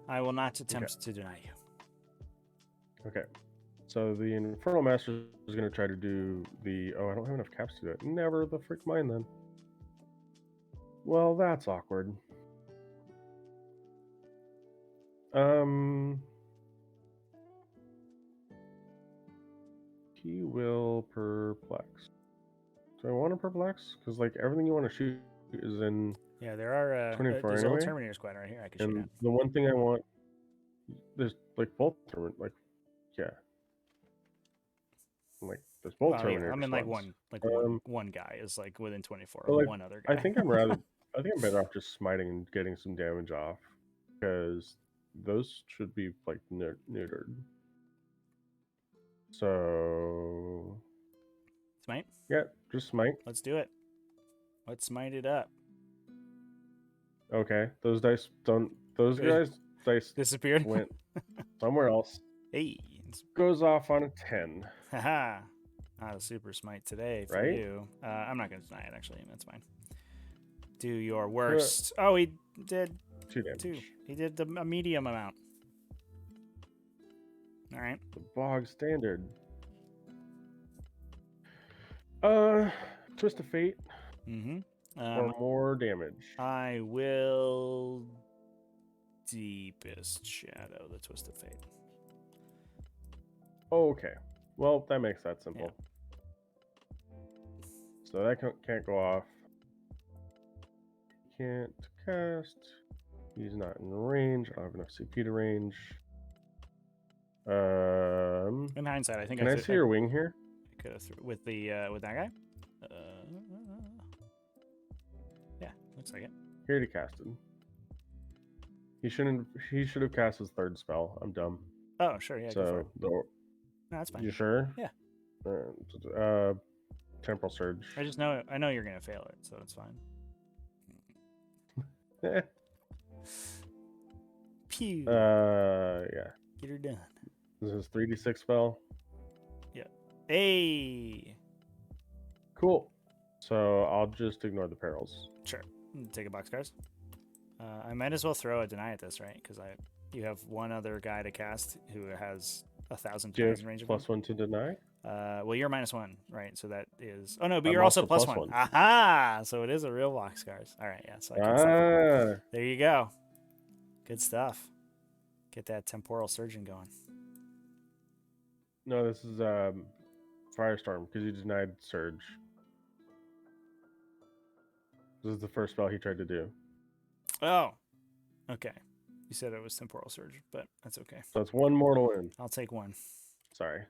I will not attempt to deny you. Okay. So the Infernal Master is going to try to do the... Oh, I don't have enough caps to do it. Never the frick mind then. Well, that's awkward. He will perplex. Do I want to perplex? Because like everything you want to shoot is in... Yeah, there are 24 there's a whole anyway. Terminator squad right here I can shoot And at. the one thing I want... There's like both Terminator... Like, yeah. Like, there's both Terminator I mean, like squads. one guy is like within 24 But, of like, one other guy. I think I'm better off just smiting and getting some damage off, because those should be like neutered. So Smite? yeah, just smite. Let's do it. Let's smite it up. Okay, those dice don't. Those guys' dice Disappeared. went somewhere else. Hey, Goes off on a 10. haha. Not a super smite today for Right? you. I'm not going to deny it, actually. That's fine. Do your worst. Oh, he did 2 damage. 2. He did a medium amount. All right. The bog standard. Twist of Fate. Mm-hmm. Or more damage. I will Deepest Shadow the Twist of Fate. Okay. Well, that makes that simple. So that can't go off. Can't cast. He's not in range. I don't have enough CP to range. In hindsight, I think can I see your wing here? I could have with that guy. Yeah, looks like it. He already casted. He shouldn't. He should have cast his 3rd spell. I'm dumb. Oh, sure. Yeah. Go for it. No, that's fine. You sure? Yeah. Temporal Surge. I know you're gonna fail it, so it's fine. Pew. Yeah. Get her done. This is 3d6 spell. Yeah. Hey. Cool. So I'll just ignore the perils. Sure. Take a boxcars. I might as well throw a deny at this, right? Because you have one other guy to cast who has 1,000 times in range of plus 1 to deny. Well, you're -1, right? So that is. Oh no, but I'm you're also plus +1. one. Aha! So it is a real boxcars. All right, yeah. So I can there you go. Good stuff. Get that temporal surgeon going. No, this is Firestorm because you denied Surge. This is the first spell he tried to do. Oh, okay. You said it was temporal surge, but that's okay. So it's 1 mortal wound. I'll take 1. Sorry.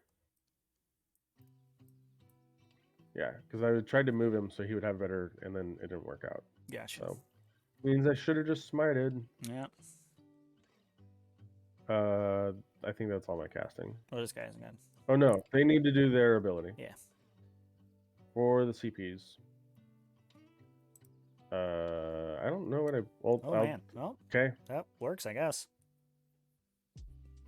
Yeah, because I tried to move him so he would have better, and then it didn't work out. Gotcha. So means I should have just smited. Yeah. I think that's all my casting. Well, this guy isn't good. Oh no, they need to do their ability. Yeah. For the CPs. I don't know what Man. Well, okay. that works, I guess.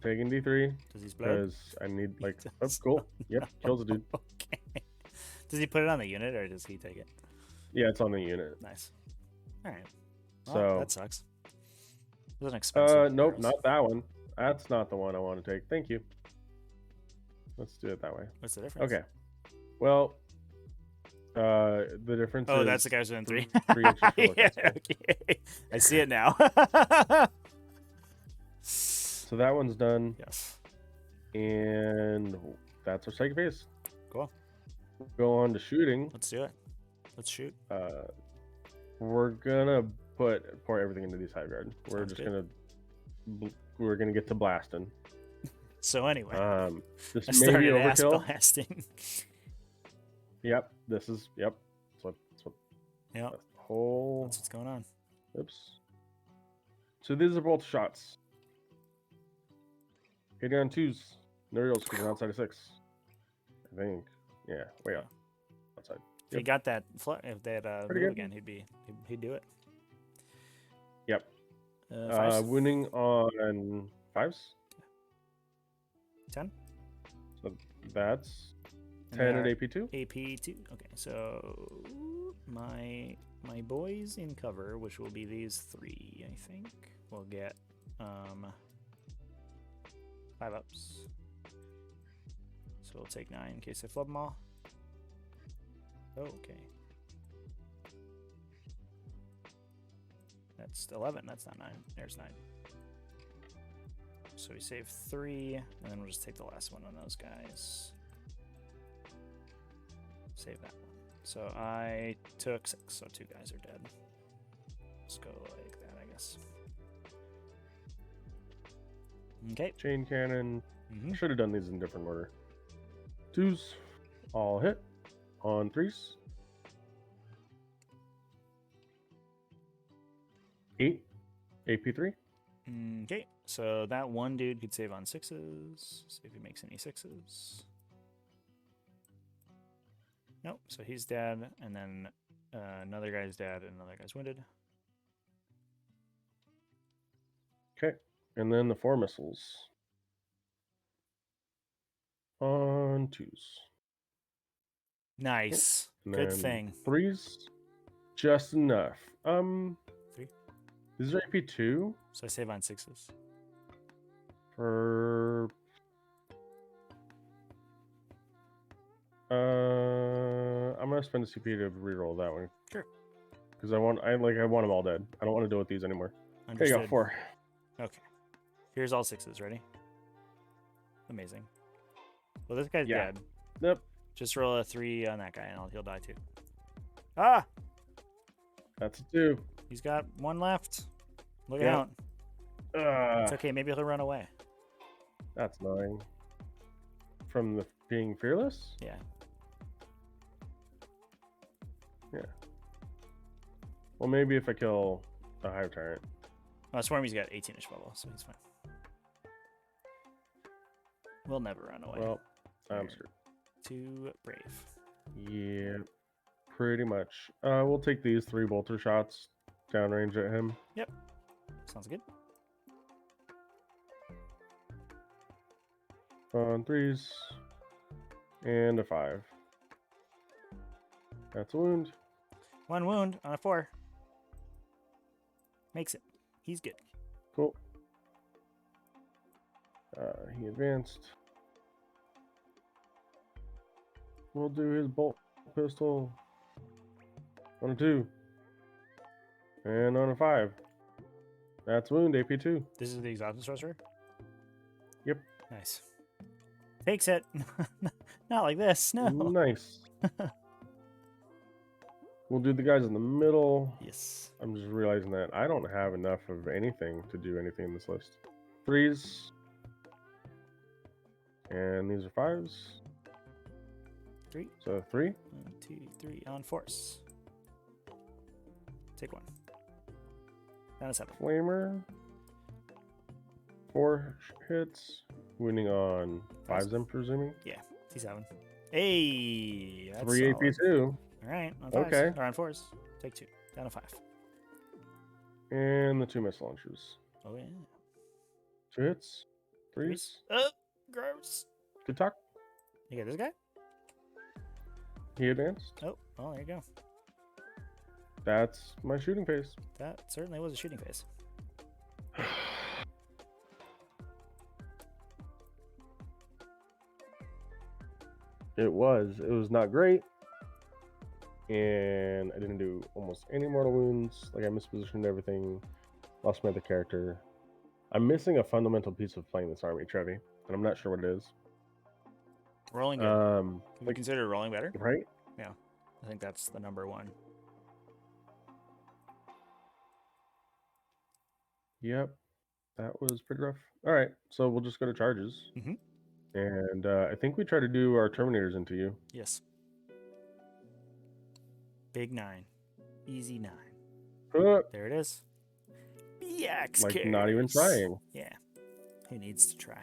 Taking D3. Does he explode? Because I need like. Oh, cool. Yep, kills a dude. Okay. Does he put it on the unit or does he take it? Yeah, it's on the unit. Nice. All right. Well, So that sucks. It was an expensive. nope, not that one. That's not the one I want to take. Thank you. Let's do it that way. What's the difference? Okay. Well, the difference. Oh, is that's the guys within 3. 3 inches. Yeah, okay. I see it now. So that one's done. Yes. And that's our second phase. Cool. Go on to shooting. Let's do it. Let's shoot. We're gonna pour everything into these hive guard. We're gonna get to blasting. So anyway, this I may be started ass overkill. blasting. Yep. This is yep. That's what. Yep. That's the whole. That's what's going on. Oops. So these are both shots. Hitting on 2s. No reals because they're outside of 6. I think. Yeah. Way up. Outside. If he got that if that Pretty move good. again, he'd do it. Yep. Fives? Winning on 5s. 10? So that's And 10 they at are AP2. AP2. Okay, so my boys in cover, which will be these 3, I think, will get 5 ups. So we'll take 9 in case I flub them all. Oh, okay. That's 11. That's not 9. There's 9. So we save 3, and then we'll just take the last one on those guys. Save that one. So I took 6, so 2 guys are dead. Let's go like that, I guess. Okay. Chain cannon. Should have done these in different order. 2s, all hit on 3s. 8, AP3. Okay, so that one dude could save on 6s. See if he makes any 6s. Nope, so he's dead, and then another guy's dead, and another guy's wounded. Okay, and then the 4 missiles on 2s. Nice. And Good then thing. 3s, just enough. 3. These are AP2 So I save on 6s. for. I'm gonna spend a CP to reroll that one. Sure. Because I want them all dead. I don't want to deal with these anymore. Understood. There you go, 4. Okay. Here's all 6s. Ready? Amazing. Well, this guy's dead. Yep. Just roll a 3 on that guy, and he'll die too. Ah! That's a 2. He's got 1 left. Look Yep. out. It's okay. Maybe he'll run away. That's annoying. From the being fearless? Yeah. Yeah. Well, maybe if I kill a hive tyrant. Oh, Swarmy's got 18-ish bubble, so he's fine. We'll never run away. Well, I'm screwed. Too brave. Yeah, pretty much. We'll take these 3 bolter shots downrange at him. Yep. Sounds good. On 3s. And a 5. That's a wound. 1 wound on a 4. Makes it. He's good. Cool. He advanced. We'll do his bolt pistol. On a 2. And on a 5. That's wound, AP2. This is the exhaustion sorcerer? Yep. Nice. Takes it. Not like this, no. Nice. We'll do the guys in the middle. Yes. I'm just realizing that I don't have enough of anything to do anything in this list. 3s. And these are 5s. 3. So 3. 1, 2, 3 on force. Take 1. Down to 7. Flamer. 4 hits. Wounding on 5s, I'm presuming. Yeah, T7. Hey, that's 3 solid. AP2. All right, on 5s. Okay. Or on 4s. Take 2. Down to 5. And the 2 missile launchers. Oh, yeah. 2 hits. 3s. Oh, gross. Good talk. You got this guy? He advanced. Oh, well, there you go. That's my shooting phase. That certainly was a shooting phase. It was not great. And I didn't do almost any mortal wounds. Like, I mispositioned everything. Lost my other character. I'm missing a fundamental piece of playing this army, Trevy. And I'm not sure what it is. Rolling good. Can we consider rolling better? Right? Yeah. I think that's the number 1. Yep. That was pretty rough. All right. So we'll just go to charges. Mhm. And I think we try to do our Terminators into you. Yes. Big 9. Easy 9. There it is. BX Like, not even trying. Yeah. Who needs to try?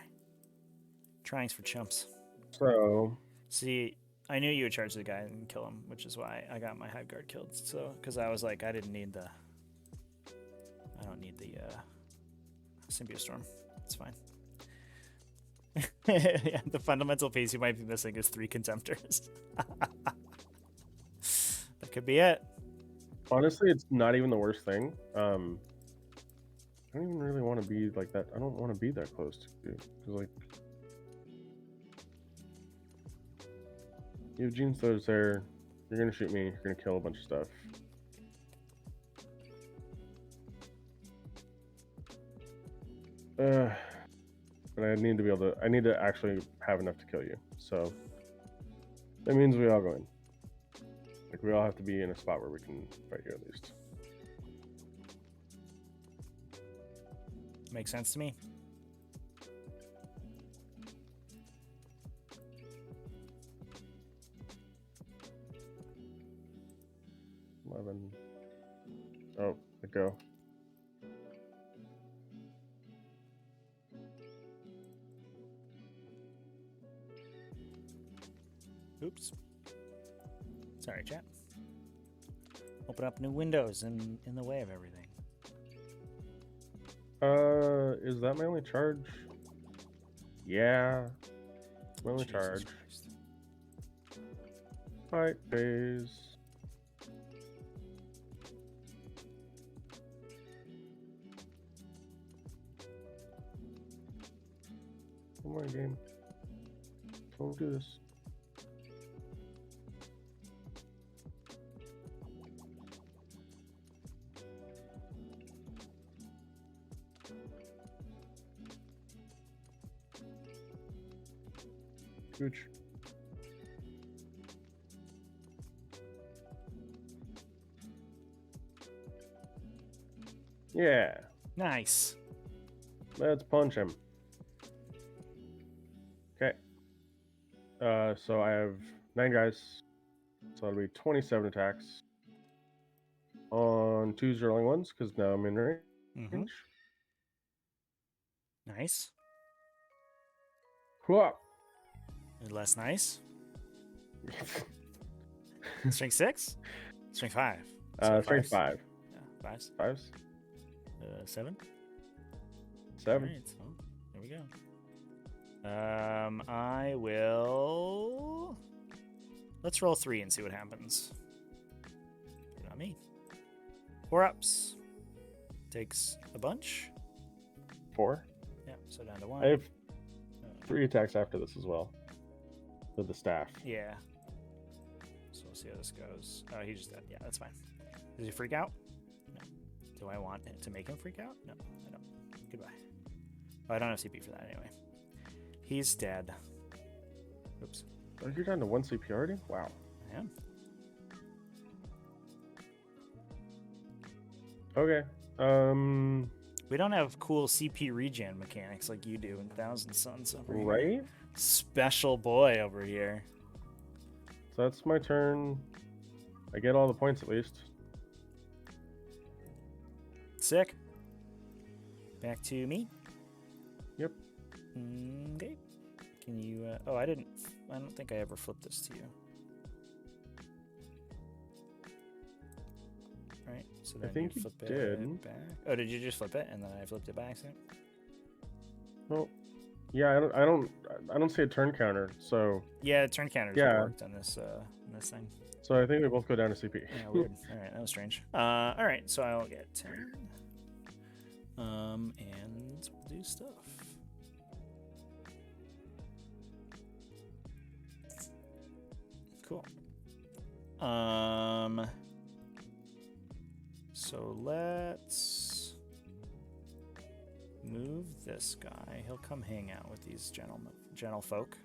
Trying's for chumps. So. See, I knew you would charge the guy and kill him, which is why I got my hive guard killed. So, because I was like, I don't need the Symbiostorm. It's fine. Yeah, the fundamental piece you might be missing is 3 Contemptors. That could be it. Honestly, it's not even the worst thing. I don't even really want to be like that. I don't want to be that close to you. Because, like, you have Gene Throws there. You're going to shoot me. You're going to kill a bunch of stuff. But I need to be able to. I need to actually have enough to kill you. So that means we all go in. Like, we all have to be in a spot where we can fight you at least. Makes sense to me. Oh, let go. Oops. Sorry, chat. Open up new windows in the way of everything. Is that my only charge? Yeah. My only Jesus charge. Christ. Fight phase. Come on, game. Don't do this. Gooch. Yeah. Nice. Let's punch him. Okay. So I have 9 guys. So that'll be 27 attacks on 2 Zerling ones, because now I'm in range. Mm-hmm. Nice. Whoa. Less nice. Strength 6? Strength 5. So Strength 5. Yeah, 5s. 5s. 7? 7. Alright, so there we go. I will... Let's roll 3 and see what happens. Not me. 4 ups. Takes a bunch. 4. Yeah, so down to 1. I have 3 attacks after this as well. With the staff. Yeah. So we'll see how this goes. Oh, he just dead. Yeah, that's fine. Does he freak out? No. Do I want it to make him freak out? No, I don't. Goodbye. Oh, I don't have CP for that anyway. He's dead. Oops. Oh, you're down to 1 CP already? Wow. I am. Okay. We don't have cool CP regen mechanics like you do in Thousand Suns over here. Right? Special boy over here. So that's my turn. I get all the points at least. Sick. Back to me. Yep. Okay. Can you? Oh, I don't think I ever flipped this to you. Right. So then I think you you flip did. it back. Oh, did you just flip it and then I flipped it back? So? Well, yeah, I don't see a turn counter. So yeah, turn counters worked on this thing. So I think we both go down to CP. Yeah, weird. All right, that was strange. All right, so I'll get 10. And we'll do stuff. Cool. So let's move this guy. He'll come hang out with these gentle folk.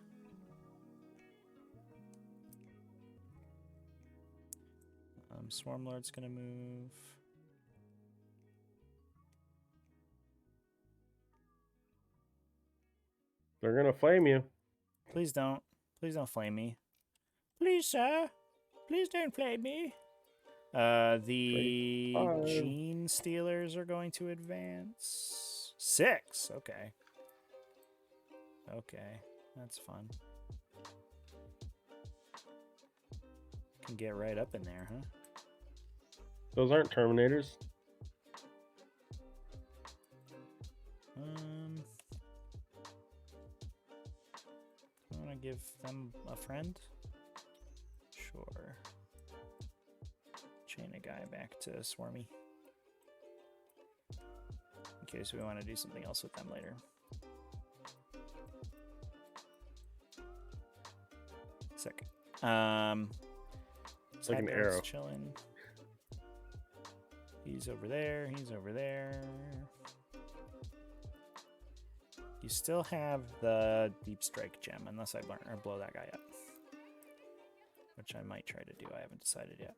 Swarmlord's gonna move. They're gonna flame you. Please don't. Please don't flame me. Please, sir. Please don't flame me. The Gene Stealers are going to advance. 6. Okay. Okay. That's fun. Can get right up in there, huh? Those aren't Terminators. I want to give them a friend. Sure. Chain a guy back to Swarmy. In case we want to do something else with them later. Sick. It's like an arrow. Chilling. He's over there. He's over there. You still have the deep strike gem, unless I burn or blow that guy up, which I might try to do. I haven't decided yet.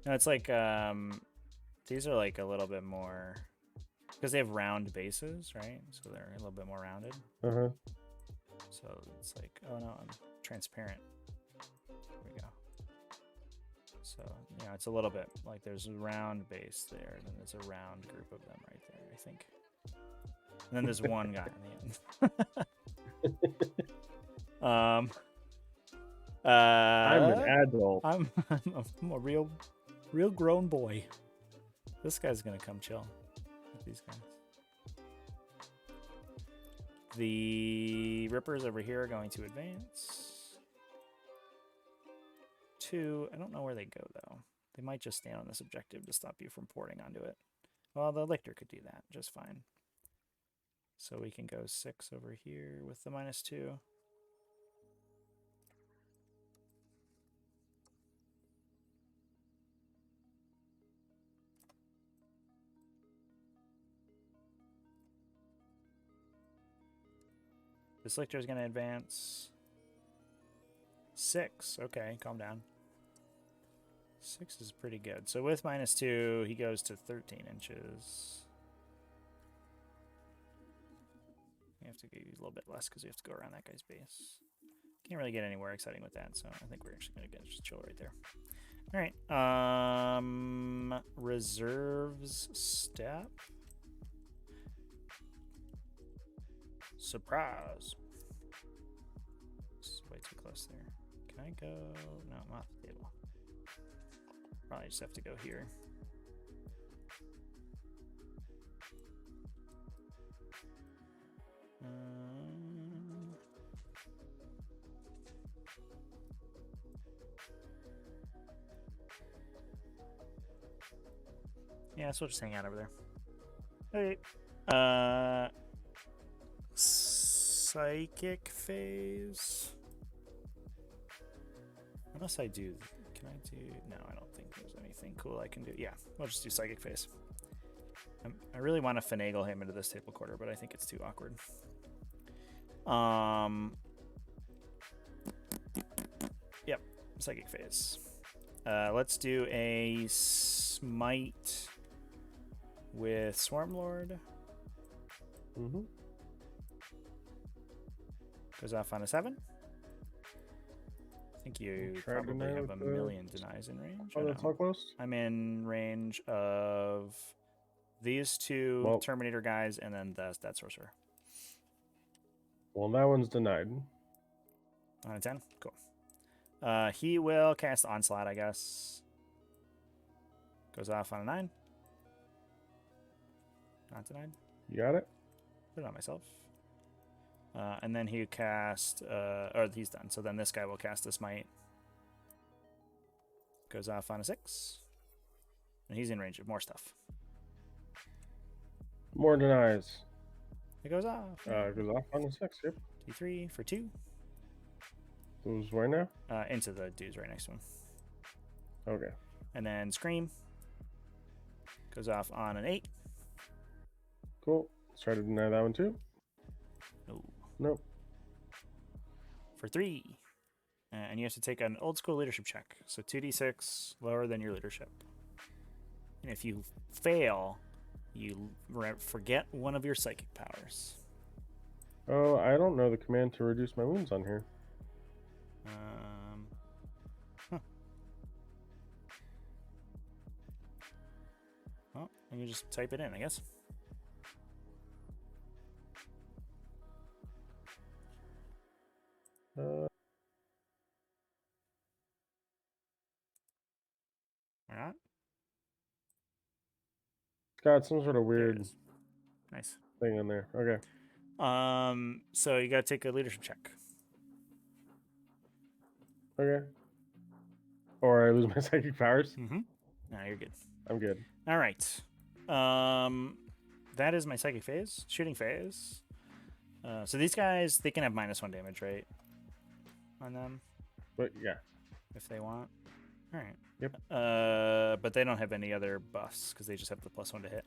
No, it's like these are like a little bit more because they have round bases, right? So they're a little bit more rounded. Uh-huh. So it's like, oh no, I'm transparent. There we go. So, you know, it's a little bit like there's a round base there, and then there's a round group of them right there, I think. And then there's one guy in the end. I'm an adult. I'm a real grown boy. This guy's gonna come chill with these guys. The Rippers over here are going to advance. 2, I don't know where they go though. They might just stand on this objective to stop you from porting onto it. Well, the Lictor could do that just fine. So we can go 6 over here with the -2. This Lictor is going to advance 6. Okay, calm down. 6 is pretty good. So with -2, he goes to 13 inches. We have to use a little bit less because we have to go around that guy's base. Can't really get anywhere exciting with that, so I think we're actually going to just chill right there. All right. Reserves step. Surprise. This is way too close there. Can I go? No, I'm off the table. Probably just have to go here. Yeah, so we'll just hang out over there. Okay. Psychic phase. Unless I do. Can I do? No, I don't think there's anything cool I can do. Yeah, we'll just do psychic phase. I really want to finagle him into this table quarter, but I think it's too awkward. Yep, psychic phase. Let's do a smite with Swarmlord. Mm-hmm. Goes off on a 7. I think you probably have a million denies in range. Oh, that's how close? I'm in range of these two Terminator guys and then that sorcerer. Well, that one's denied. On a 10? Cool. He will cast Onslaught, I guess. Goes off on a 9. Not denied. You got it? Put it on myself. And then he cast, or he's done. So then this guy will cast a smite. Goes off on a 6. And he's in range of more stuff. More denies. It goes off. It goes off on a 6, yep. D3 for 2. Goes where now? Into the dudes right next to him. Okay. And then Scream. Goes off on an 8. Cool. Let's try to deny that one too. No. Nope. For 3. And you have to take an old school leadership check. So 2d6 lower than your leadership. And if you fail, you forget one of your psychic powers. Oh, I don't know the command to reduce my wounds on here. Well, you can just type it in, I guess. got some sort of There it weird is. Nice. thing in there. Okay. So you gotta take a leadership check. Okay. Or I lose my psychic powers. Mm-hmm. No, you're good. I'm good. All right. That is my psychic phase, shooting phase. So these guys, they can have -1 damage, right? On them, But yeah. if they want. All right. Yep. But they don't have any other buffs because they just have the +1 to hit.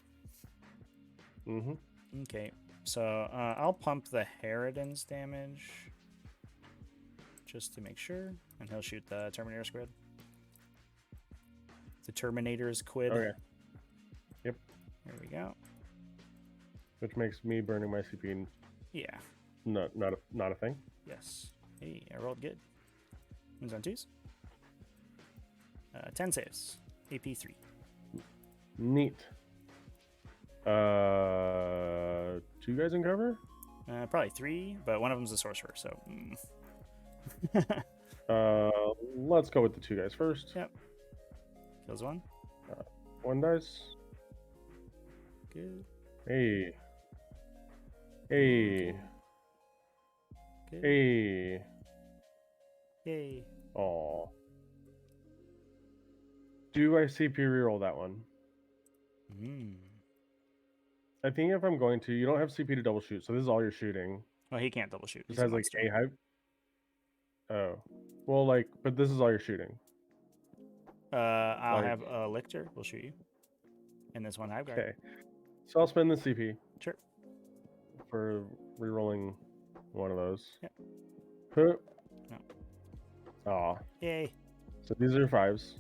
Mm-hmm. Okay. So I'll pump the Harridan's damage just to make sure, and he'll shoot the Terminator squid. The Terminator's quid. Okay. Yep. There we go. Which makes me burning my CP Yeah. not a thing. Yes. Hey, I rolled good. Wins on 2s. 10 saves. AP 3. Neat. 2 guys in cover? Probably 3, but one of them's a sorcerer, so. Let's go with the 2 guys first. Yep. Kills 1. 1 dice. Good. Hey. Hey. Good. Hey. Yay. Aw. Do I CP reroll that one? Mm. I think if I'm going to, you don't have CP to double shoot, so this is all you're shooting. Well, he can't double shoot. This He's a has like monster. a hype. Oh. Well, like, but this is all you're shooting. I'll like- have a Lictor. We'll shoot you. And this one Hive Guard. Okay. So I'll spend the CP. Sure. For rerolling one of those. Yep. Huh. No. Aw. Yay. So these are 5s.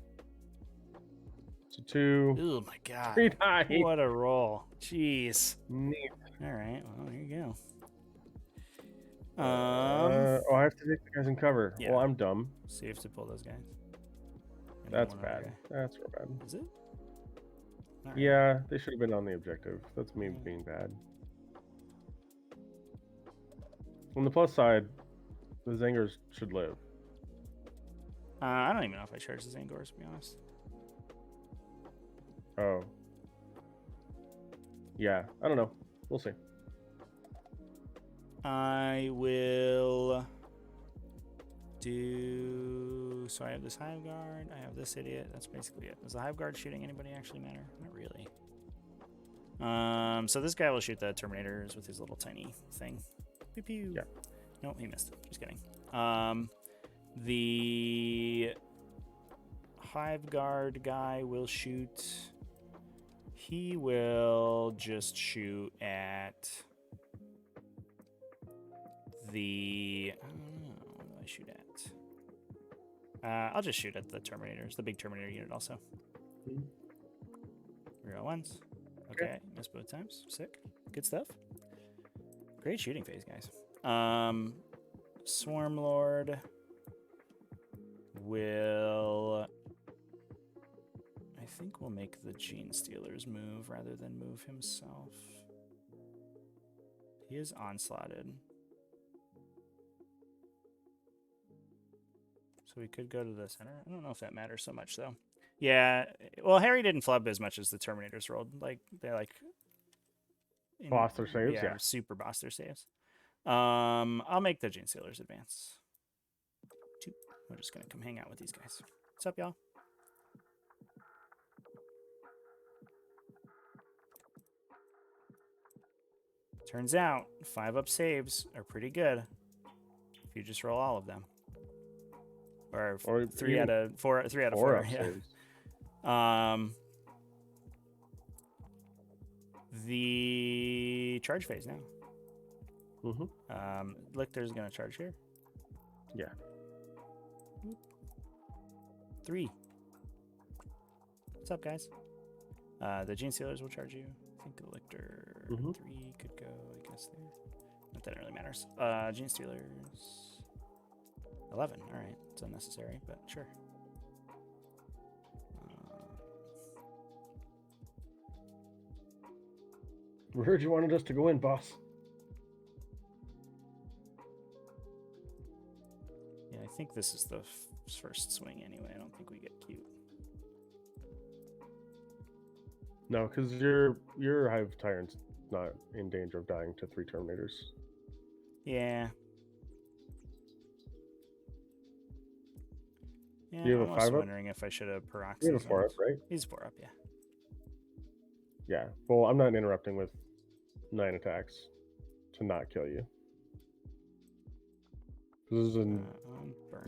So 2, Oh my god. 3 dice. What a roll. Jeez. Neat. All right. Well, there you go. Oh, I have to take the guys in cover. Yeah. Well, I'm dumb. So you have to pull those guys. And then That's one other bad. guy. That's real bad. Is it? All right. Yeah, they should have been on the objective. That's me being bad. On the plus side, the Zangers should live. I don't even know if I charge the Zangors, to be honest. Oh. Yeah, I don't know. We'll see. I will do. So I have this Hive Guard. I have this idiot. That's basically it. Does the Hive Guard shooting anybody actually matter? Not really. So this guy will shoot the Terminators with his little tiny thing. Pew pew. Yeah. Nope, he missed. Just kidding. The Hive Guard guy will shoot. He will just shoot at the. I don't know. What do I shoot at? I'll just shoot at the Terminators, the big Terminator unit also. Real ones. Okay, missed both times. Sick. Good stuff. Great shooting phase, guys. Swarm Lord will. I think we'll make the Gene Stealers move rather than move himself. He is onslaughted. So we could go to the center. I don't know if that matters so much, though. Yeah, well, Harry didn't flub as much as the Terminators rolled. Like, they Boss their saves, yeah. super boss their saves. I'll make the Gene Stealers advance. 2. We're just going to come hang out with these guys. What's up, y'all? Turns out 5-up saves are pretty good if you just roll all of them, or 3 out of 4. 3 out of 4. Yeah. Saves. The charge phase now. Mm-hmm. Lictor's gonna charge here. Yeah. 3. What's up, guys? The Gene Stealers will charge you. I think the Lictor 3 could go, I guess, there. Not that it really matters. Gene Stealers 11. All right, it's unnecessary, but sure. We heard you wanted us to go in, boss. Yeah, I think this is the first swing anyway. I don't think we get cute. No, because your Hive Tyrant's not in danger of dying to 3 Terminators. Yeah. Yeah, Do you I'm have a also 5-up? wondering if I should have Peroxy. You have a 4-up, right? He's 4-up, yeah. Yeah. Well, I'm not interrupting with 9 attacks to not kill you. This is a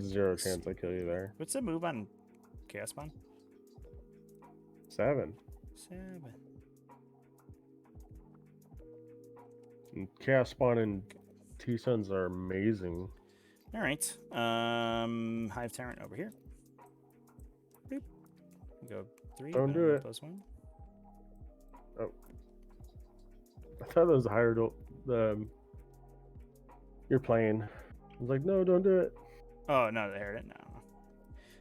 0 chance I kill you there. What's the move on Chaos Spawn? 7. 7. And Chaos Spawn and T-Suns are amazing. All right. Hive Tyrant over here. Boop. Go 3. Don't do it. +1. Oh. I thought that was higher you're playing. I was like, no, don't do it. Oh, no, they heard it.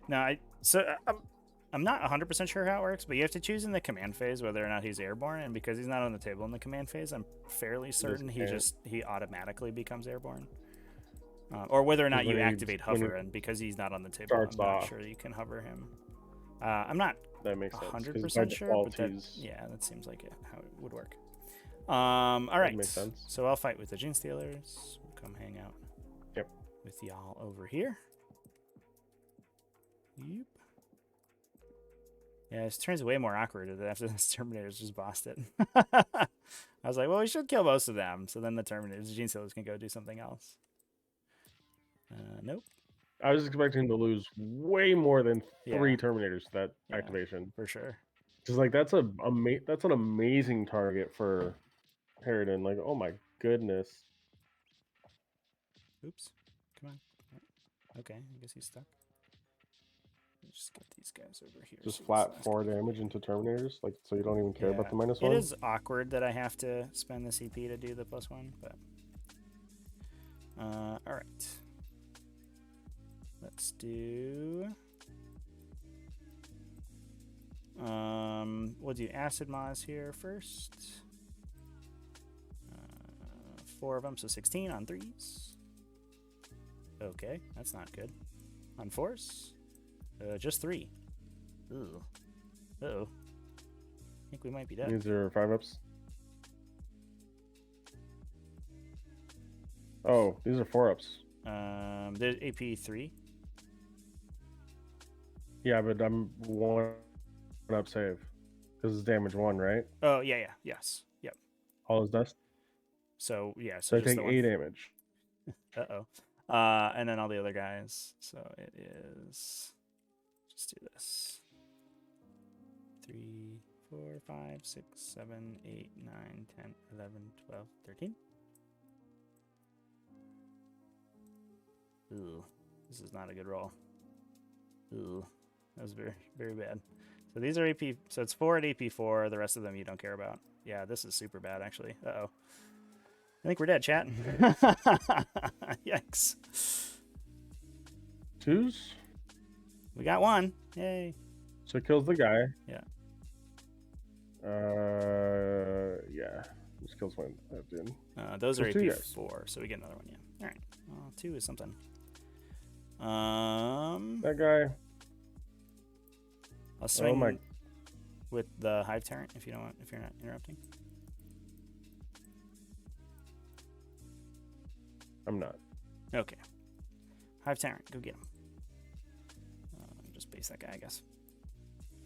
No. I'm not 100% sure how it works, but you have to choose in the command phase whether or not he's airborne, and because he's not on the table in the command phase, I'm fairly certain he automatically becomes airborne. Or whether or not you activate hover, and because he's not on the table, I'm not sure you can hover him. I'm not that makes 100% sure, but that seems like how it would work. All right, makes sense. So I'll fight with the Gene Stealers. Come hang out with y'all over here. Yep. Yeah, this turns way more awkward after the Terminators just bossed it. I was like, well, we should kill most of them, so then the Terminators, the Gene Stealers, can go do something else. Nope. I was expecting to lose way more than 3 Terminators to that activation. For sure. Because like that's an amazing target for Harridan. Like, oh my goodness. Oops. Come on. Okay, I guess he's stuck. Let's just get these guys over here. Just flat 4 damage into Terminators, like so you don't even care about the -1. It is awkward that I have to spend the CP to do the +1, but all right. Let's do. We'll do Acid Moz here first. 4 of them, so 16 on 3s. Okay, that's not good. On 4s, just 3. Ooh. Uh-oh. I think we might be dead. These are 5-ups. Oh, these are 4-ups. There's AP 3. Yeah, but I'm 1-up save. Because it's damage 1, right? Oh, yeah. Yes. Yep. All is dust? So, yeah. So I take 8 damage. Uh-oh. And then all the other guys. So it is... Just do this. 3, 4, 5, 6, 7, 8, 9, 10, 11, 12, 13. Ooh. This is not a good roll. Ooh. That was very, very bad. So these are AP. So it's 4 at AP4. The rest of them you don't care about. Yeah, this is super bad, actually. Uh-oh. I think we're dead, chat. Yikes. 2s? We got 1. Yay. So it kills the guy. Yeah. Yeah. Just kills one. Dude. Those are AP4, so we get another one, yeah. All right. Well, 2 is something. That guy. I'll swing with the Hive Tyrant if you don't want, if you're not interrupting. I'm not. Okay. Hive Tyrant, go get him. Just base that guy, I guess.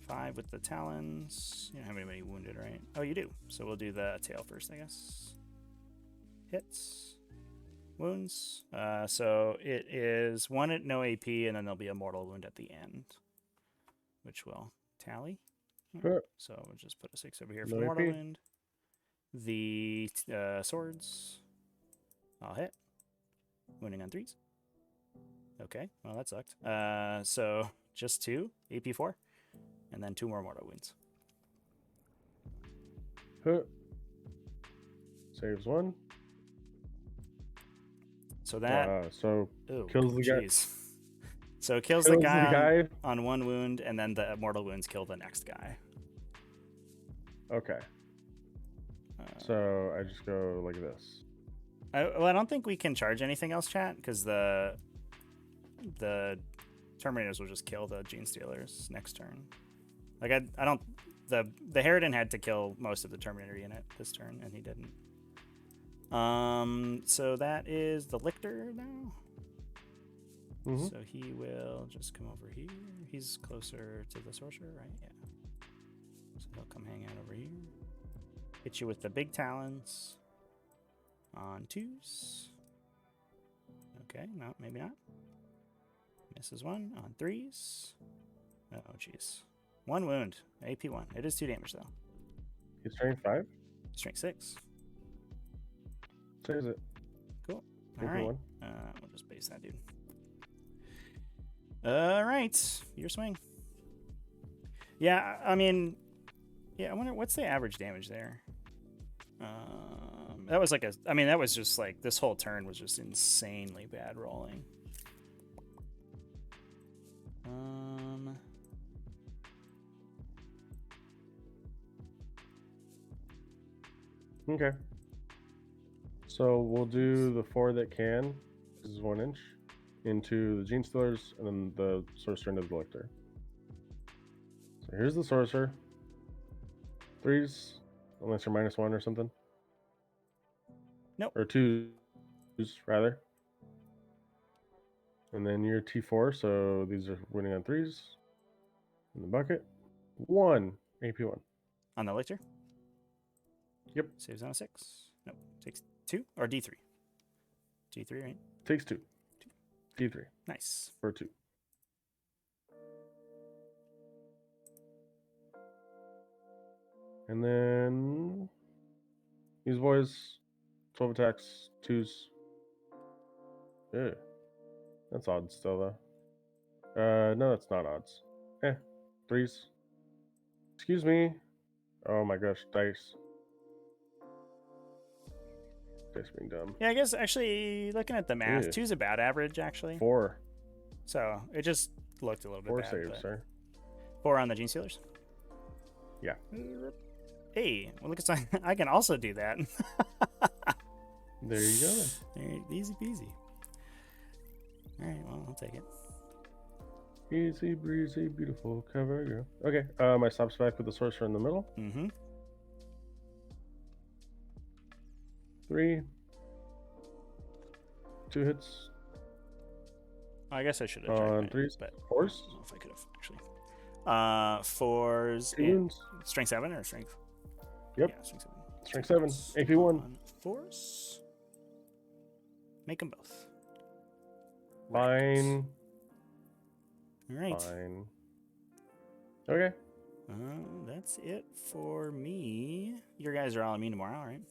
5 with the Talons. You don't have anybody wounded, right? Oh, you do. So we'll do the tail first, I guess. Hits. Wounds. So it is 1 at no AP, and then there'll be a mortal wound at the end, which will tally. So we'll just put a 6 over here for mortal wound. The swords. I'll hit. Wounding on 3s. Okay, well that sucked. So just 2 AP4, and then 2 more mortal wounds. Saves 1. So that kills the guy. So it kills the guy on 1 wound, and then the mortal wounds kill the next guy. Okay. So I just go like this. Well, I don't think we can charge anything else, chat, because the Terminators will just kill the Gene Stealers next turn. Like I don't the Harridan had to kill most of the Terminator unit this turn, and he didn't. So that is the Lictor now. So he will just come over here. He's closer to the Sorcerer, right? Yeah. So he'll come hang out over here. Hit you with the big talons on 2s. Okay, no, maybe not. Misses 1 on 3s. Oh, jeez. 1 wound. AP 1. It is 2 damage, though. He's strength 5? Strength 6. Saves it. Cool. AP All right. 1. We'll just base that dude. All right. Your swing. Yeah, I mean... Yeah, I wonder, what's the average damage there? That was like a... I mean, that was just like... This whole turn was just insanely bad rolling. Okay. So we'll do the 4 that can. This is 1 inch. Into the Gene Stealers, and then the Sorcerer into the Lictor. So here's the Sorcerer. 3s, unless you're -1 or something. Nope. Or 2s, rather. And then your T4, so these are winning on 3s. In the bucket. 1, AP 1. On the Lictor? Yep. Saves on a 6. Nope. Takes 2 or D3. D3, right? Takes 2. D3. Nice. For 2. And then these boys, 12 attacks, 2s. Yeah. That's odd still though. No, that's not odds. 3s. Excuse me. Oh my gosh, dice. Dice being dumb. Yeah, I guess actually looking at the math, Yeah. 2's about average actually. 4. So it just looked a little bit 4 bad. saves, but... sir. 4 on the Gene Stealers. Yeah. Hey, well, look, I can also do that. There you go then. There, easy peasy. All right, well, I'll take it. Easy breezy, beautiful cover girl. Okay, my stops back with the Sorcerer in the middle. 3. 2 hits. I guess I should have On tried 3s, but 4s. I don't know if I could have actually. 4s. 2 wounds. Strength 7 or strength? Yep. Yeah, strength 7. Strength 7. AP 1. On 4s. Make them both. Fine. All right. Fine. Okay. That's it for me. Your guys are all immune tomorrow, right?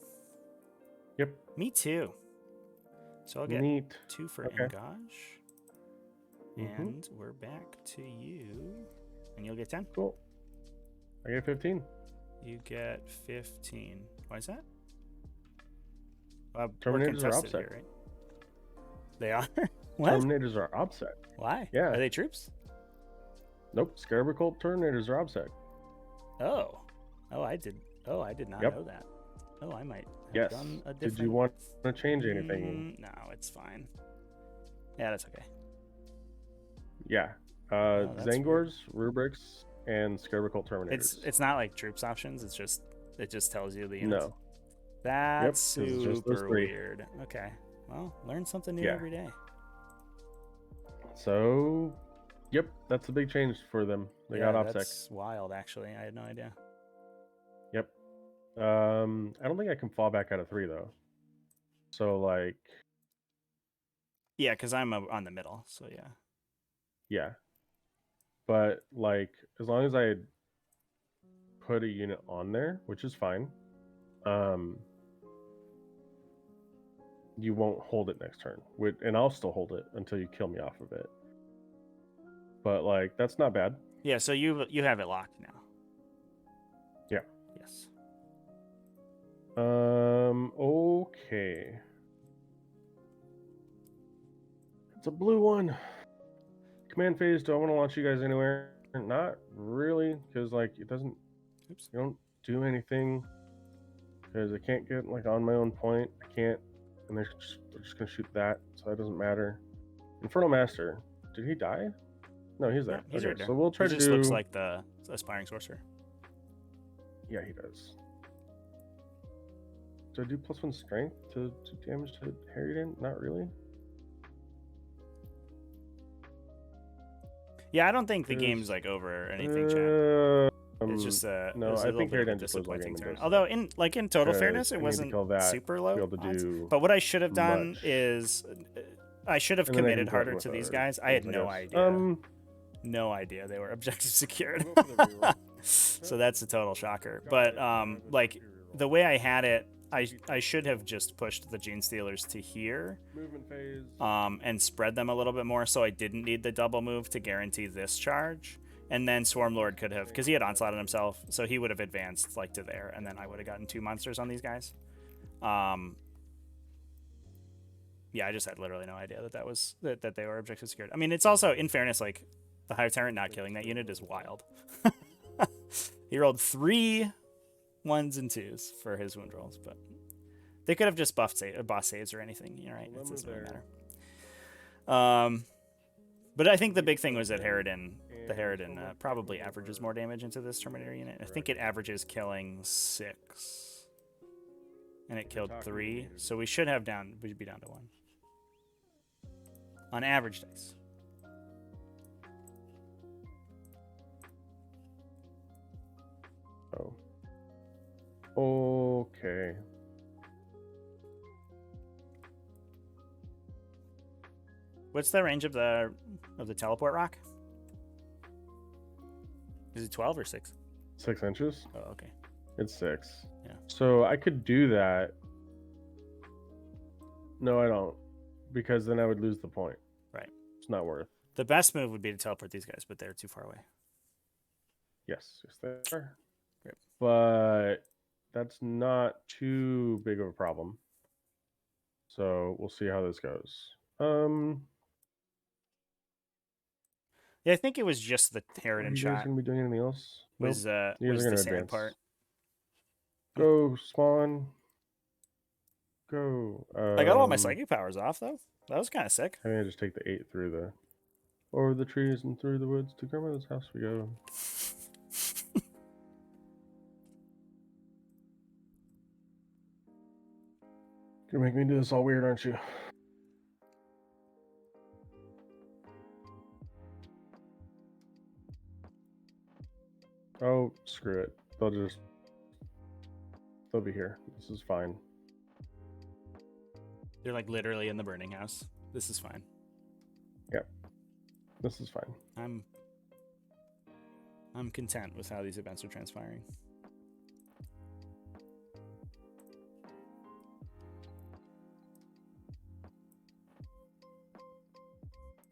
Yep. Me too. So I'll get Neat. 2 for Okay. Engage. And we're back to you. And you'll get 10? Cool. I get 15. You get 15. Why is that? Terminators are offset. here, right? They are? What? Terminators are offset. Why? Yeah. Are they troops? Nope. Scarab Cult Terminators are offset. Oh. I did not Yep. know that. Oh, I might have Yes. done a different... Did you want to change anything? No, it's fine. Yeah, that's okay. Yeah. that's Zangors, Rubrics, and Scarab Cult Terminators. It's not like troops options. It just tells you the units. No. That's 'cause it's just those super 3. weird. Okay. Well, learn something new Yeah. every day. So, yep, that's a big change for them. They got OPSEC. That's wild, actually. I had no idea. Yep. I don't think I can fall back out of 3 though. So like, Yeah, because I'm on the middle, so yeah. yeah. But like, as long as I put a unit on there, which is fine, you won't hold it next turn. And I'll still hold it until you kill me off of it. But like, that's not bad. Yeah, so you have it locked now. Yeah. Yes. Okay. It's a blue one. Command phase. Do I want to launch you guys anywhere? Not really, because like it doesn't. Oops. You don't do anything because I can't get like on my own point. I can't, and they're just gonna shoot that, so that doesn't matter. Infernal Master. Did he die? No, he's there. Yeah, he's okay, right there. so we'll try he to just do. looks like the aspiring sorcerer. Yeah, he does. Do I do +1 strength to damage to Harridan? Not really. Yeah, I don't think the game's like over or anything, Chad. It's just it no, was a I little think bit of a Harridan just plays all game disappointing and turn. does Although stuff. in total 'Cause fairness, I it need to wasn't kill that super to low be able to odds. do But what I should have done much. is I should have And then I can committed threaten harder with to these other guys. I had things, no guess. idea. No idea they were objective secured. We'll go for the reroll. So that's a total shocker. But like the way I had it, I should have just pushed the Gene Stealers to here, Movement phase. and spread them a little bit more, so I didn't need the double move to guarantee this charge. And then Swarmlord could have, because he had onslaught on himself, so he would have advanced like to there, and then I would have gotten 2 monsters on these guys. Yeah, I just had literally no idea that that they were objective secured. I mean, it's also, in fairness, like the Hive Tyrant not killing that unit is wild. He rolled 3 1s and 2s for his wound rolls, but they could have just buffed boss saves or anything. You're right. It doesn't really matter. But I think the big thing was that the Harridan probably averages more damage into this Terminator unit. I think it averages killing 6, and it killed 3, so we'd be down to 1 on average dice. Oh. Okay. What's the range of the teleport rock? Is it 12 or 6? 6 inches? Oh, okay. It's 6. Yeah. So I could do that. No, I don't. Because then I would lose the point. Right. It's not worth. The best move would be to teleport these guys, but they're too far away. Yes, they are. Great. But that's not too big of a problem. So we'll see how this goes. Yeah, I think it was just the Harridan Are you shot. guys gonna be doing anything else? Was nope. was the gonna sand advance. part? Go spawn. Go. I got all my psychic powers off though. That was kind of sick. I mean, I just take the 8 through the over the trees and through the woods to grandmother's house we go. You're gonna make me do this all weird, aren't you? Oh, screw it. They'll be here. This is fine. They're like literally in the burning house. This is fine. Yep. This is fine. I'm content with how these events are transpiring.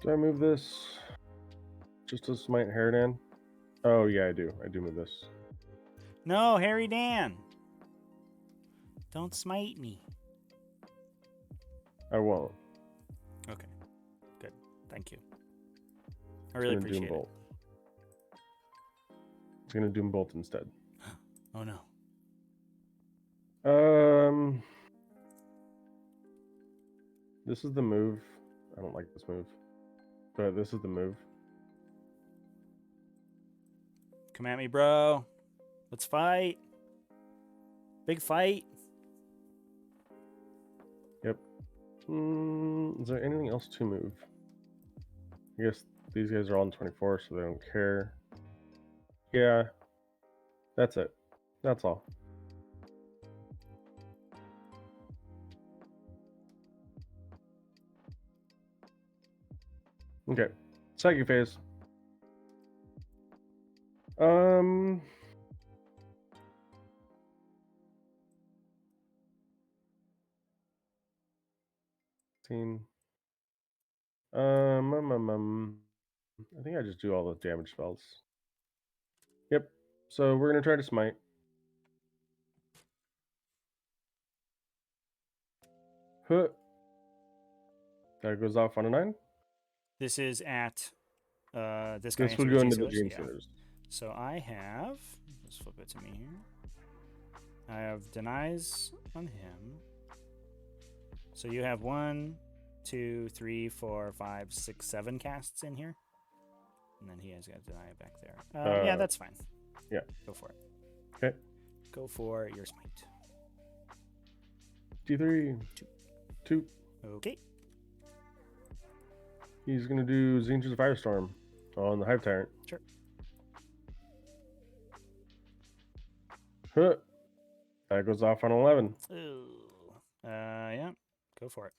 Do I move this just to smite Harridan? Oh yeah, I do. I do move this. No, Harry Dan. Don't smite me. I won't. Okay. Good. Thank you. I really appreciate it. Bolt. It's gonna Doom Bolt instead. Oh no. This is the move. I don't like this move. But this is the move. Come at me, bro. Let's fight. Big fight. Yep. Is there anything else to move? I guess these guys are all in 24, so they don't care. Yeah. That's it. That's all. Okay. Psychic phase. I think I just do all the damage spells. Yep. So we're gonna try to smite. Huh. That goes off on a 9. This is at this guy. This would go into the Gene yeah. Stealers. So I have. Let's flip it to me here. I have denies on him. So you have 1, 2, 3, 4, 5, 6, 7 casts in here, and then he has got to deny it back there. Yeah, that's fine. Yeah, go for it. Okay. Go for your smite. D3. 2. Okay. He's going to do Zinja's Firestorm on the Hive Tyrant. Sure. Huh. That goes off on 11. Ooh. Yeah. Go for it.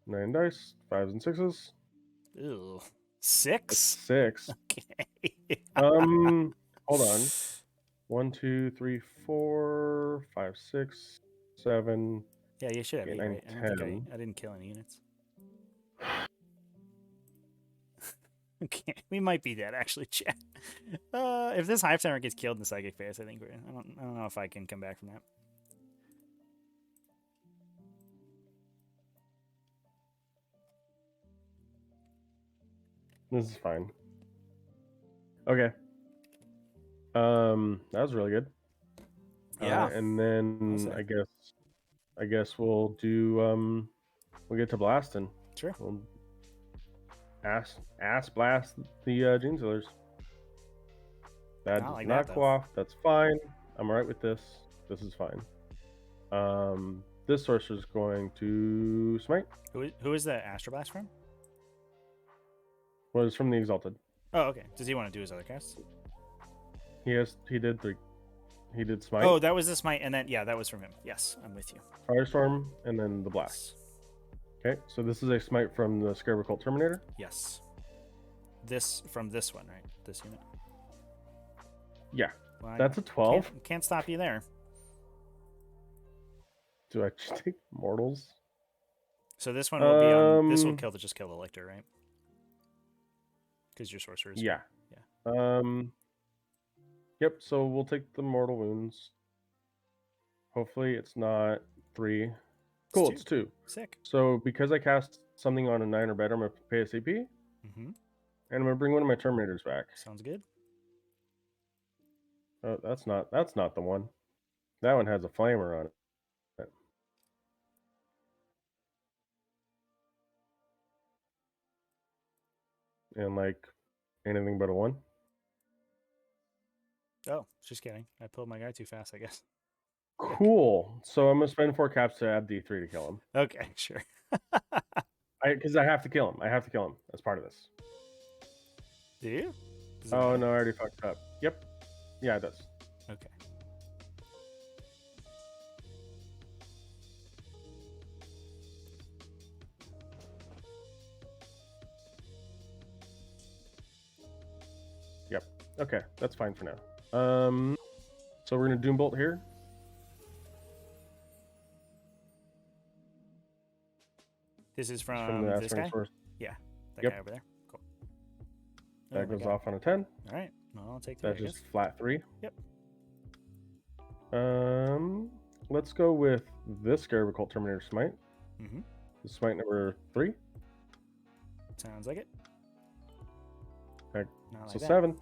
Nine dice, 5s and 6s. Ooh. That's 6? 6. Okay. Hold on. 1, 2, 3, 4, 5, 6, 7. Yeah, you should have 8, 8, 9, right? I don't think 10. I didn't kill any units. Okay, we might be dead actually, chat. If this Hive Tyrant gets killed in the Psychic Phase, I think I don't know if I can come back from that. This is fine. Okay. That was really good. Yeah. And then I guess we'll do we'll get to blasting. Sure. We'll ass blast the Gene Stealers. That Not does like not that, go though. off. That's fine. I'm alright with this. This is fine. This sorcerer is going to smite. Who is the Astroblast from? Well, it's from the Exalted. Oh, okay. Does he want to do his other casts? He did 3. He did smite. Oh, that was the smite, and then yeah, that was from him. Yes, I'm with you. Firestorm, and then the blast. Okay, so this is a smite from the Scarab Cult Terminator. Yes. This from this one, right? This unit. Yeah, Well, that's a 12. Can't stop you there. Do I just take mortals? So this one will be on. This will just kill the Lictor, right? Because your sorcerers. Yeah. Yeah. Yep. So we'll take the mortal wounds. Hopefully it's not 3. Cool. It's 2. Sick. So because I cast something on a 9 or better, I'm gonna pay a CP, Mm-hmm. and I'm gonna bring one of my Terminators back. Sounds good. Oh, that's not the one. That one has a flamer on it. And like anything but a 1. Oh, just kidding. I pulled my guy too fast, I guess. Cool. So I'm gonna spend 4 caps to add D3 to kill him. Okay, sure. Because I have to kill him. I have to kill him as part of this. Do you? Does it Oh matter? no, I already fucked up. Yep. Yeah, it does. Okay. Yep. Okay, that's fine for now. So we're gonna Doombolt here. This is It's from the this Aspering guy? Source. Yeah, that Yep. guy over there. Cool. Oh That my goes God. off on a 10. All right. Well, I'll take 3. That's just flat 3. Yep. Let's go with this Scarab Cult Terminator Smite. Mm-hmm. Smite number 3. Sounds like it. Okay. Not So like that. 7.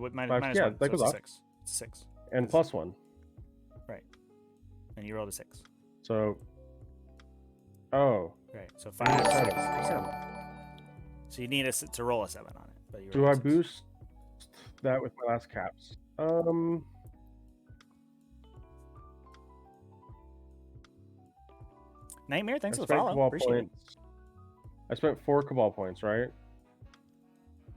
What minus, 5, minus yeah, 1? that So goes it's a off. 6. It's a 6. And plus 1. Right. And you rolled a 6. So. Oh. Right. So I need 5, a 6, 7. 7. So you need to roll a 7 on it. But you Do rolled I a 6. boost that with my last caps? Nightmare, thanks I for the spent follow. Cabal Appreciate it. points. I spent 4 Cabal points, right?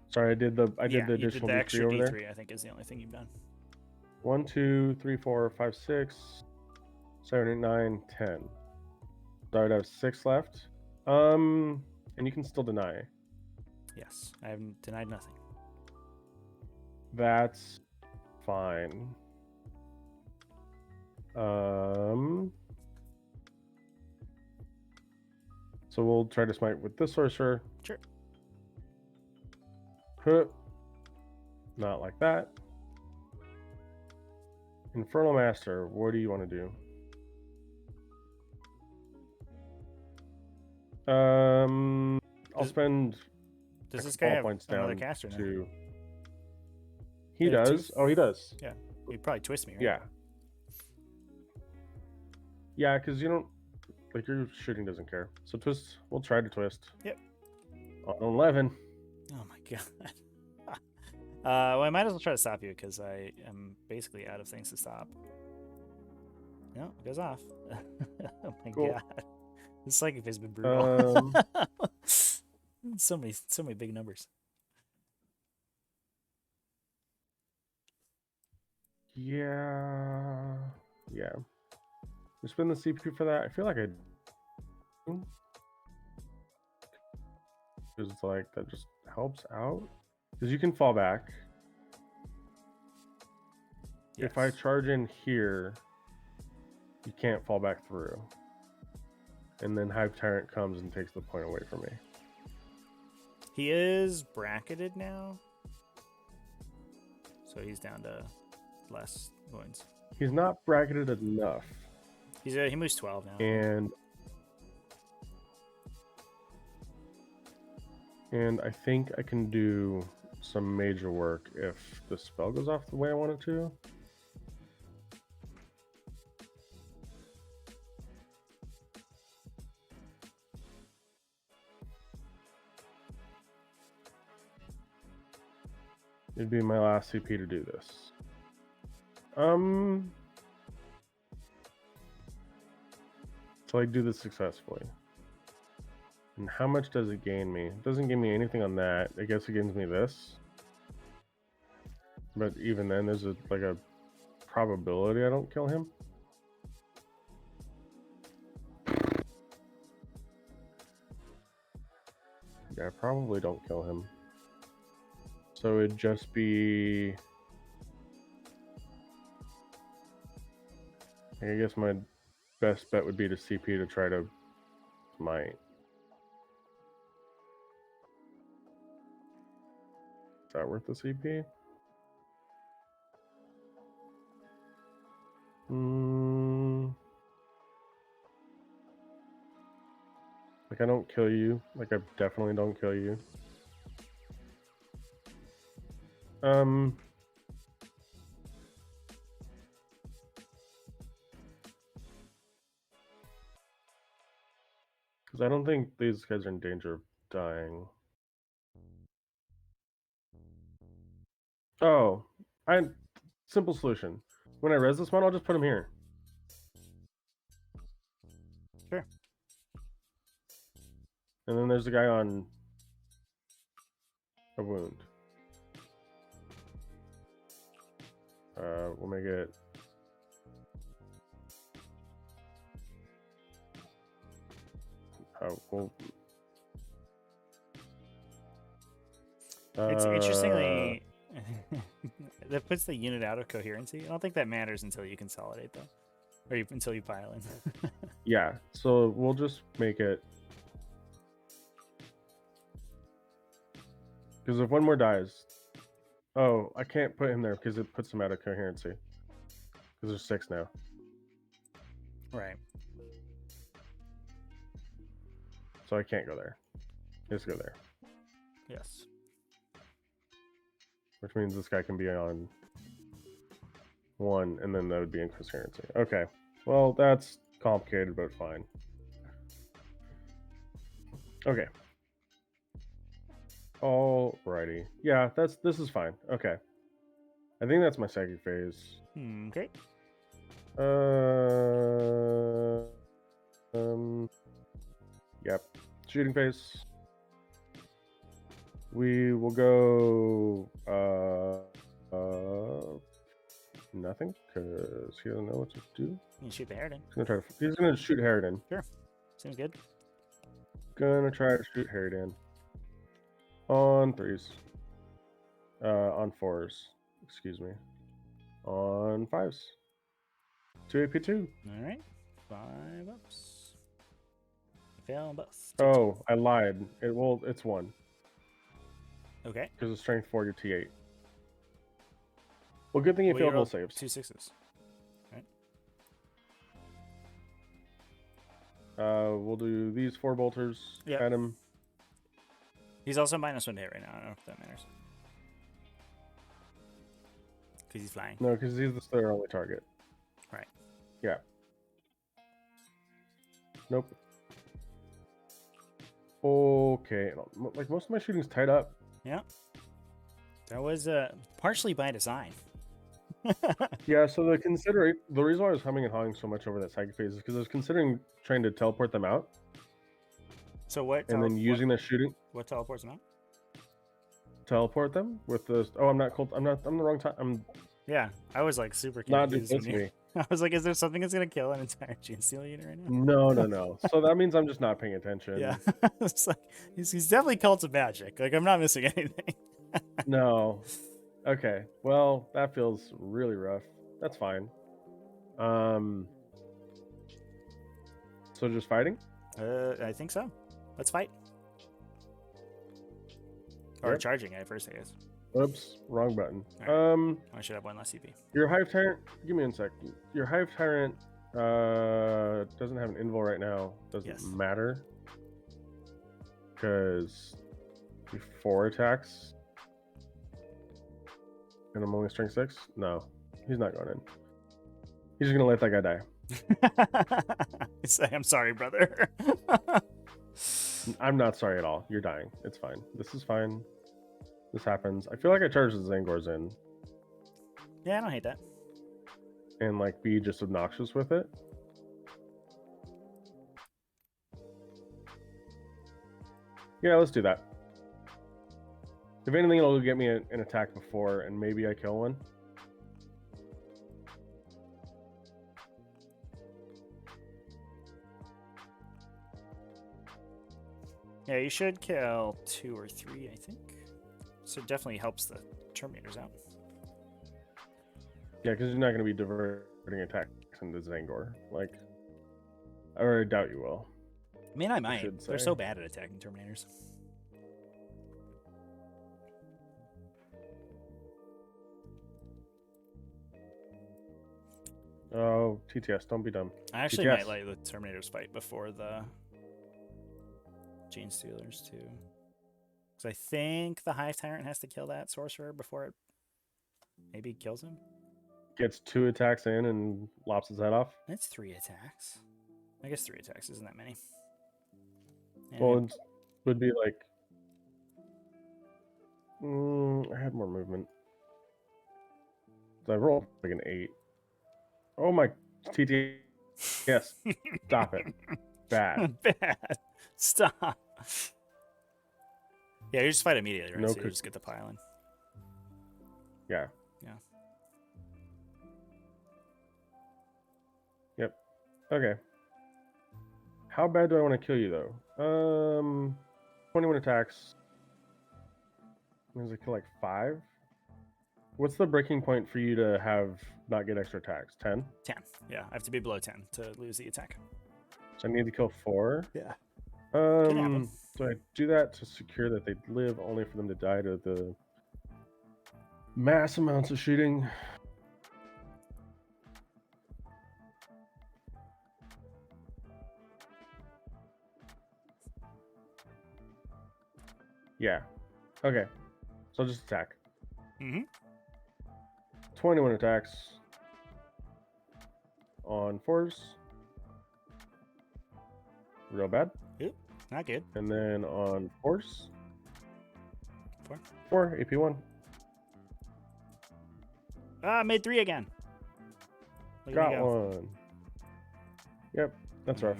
Sorry, I did the Yeah, you did additional the D3 extra over D3, there. I think is the only thing you've done. 1, 2, 3, 4, 5, 6, 7, 8, 9, 10. So I'd have 6 left. And you can still deny. Yes, I haven't denied nothing. That's fine. So we'll try to smite with this sorcerer. Sure. Huh. Not like that. Infernal Master, what do you want to do? I'll spend Does this Cabal guy have points another down caster now? to. He They have 2? does. Oh, he does. Yeah. He'd probably twist me, right? Yeah. Yeah, because you don't like your shooting doesn't care. So twist. We'll try to twist. Yep. On 11. Oh my god. Well, I might as well try to stop you because I am basically out of things to stop. No, it goes off. Oh my Cool. god. This psychic has been brutal. Um, so many big numbers. yeah. Yeah. You spend the CPU for that? I feel like I do. Because it's like, that just helps out. Because you can fall back. Yes. If I charge in here, you can't fall back through. And then Hive Tyrant comes and takes the point away from me. He is bracketed now. So he's down to less points. He's not bracketed enough. He moves 12 now. And I think I can do some major work if the spell goes off the way I want it to. It'd be my last CP to do this. So I do this successfully. And how much does it gain me? It doesn't gain me anything on that. I guess it gains me this. But even then, there's like a probability I don't kill him. Yeah, I probably don't kill him. So it'd just be... I guess my best bet would be to CP to try to smite. Is that worth the CP? Like I don't kill you. Like I definitely don't kill you. Because I don't think these guys are in danger of dying. Oh, simple solution. When I res this one, I'll just put him here. Sure. And then there's a guy on a wound. We'll make it... It's interestingly that puts the unit out of coherency. I don't think that matters until you consolidate though, or until you pile in. Yeah, so we'll just make it... Because if one more dies... Oh, I can't put him there because it puts him out of coherency. Because there's 6 now. Right. So I can't go there. Just go there. Yes. Which means this guy can be on 1, and then that would be in coherency. Okay. Well, that's complicated, but fine. Okay. Alrighty. Yeah, this is fine. Okay. I think that's my psychic phase. Okay. Yep. Shooting phase. We will go nothing because he doesn't know what to do. You can shoot the Harridan. He's gonna shoot Harridan. Sure. Seems good. Gonna try to shoot Harridan. On 3s. On 4s. Excuse me. On 5s. 2 AP2. Alright. 5 ups. Fail and bust. Oh, I lied. It's 1. Okay. Because it's strength 4 to T8. Well, good thing you failed both saves. 2 6s. We'll do these 4 bolters at him. He's also -1 to hit right now. I don't know if that matters. Because he's flying. No, because he's their only target. Right. Yeah. Nope. Okay, like most of my shooting's tied up. Yeah. That was partially by design. Yeah, so the reason why I was humming and hawing so much over that psychic phase is because I was considering trying to teleport them out So what? and then using the shooting What teleports them out? teleport them with the. Oh, I'm not cold. I'm the wrong time. I'm Yeah, I was like super not confused when just you. me. I was like, is there something that's gonna kill an entire Gene Steel unit right now? No. So that means I'm just not paying attention. Yeah, it's like he's definitely cult of magic. Like I'm not missing anything. No. Okay. Well, that feels really rough. That's fine. So just fighting? I think so. Let's fight. Or Yep. charging at first, I guess. Oops, wrong button. Right. I should have one less CP. Your Hive Tyrant, give me 1 sec. Your Hive Tyrant doesn't have an invul right now. Doesn't matter. Because 4 attacks. And I'm only strength 6? No. He's not going in. He's just gonna let that guy die. I'm sorry, brother. I'm not sorry at all. You're dying. It's fine. This is fine. This happens. I feel like I charged the Zangors in. Yeah, I don't hate that. And like be just obnoxious with it. Yeah, let's do that. If anything, it'll get me an attack before, and maybe I kill one. Yeah, you should kill 2 or 3, I think. So it definitely helps the Terminators out. Yeah, because you're not going to be diverting attacks into Zangor. Like, or I doubt you will. I mean, I might. They're so bad at attacking Terminators. Oh, TTS, don't be dumb. I actually TTS. might let the Terminators fight before the Gene Stealers, too. Because I think the Hive Tyrant has to kill that Sorcerer before it maybe kills him. Gets 2 attacks in and lops his head off. It's 3 attacks. I guess 3 attacks isn't that many. And well, it would be like... I had more movement. I rolled like an 8. Oh my... TT... Yes. Stop it. Bad. Bad. Stop. Yeah, you just fight immediately, right? No, so you just get the pile in. Yeah. Yeah. Yep. Okay. How bad do I want to kill you, though? 21 attacks. Means I kill like 5? What's the breaking point for you to have not get extra attacks? 10? 10. Yeah, I have to be below 10 to lose the attack. So I need to kill 4? Yeah. So I do that to secure that they live, only for them to die to the mass amounts of shooting. Yeah. Okay. So I'll just attack. 21 attacks on 4s. Real bad. Oop, not good. And then on 4s. 4. 4, AP1. Ah, made 3 again. Got 1. Yep, that's rough.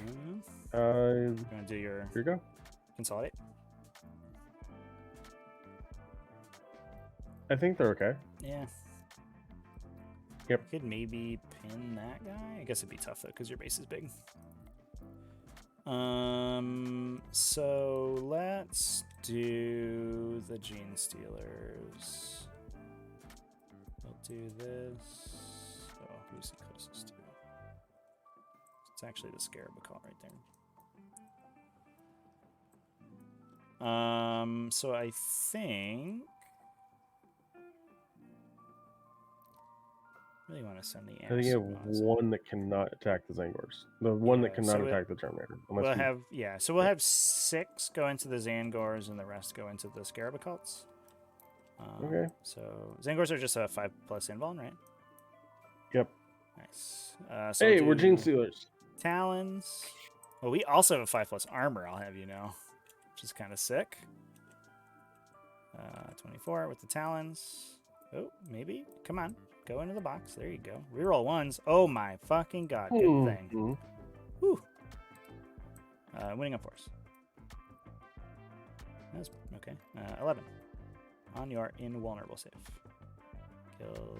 You're gonna do your... Here you go. Consolidate. I think they're okay. Yeah. Yep. You could maybe pin that guy. I guess it'd be tough though, because your base is big. So let's do the Gene Stealers. We'll do this. Oh, who's the closest to? It's actually the Scarabacol right there. So I think really want to send the I think you have one that cannot attack the Zangors. The one that cannot attack the Terminator. We'll have so we'll have 6 go into the Zangors and the rest go into the Scarabacults. Okay. So Zangors are just a 5+ invuln, right? Yep. Nice. So hey, we're Gene Stealers. Talons. Well, we also have a 5+ armor. I'll have you know, which is kind of sick. 24 with the talons. Oh, maybe. Come on. Go into the box. There you go. Reroll ones. Oh my fucking god. Good thing. Whew. Winning on force. That's okay. 11. On your invulnerable save.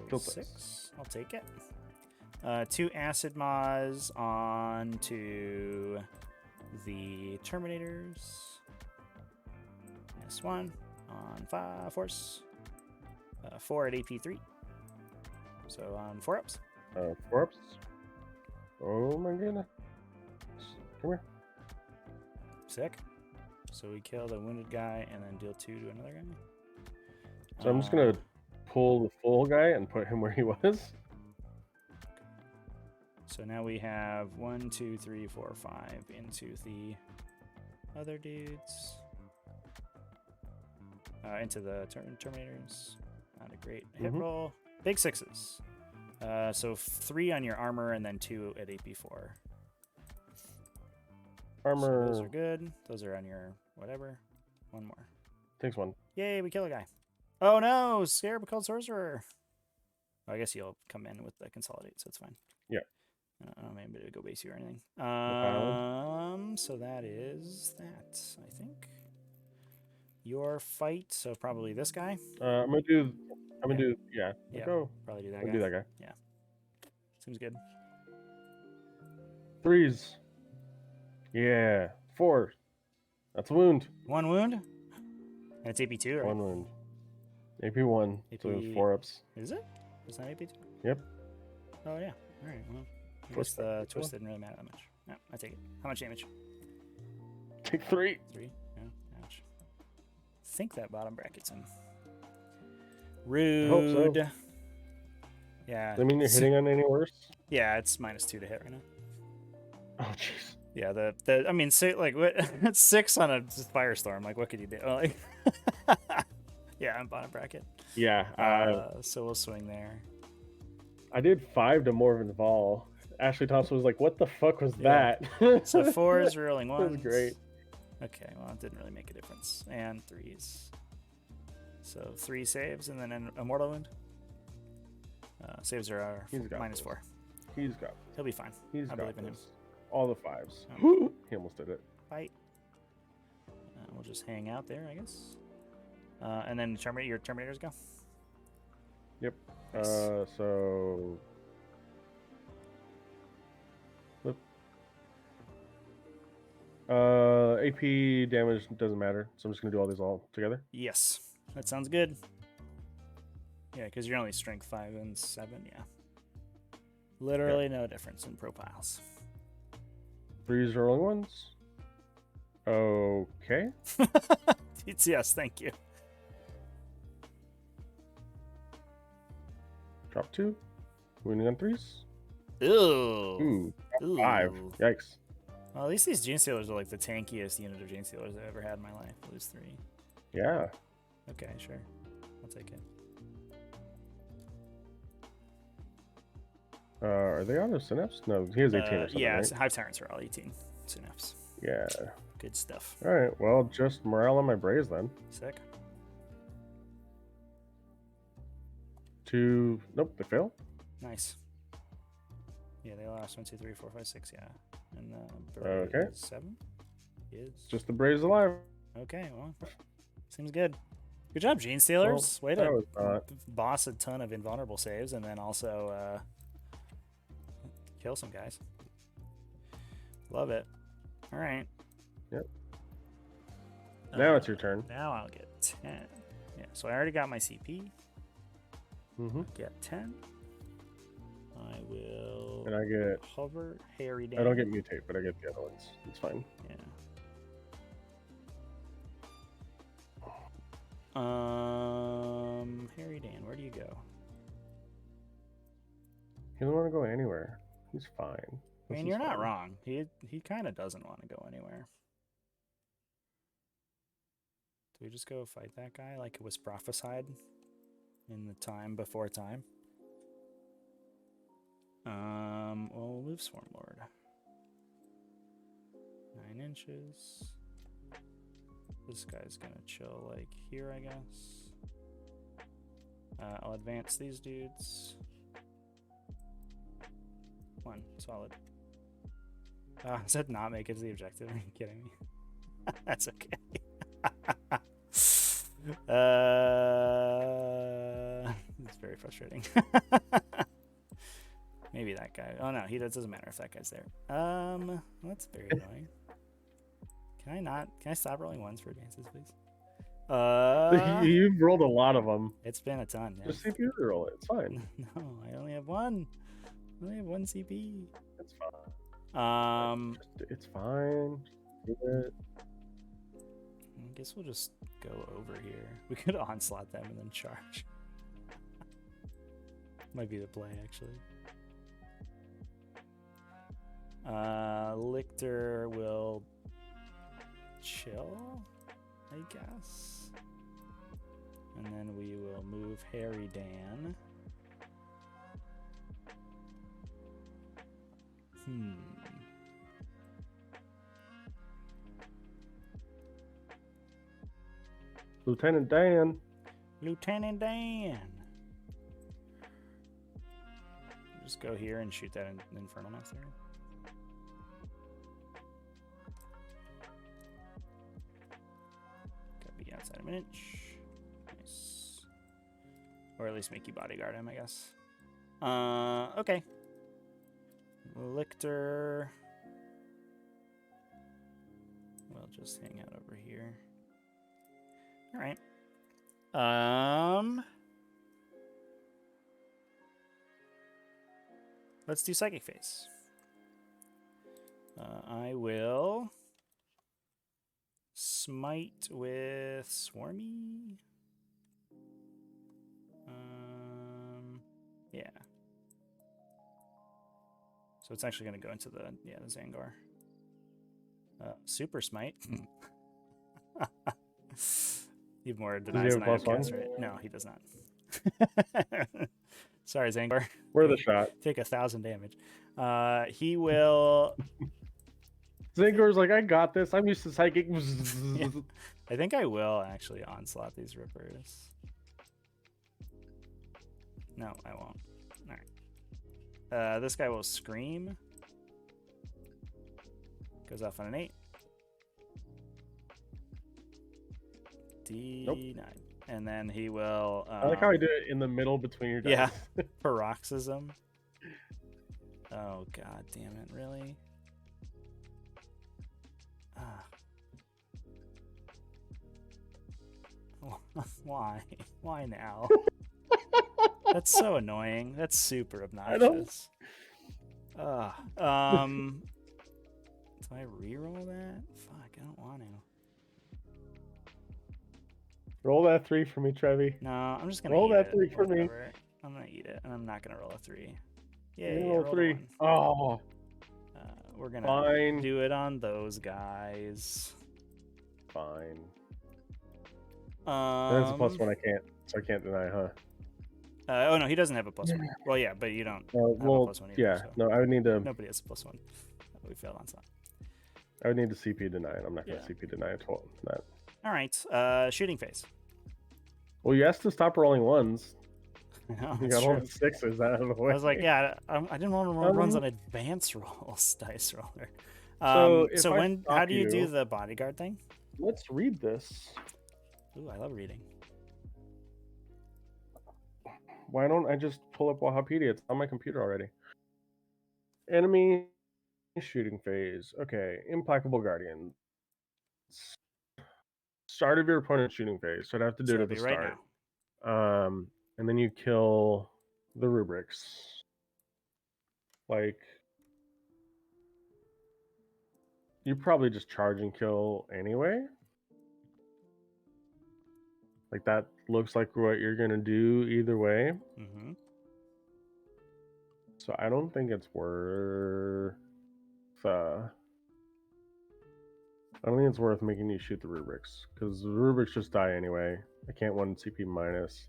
Kill 6. I'll take it. 2 acid maws on to the Terminators. Miss 1 on 5 force. 4 at AP 3. So on 4 ups. 4 ups. Oh my goodness. Come here. Sick. So we kill the wounded guy and then deal 2 to another guy. So I'm just gonna pull the full guy and put him where he was. So now we have 1, 2, 3, 4, 5 into the other dudes. Into the Terminators. Not a great hit roll. Big 6s. So 3 on your armor and then 2 at AP4. Armor. So those are good. Those are on your whatever. 1 more. Takes 1. Yay, we kill a guy. Oh no, Scarab called Sorcerer. Oh, I guess you'll come in with the Consolidate, so it's fine. Yeah. I don't know, maybe to go base you or anything. So that is that, I think. Your fight, so probably this guy. I'm gonna do. Yeah. Yeah. Go. Probably do that I'll guy. do that guy. Yeah. Seems good. 3s. Yeah. 4. That's a wound. 1 wound. And it's AP2, right? 1 wound. AP1. So it was 4 ups. Is it? It's not AP2? Yep. Oh yeah. All right. Well, I guess the twist didn't really matter that much. No, I take it. How much damage? Take 3. 3. Yeah. Ouch. I think that bottom bracket's in. Rude. I hope so. Yeah. Does that mean you're hitting on any worse? Yeah, it's -2 to hit right now. Oh jeez. Yeah, the I mean, say like what? It's 6 on a firestorm. Like, what could you do? Oh, like, yeah, I'm bottom bracket. Yeah. So we'll swing there. I did 5 to Morven's Vol. Ashley Thompson was like, "What the fuck was that?" So 4s rolling 1s. That was great. Okay, well, it didn't really make a difference. And 3s. So 3 saves and then an immortal wound. Saves are -4. He's got. He'll be fine. I believe in him. All the 5s. He almost did it. Fight. We'll just hang out there, I guess. And then your Terminators go. Yep. Nice. So. Flip. AP damage doesn't matter, so I'm just gonna do all these all together. Yes, that sounds good. Yeah, because you're only strength 5 and 7. Yeah. Literally no difference in profiles. 3s rolling 1s. Okay. It's yes, thank you. Drop 2. Wounding on 3s. Ooh. Ooh. 5. Yikes. Well, at least these Gene Stealers are like the tankiest unit of Gene Stealers I've ever had in my life. Lose 3. Yeah. Okay, sure. I'll take it. Are they on of Synapse? No, he has 18 or something, yeah, right? Hive Tyrants are all 18. Synapse. Yeah. Good stuff. All right. Well, just morale on my Braves then. Sick. 2. Nope, they fail. Nice. Yeah, they lost 1, 2, 3, 4, 5, 6. Yeah, and okay. 7 is Just the Braves alive. okay. Well, seems good. Good job, Gene Stealers. Well, way to boss a ton of invulnerable saves and then also kill some guys. Love it. All right. Yep. Now it's your turn. Now I'll get 10. Yeah. So I already got my CP. Get 10. I will. And I get hover Harry Dan. I don't get mutate, but I get the other ones. It's fine. Yeah. Harry Dan, where do you go? He doesn't want to go anywhere. He's fine. I mean, you're not wrong. He kind of doesn't want to go anywhere. Do we just go fight that guy like it was prophesied in the time before time? Well, we'll move Swarm Lord. 9 inches. This guy's gonna chill like here, I guess. I'll advance these dudes. One, solid. Does that not make it to the objective? Are you kidding me? That's okay. It's very frustrating. Maybe that guy. Oh no, doesn't matter if that guy's there. That's very annoying. Can I not? Can I stop rolling ones for advances, please? You've rolled a lot of them. It's been a ton. Yeah. Just CPU roll it. It's fine. No, I only have one. I only have one CP. It's fine. It's fine. Do it. I guess we'll just go over here. We could onslaught them and then charge. Might be the play, actually. Lictor will chill, I guess. And then we will move Harry Dan. Lieutenant Dan. Lieutenant Dan. Just go here and shoot that Infernal Master. Gotta be outside of an inch. Nice. Or at least make you bodyguard him, I guess. Okay. Lictor. We'll just hang out over here. All right. Let's do Psychic Phase. I will smite with Swarmy. Yeah. So it's actually going to go into the Zangar. Super Smite. You have more denies than I have cast, right? No, he does not. Sorry, Zangar. We're the shot. Take 1,000 damage. He will. Zangar's like, I got this. I'm used to psychic. Yeah. I think I will actually onslaught these rippers. No, I won't. All right. This guy will scream. Goes off on an 8. D9. Nope. And then he will. I like how I did it in the middle between your dice. Yeah. Paroxysm. Oh, god damn it. Really? Why? Why now? That's so annoying. That's super obnoxious. Do I reroll that? Fuck, I don't want to. Roll that 3 for me, Trevy. No, I'm just gonna roll eat that it. 3 for me. I'm gonna eat it, and I'm not gonna roll a 3. Yeah, roll 3. Oh, we're gonna do it on those guys. Fine. That's a +1. I can't deny, huh? Oh no, he doesn't have a +1. Well, yeah, but you don't have a +1 either. Yeah, so. No, I would need to. Nobody has a +1. We failed on slot. I would need to CP deny it. I'm not gonna CP deny it. That. All right, shooting phase. Well, you asked to stop rolling ones. No, you got all the 6s out of the way. I was like, yeah, I didn't want to run runs on advance rolls, dice roller. So how do you do the bodyguard thing? Let's read this. Ooh, I love reading. Why don't I just pull up Wahapedia? It's on my computer already. Enemy shooting phase. Okay, Implacable Guardian. Start of your opponent's shooting phase. So I'd have to do it at the start. Right now. And then you kill the rubrics. Like, you probably just charge and kill anyway. Like, that looks like what you're gonna do either way. Mm-hmm. So I don't think it's worth. I don't think it's worth making you shoot the rubrics because the rubrics just die anyway. I can't 1 CP minus.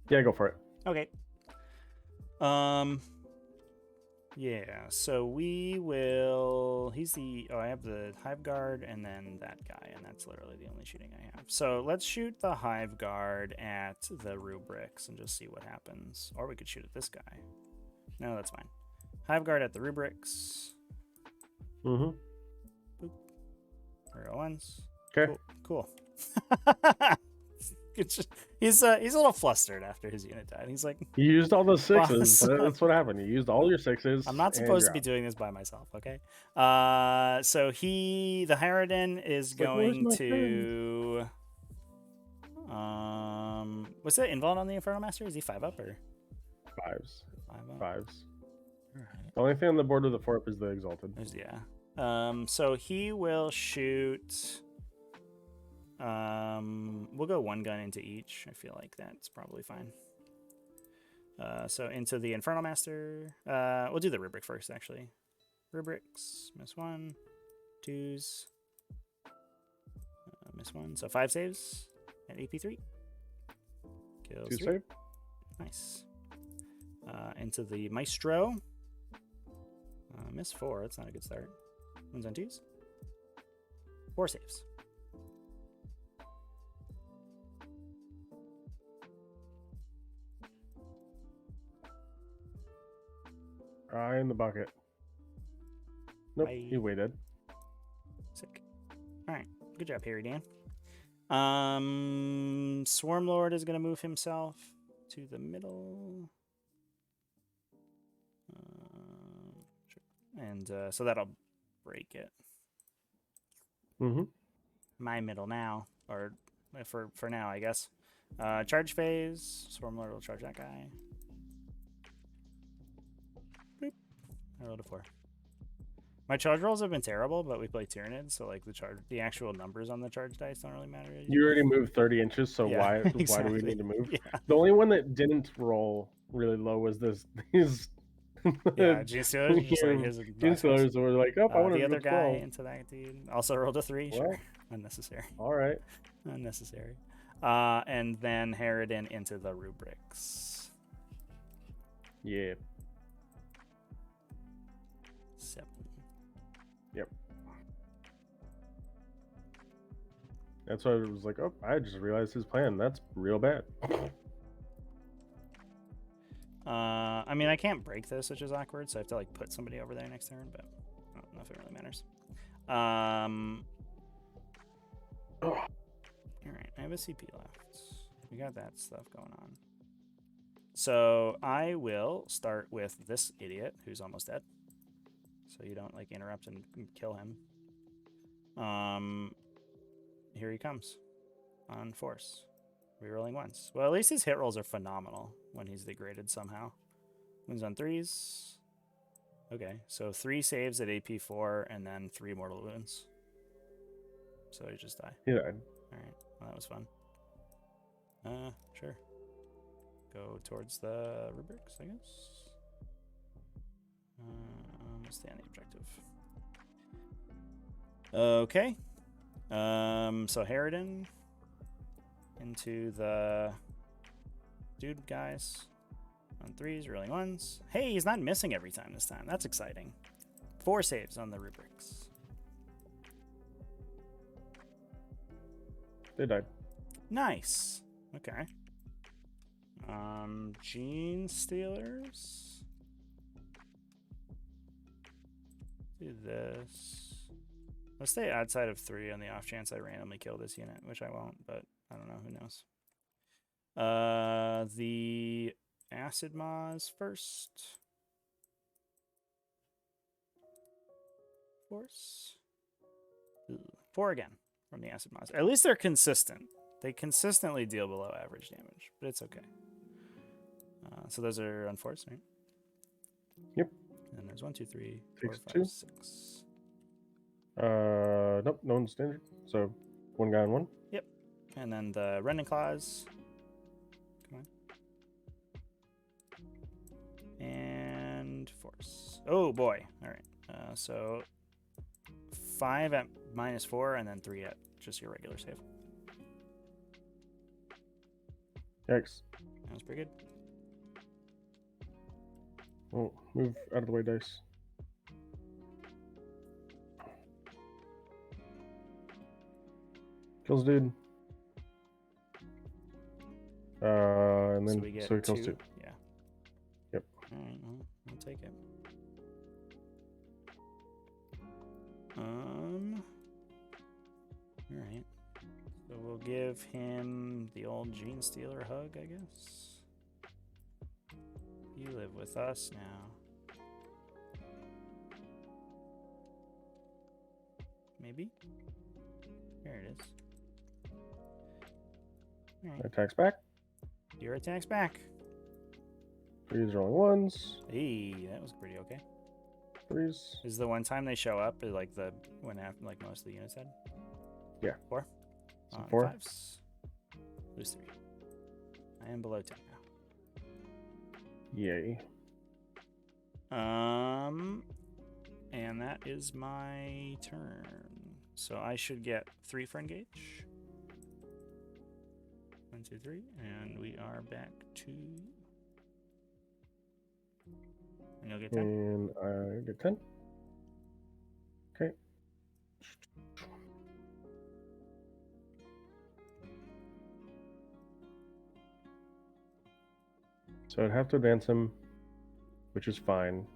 Yeah, go for it. Okay. Yeah, so we will. He's the. Oh, I have the Hive Guard and then that guy, and that's literally the only shooting I have. So let's shoot the Hive Guard at the rubrics and just see what happens. Or we could shoot at this guy. No, that's fine. Hive Guard at the rubrics. Mm-hmm. Boop. Reroll ones. Okay. Cool. He's a little flustered after his unit died. He's like, You used all the sixes. Boss. That's what happened. You used all your sixes. I'm not and supposed you're to be out. doing this by myself, okay? So the Harridan is It's like, where's going my to what's that invuln on the Infernal Master? Is he 5 up or Fives. 5 up? Fives. Alright. The only thing on the board with the 4 up is the Exalted. Yeah. So he will shoot. We'll go 1 gun into each. I feel like that's probably fine. So into the Infernal Master. We'll do the rubric first, actually. Rubrics, miss 1, 2s, miss 1. So 5 saves at AP3. Kills 2 3. save. Nice. Into the Maestro. Miss 4. That's not a good start. 1s on 2s. 4 saves. Eye in the bucket. Nope, Bye. he waited. Sick. Alright. Good job, Harry Dan. Swarmlord is going to move himself to the middle. Sure. And so that'll break it. Mm-hmm. My middle now. Or for now, I guess. Charge phase. Swarmlord will charge that guy. Boop. I rolled a 4. My charge rolls have been terrible, but we play Tyranids, so like the actual numbers on the charge dice don't really matter. You already moved 30 inches, so Yeah, why exactly. do we need to move? Yeah. The only one that didn't roll really low was these Yeah, Gene Steelers just like his Gene Steelers were like, oh, I want to the go other guy 12. into that dude also rolled a 3. Well, sure, unnecessary. All right. Unnecessary. And then Harridan into the rubrics. Yeah. 7. Yep. That's why I was like, oh, I just realized his plan. That's real bad. I mean, I can't break this, which is awkward, so I have to like put somebody over there next turn, but I don't know if it really matters. Alright, I have a CP left. We got that stuff going on. So I will start with this idiot who's almost dead. So you don't like interrupt and kill him. Here he comes on force. Rerolling once. Well, at least his hit rolls are phenomenal when he's degraded somehow. Wins on 3s. Okay, so 3 saves at AP4 and then 3 mortal wounds. So he just died. Yeah. Alright, well, that was fun. Sure. Go towards the rubrics, I guess. Stay on the objective. Okay. So Harridan into the dude guys on 3s, rolling 1s. Hey, he's not missing every time this time. That's exciting. 4 saves on the rubrics. They died. Nice. Okay. Gene Stealers. Do this. Let's stay outside of 3 on the off chance I randomly kill this unit, which I won't, but I don't know, who knows. The Acid Maws first. Force. 4 again from the Acid Maws. At least they're consistent. They consistently deal below average damage, but it's okay. So those are on force, right? Yep. And there's 1, 2, 3, 4, 6, 5, 2. 6. Nope, no one's injured. So 1 guy on 1. Yep. And then the Rending Claws. Come on. And force. Oh boy. All right. So 5 at -4 and then 3 at just your regular save. Yikes. That was pretty good. Oh, move out of the way, dice. Kills dude. And then So we get he kills 2. Yeah. Yep. All right, well, I'll take it. All right. So we'll give him the old Gene Stealer hug, I guess. You live with us now. Maybe? Here it is. All right. Attacks back. Your attack's back. 3s rolling 1s. Hey, that was pretty okay. 3s. Is the one time they show up is like the when after like most of the units had? Yeah. 4? So 4. 5s. Lose 3. I am below 10 now. Yay. And that is my turn. So I should get 3 for engage. 1, 2, 3, and we are back to. And you'll get 10. And I get 10. Okay. So I'd have to advance him, which is fine.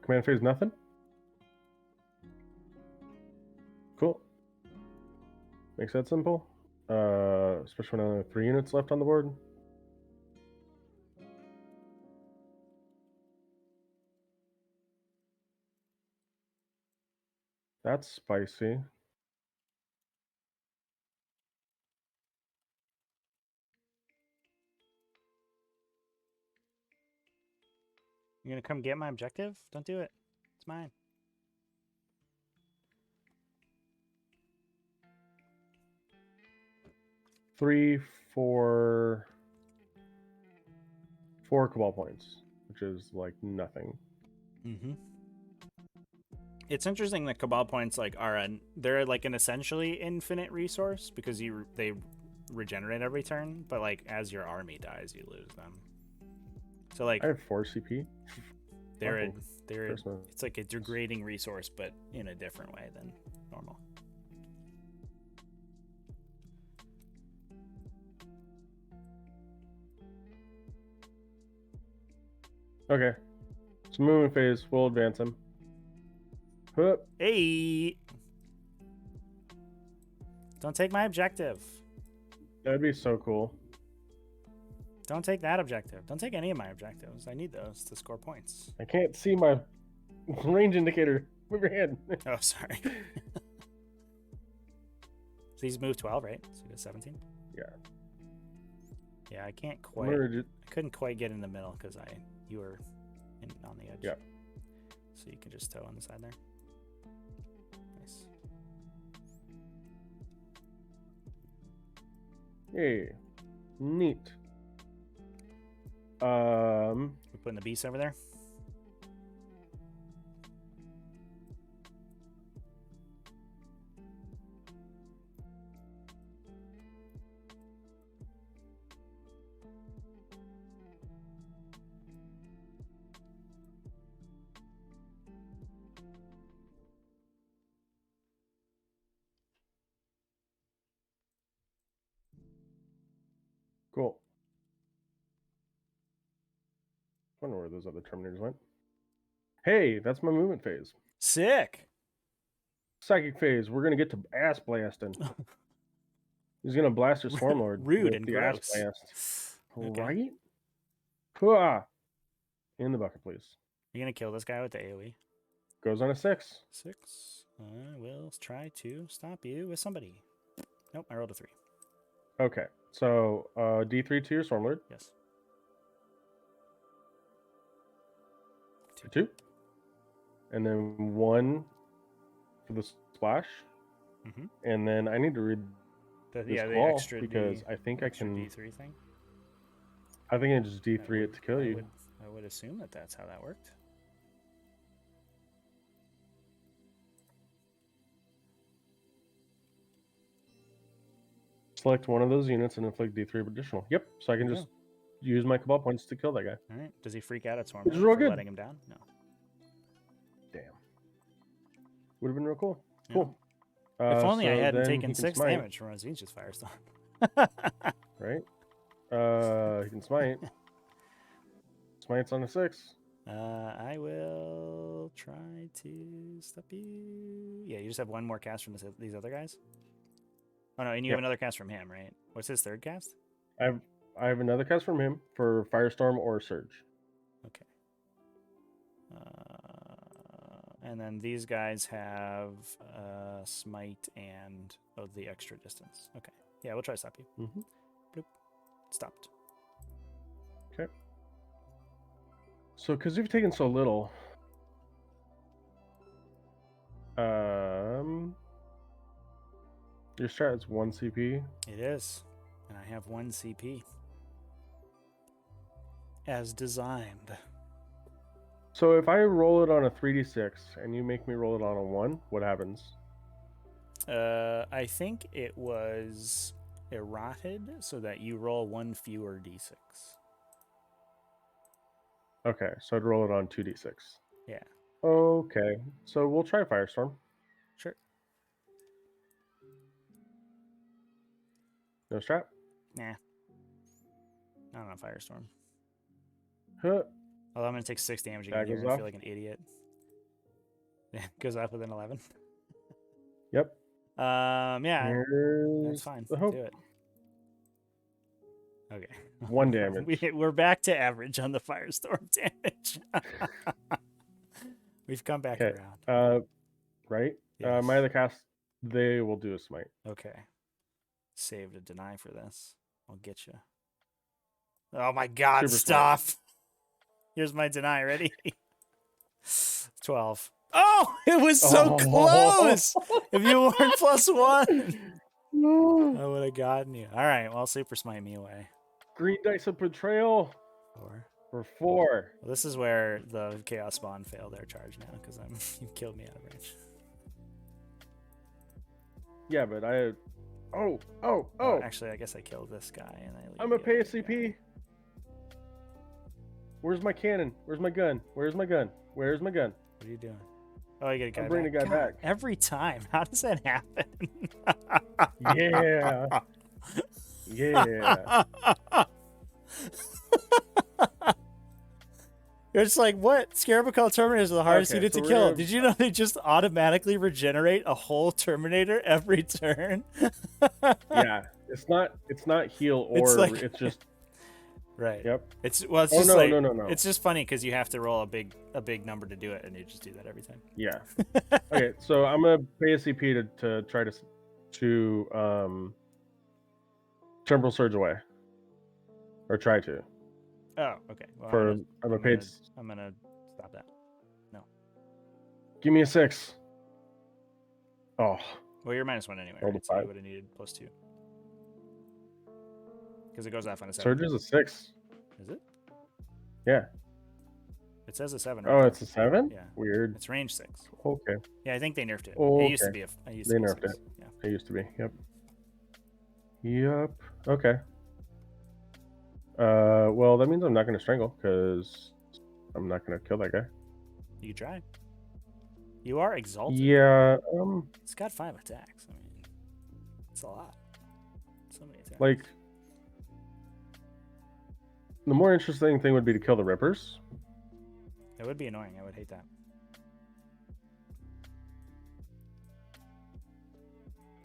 Command phase, nothing? Cool. Makes that simple. Especially when I only have 3 units left on the board. That's spicy. You're gonna come get my objective? Don't do it. It's mine. Three, 4 Cabal points, which is like nothing. Mm-hmm. It's interesting that Cabal points like they're like an essentially infinite resource because they regenerate every turn, but like as your army dies, you lose them. So like I have 4 CP. it's like a degrading resource, but in a different way than normal. Okay. So movement phase, we'll advance him. Hup. Hey! Don't take my objective. That'd be so cool. Don't take that objective. Don't take any of my objectives. I need those to score points. I can't see my range indicator. Move your hand. Oh, sorry. So he's moved 12, right? So he goes 17? Yeah. Yeah, I can't quite. I couldn't quite get in the middle because you were on the edge. Yeah. So you can just toe on the side there. Nice. Hey. Neat. We're putting the beast over there. Cool. I wonder where those other Terminators went. Hey, that's my movement phase. Sick. Psychic phase, we're gonna get to ass blasting. He's gonna blast your Swarmlord. Rude and the gross. ass blast. Okay. Right? Pwah! In the bucket, please. You're gonna kill this guy with the AoE. Goes on a 6. 6. I will try to stop you with somebody. Nope, I rolled a 3. Okay, so D3 to your Swarmlord. Yes. 2. And then 1 for the splash. Mm-hmm. And then I need to read this claw because I think I can. D3 thing. I think I just D3 it to kill you. I would assume that that's how that worked. Select one of those units and inflict D3 additional. Yep. So I can There you just use my cabal points to kill that guy. All right. Does he freak out at Storm Which is for real good. letting him down? No. Damn. Would have been real cool. Yeah. Cool. If only I so hadn't then taken he can 6 smite, damage from Rosini's Firestorm. right? He can smite. Smite's on a 6. I will try to stop you. Yeah, you just have one more cast from these other guys? Oh, no, and you have another cast from him, right? What's his third cast? I have another cast from him for Firestorm or Surge. Okay. And then these guys have smite and the extra distance. Okay. Yeah, we'll try to stop you. Mm-hmm. Bloop. Stopped. Okay. So, because you've taken so little, your strat is 1 CP. It is. And I have 1 CP. As designed. So if I roll it on a 3d6 and you make me roll it on a 1, what happens? I think it was errated so that you roll 1 fewer d6. Okay, so I'd roll it on 2d6. Yeah. Okay, so we'll try Firestorm. Sure. No strat? Nah. Not on Firestorm. Huh. Although I'm going to take 6 damage again. That You're goes going to off. feel like an idiot. Yeah, goes off with an 11. Yep. Yeah, Here's that's fine. the hope. Do it. Okay. 1 damage. We're back to average on the Firestorm damage. We've come back around. Right? Yes. My other cast, they will do a smite. Okay. Saved a deny for this. I'll get you. Oh my God! Super Stop. Here's my deny. Ready? 12. Oh, it was so close. If you weren't +1, I would have gotten you. All right. Well, super smite me away. Green dice of betrayal. 4. For 4. Well, this is where the chaos spawn failed their charge now because you killed me out of range. Yeah, but I. Oh! Actually, I guess I killed this guy and I'm a pay a CP. Where's my cannon? Where's my gun? Where's my gun? Where's my gun? What are you doing? Oh, you get a guy I'm bringing back. a guy back. Every time. How does that happen? Yeah. Yeah. It's like, what? Scarabacol Terminators are the hardest Okay, unit so to we're kill. gonna- Did you know they just automatically regenerate a whole Terminator every turn? Yeah. It's not heal or It's like- it's just Right. Yep. It's Oh, just no, like no. it's just funny because you have to roll a big number to do it, and you just do that every time. Yeah. Okay, so I'm gonna pay a CP to try to Temporal Surge away. Or try to. Oh, okay. Well, For I'm I'm gonna, a paid. I'm gonna stop that. No. Give me a 6. Oh. Well, you're -1 anyway, Roll right? a So you 5. would have needed +2. Because it goes off on a 7. Surge is a 6. Is it? Yeah. It says a 7. Oh, right it's a 7? there. Yeah. Weird. It's range 6. Okay. Yeah, I think they nerfed it. Oh, It used to okay. be a. They nerfed 6. it. Yeah. It used to be. Yep. Okay. Well, that means I'm not going to strangle because I'm not going to kill that guy. You can try. You are exalted. Yeah. It's got 5 attacks. I mean, it's a lot. So many attacks. Like, the more interesting thing would be to kill the Rippers. It would be annoying. I would hate that.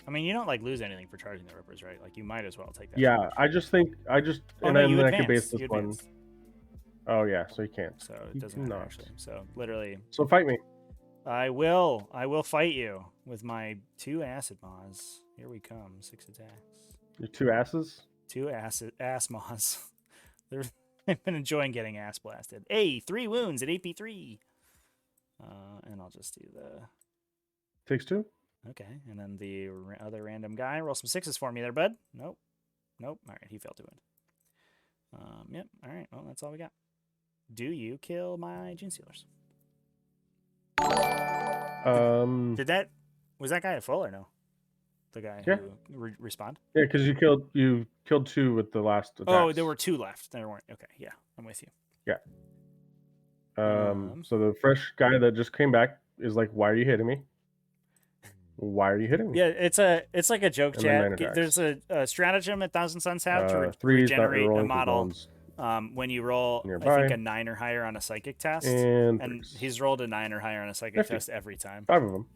I mean, you don't like lose anything for charging the Rippers, right? Like you might as well take that. Yeah, charge. I just think Oh, and no, then you I can advance. base this You one. advance. Oh yeah, so you can't. So it You doesn't matter cannot. actually. So literally, So fight me. I will fight you with my 2 acid maws. Here we come. 6 attacks. Your 2 asses. 2 ass maws. I've been enjoying getting ass blasted. Hey, 3 wounds at AP3. And I'll just do the. Takes 2. Okay, and then the other random guy. Roll some 6s for me there, bud. Nope. All right, he failed to wound. Yep. All right. Well, that's all we got. Do you kill my Gene Stealers? Was that guy at full or no? The guy Yeah. who respawned? Yeah, because you killed 2 with the last attacks. Oh, there were 2 left. There weren't. Okay, yeah, I'm with you. Yeah. So the fresh guy that just came back is like, "Why are you hitting me? Why are you hitting me?" Yeah, it's like a joke And then chat. 9 attacks. There's a stratagem at Thousand Suns have to 3's not regenerate a rerolling 'cause no model one's when you roll, I nearby. think, a 9 or higher on a psychic test. And He's rolled a 9 or higher on a psychic 50. test every time. 5 of them.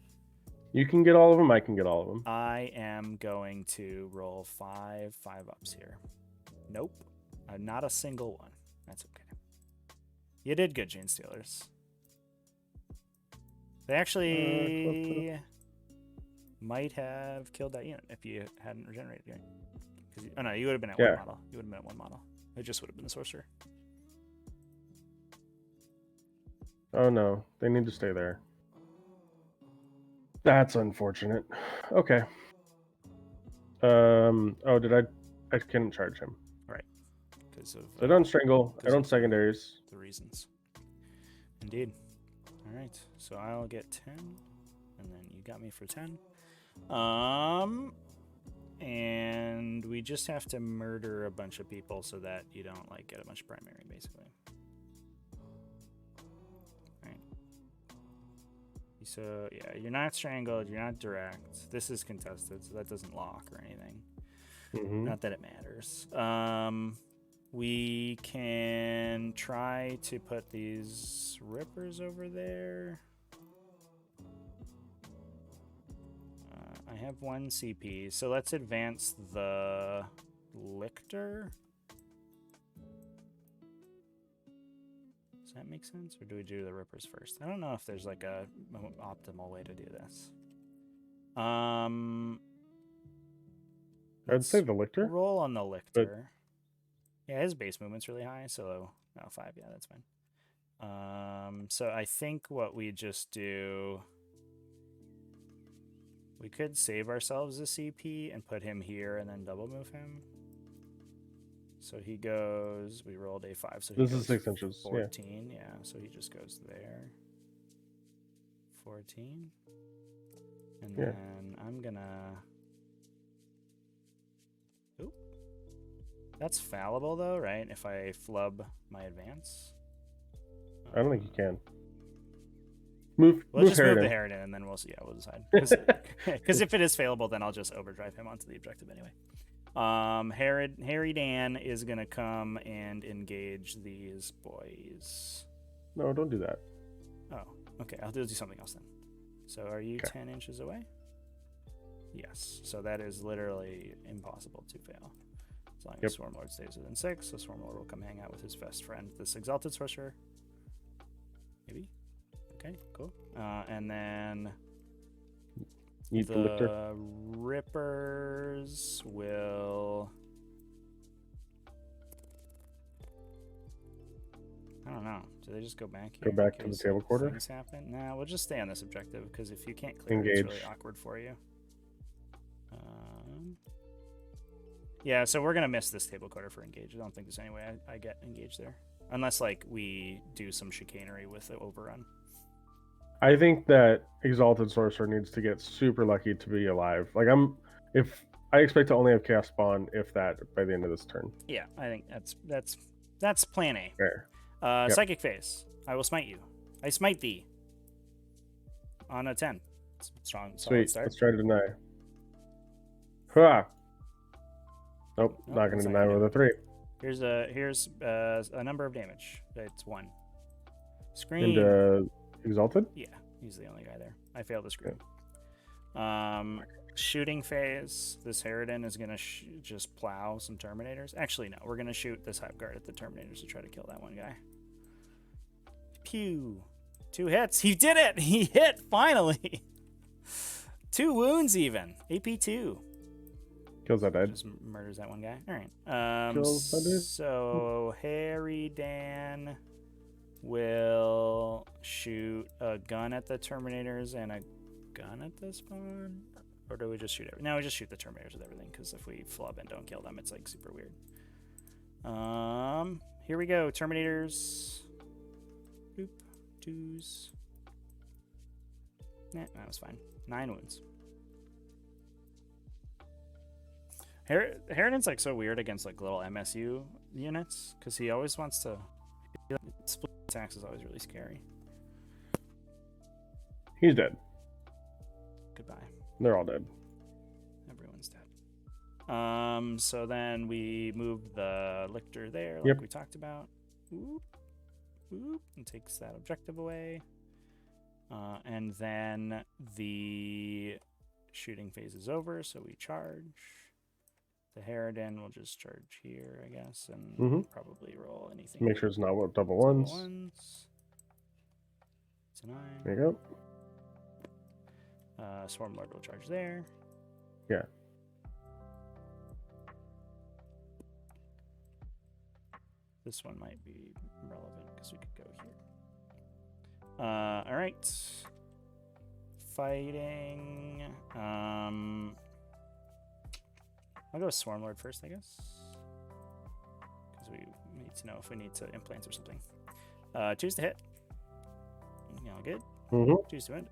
You can get all of them. I can get all of them. I am going to roll 5 5-ups here. Nope. Not a single one. That's okay. You did good, Gene Steelers. They actually might have killed that unit if you hadn't regenerated yet. Oh no, you would have been at 1 model. You would have been at 1 model. It just would have been the sorcerer. Oh no, they need to stay there. That's unfortunate. Okay. Oh, did I couldn't charge him. Right. Because of So I don't strangle. I don't secondaries. the reasons. Indeed. All right. So I'll get 10, and then you got me for 10. And we just have to murder a bunch of people so that you don't like get a bunch of primary, basically. All right. So yeah, you're not strangled. You're not direct. This is contested, so that doesn't lock or anything. Not that it matters. We can try to put these rippers over there. I have 1 CP, so let's advance the Lictor. Does that make sense, or do we do the rippers first? I don't know if there's like a optimal way to do this. I'd say the Lictor. Roll on the Lictor. Yeah, his base movement's really high, so 5. Yeah, that's fine. So I think what we just do, we could save ourselves a CP and put him here and then double move him. So he goes, we rolled a 5, so this is 6 inches. 14, yeah, so he just goes there. 14. And then I'm gonna... Oop. That's fallible though, right? If I flub my advance. I don't think you can. We'll just move the Harridan and then we'll see. Yeah, we'll decide. Because if it is failable, then I'll just overdrive him onto the objective anyway. Harridan is gonna come and engage these boys. No, don't do that. Oh, okay. I'll do something else then. So are you 10 inches away? Yes. So that is literally impossible to fail. As long as Swarmlord stays within 6, so Swarmlord will come hang out with his best friend, this Exalted Sorcerer. Maybe? Okay, cool. And then the Rippers will... I don't know. Do they just go back here? Go back to the table quarter? Things happen? Nah, we'll just stay on this objective, because if you can't clear it, it's really awkward for you. Yeah, so we're going to miss this table quarter for engage. I don't think there's any way I get engaged there. Unless, like, we do some chicanery with the overrun. I think that Exalted Sorcerer needs to get super lucky to be alive. Like, I expect to only have Chaos Spawn, if that, by the end of this turn. Yeah, I think that's plan A. Fair. Psychic Phase. I will smite you. I smite thee. On a 10. Strong Sweet. Start. Let's try to deny. Hurrah! Nope, not going to deny with a 3. Here's a number of damage. It's 1. Scream. And Exalted? Yeah, he's the only guy there. I failed the scream. Shooting phase. This Harridan is going to just plow some Terminators. Actually, no. We're going to shoot this Hive Guard at the Terminators to try to kill that one guy. Pew. 2 hits. He did it! He hit, finally! 2 wounds even. AP 2. Kills that dead. Just murders that one guy. All right. So Harridan will shoot a gun at the Terminators and a gun at the spawn, or do we just shoot everything? No, we just shoot the Terminators with everything, because if we flub and don't kill them, it's like super weird. Here we go. Terminators. Boop. 2s. Nah, that was fine. 9 wounds. Harridan's like so weird against like little MSU units because he always wants to. Split attacks is always really scary. He's dead. Goodbye. They're all dead. Everyone's dead. So then we move the lictor there, like we talked about. Oop, oop, and takes that objective away. And then the shooting phase is over, so we charge. The Harridan will just charge here, I guess, and probably roll anything. Make sure it's not double ones. It's a 9. There you go. Swarmlord will charge there. Yeah. This one might be relevant because we could go here. All right. Fighting. I'll go with Swarmlord first, I guess. Because we need to know if we need to implant or something. Choose to hit. All good. Choose to end.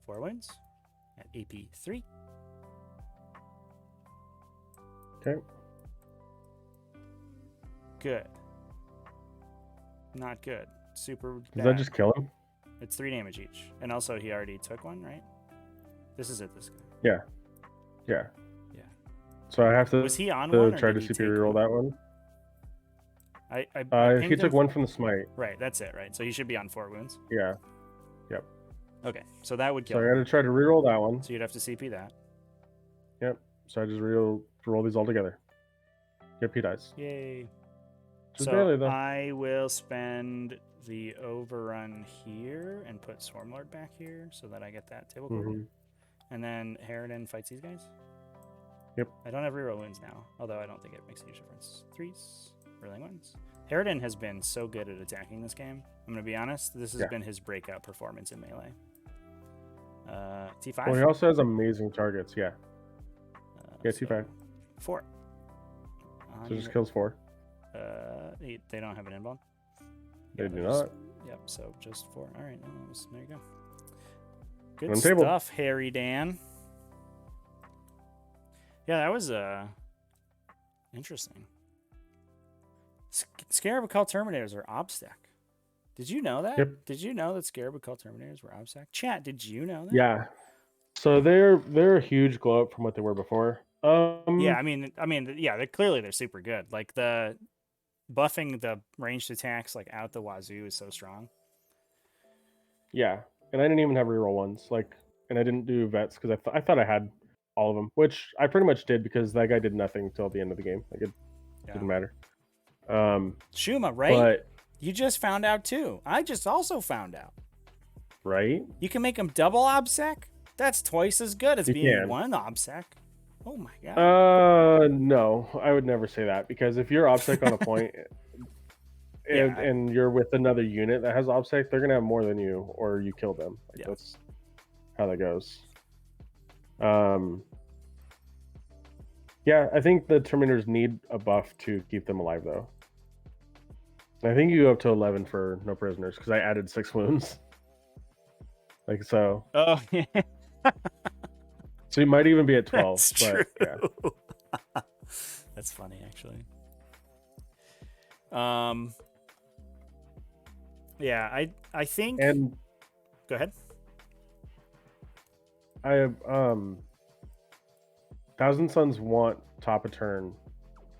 4 wounds at AP 3. Okay. Good. Not good. Super bad. Does that just kill him? It's 3 damage each. And also he already took one, right? This is it, this guy. Yeah. Yeah. Yeah. So I have to, was he on one, or try did to he CP reroll that one? I He took one from the smite. Right, that's it, right? So he should be on 4 wounds. Yeah. Yep. Okay, so that would kill So I him. got to try to reroll that one. So you'd have to CP that. Yep. So I just roll these all together. Yep, he dies. Yay. Just So barely, though. I will spend the overrun here and put Swarmlord back here so that I get that table card. And then Harridan fights these guys. Yep. I don't have reroll wounds now, although I don't think it makes a huge difference. 3s, rolling 1s. Harridan has been so good at attacking this game. I'm going to be honest, this has been his breakout performance in melee. T5. Well, he also has amazing targets, yeah. Yeah, T5. 4. So just kills 4. They don't have an inbound. They do not. Yep, so just 4. All right, there you go. Good One stuff, table. Harry Dan. Yeah, that was interesting. Scarab Call Terminators are obstac. Did you know that? Yep. Did you know that Scarab Call Terminators were obstac? Chat, did you know that? Yeah. So they're a huge glow up from what they were before. Yeah, I mean, yeah, they're super good. Like the buffing the ranged attacks like out the wazoo is so strong. Yeah, and I didn't even have reroll ones. And I didn't do vets because I thought I had all of them, which I pretty much did because that guy did nothing till the end of the game. Like it didn't matter. Shuma, right? But you just found out too. I just also found out. Right? You can make them double obsec. That's twice as good as being one obsec. Oh my god. No, I would never say that because if you're obsec on a point and you're with another unit that has obsec, they're gonna have more than you, or you kill them. That's how that goes. Yeah, I think the Terminators need a buff to keep them alive, though. I think you go up to 11 for no prisoners because I added 6 wounds. Like so. Oh yeah. So you might even be at 12. That's but true. Yeah. That's funny, actually. Yeah, I think. And go ahead. I have Thousand Suns want top of turn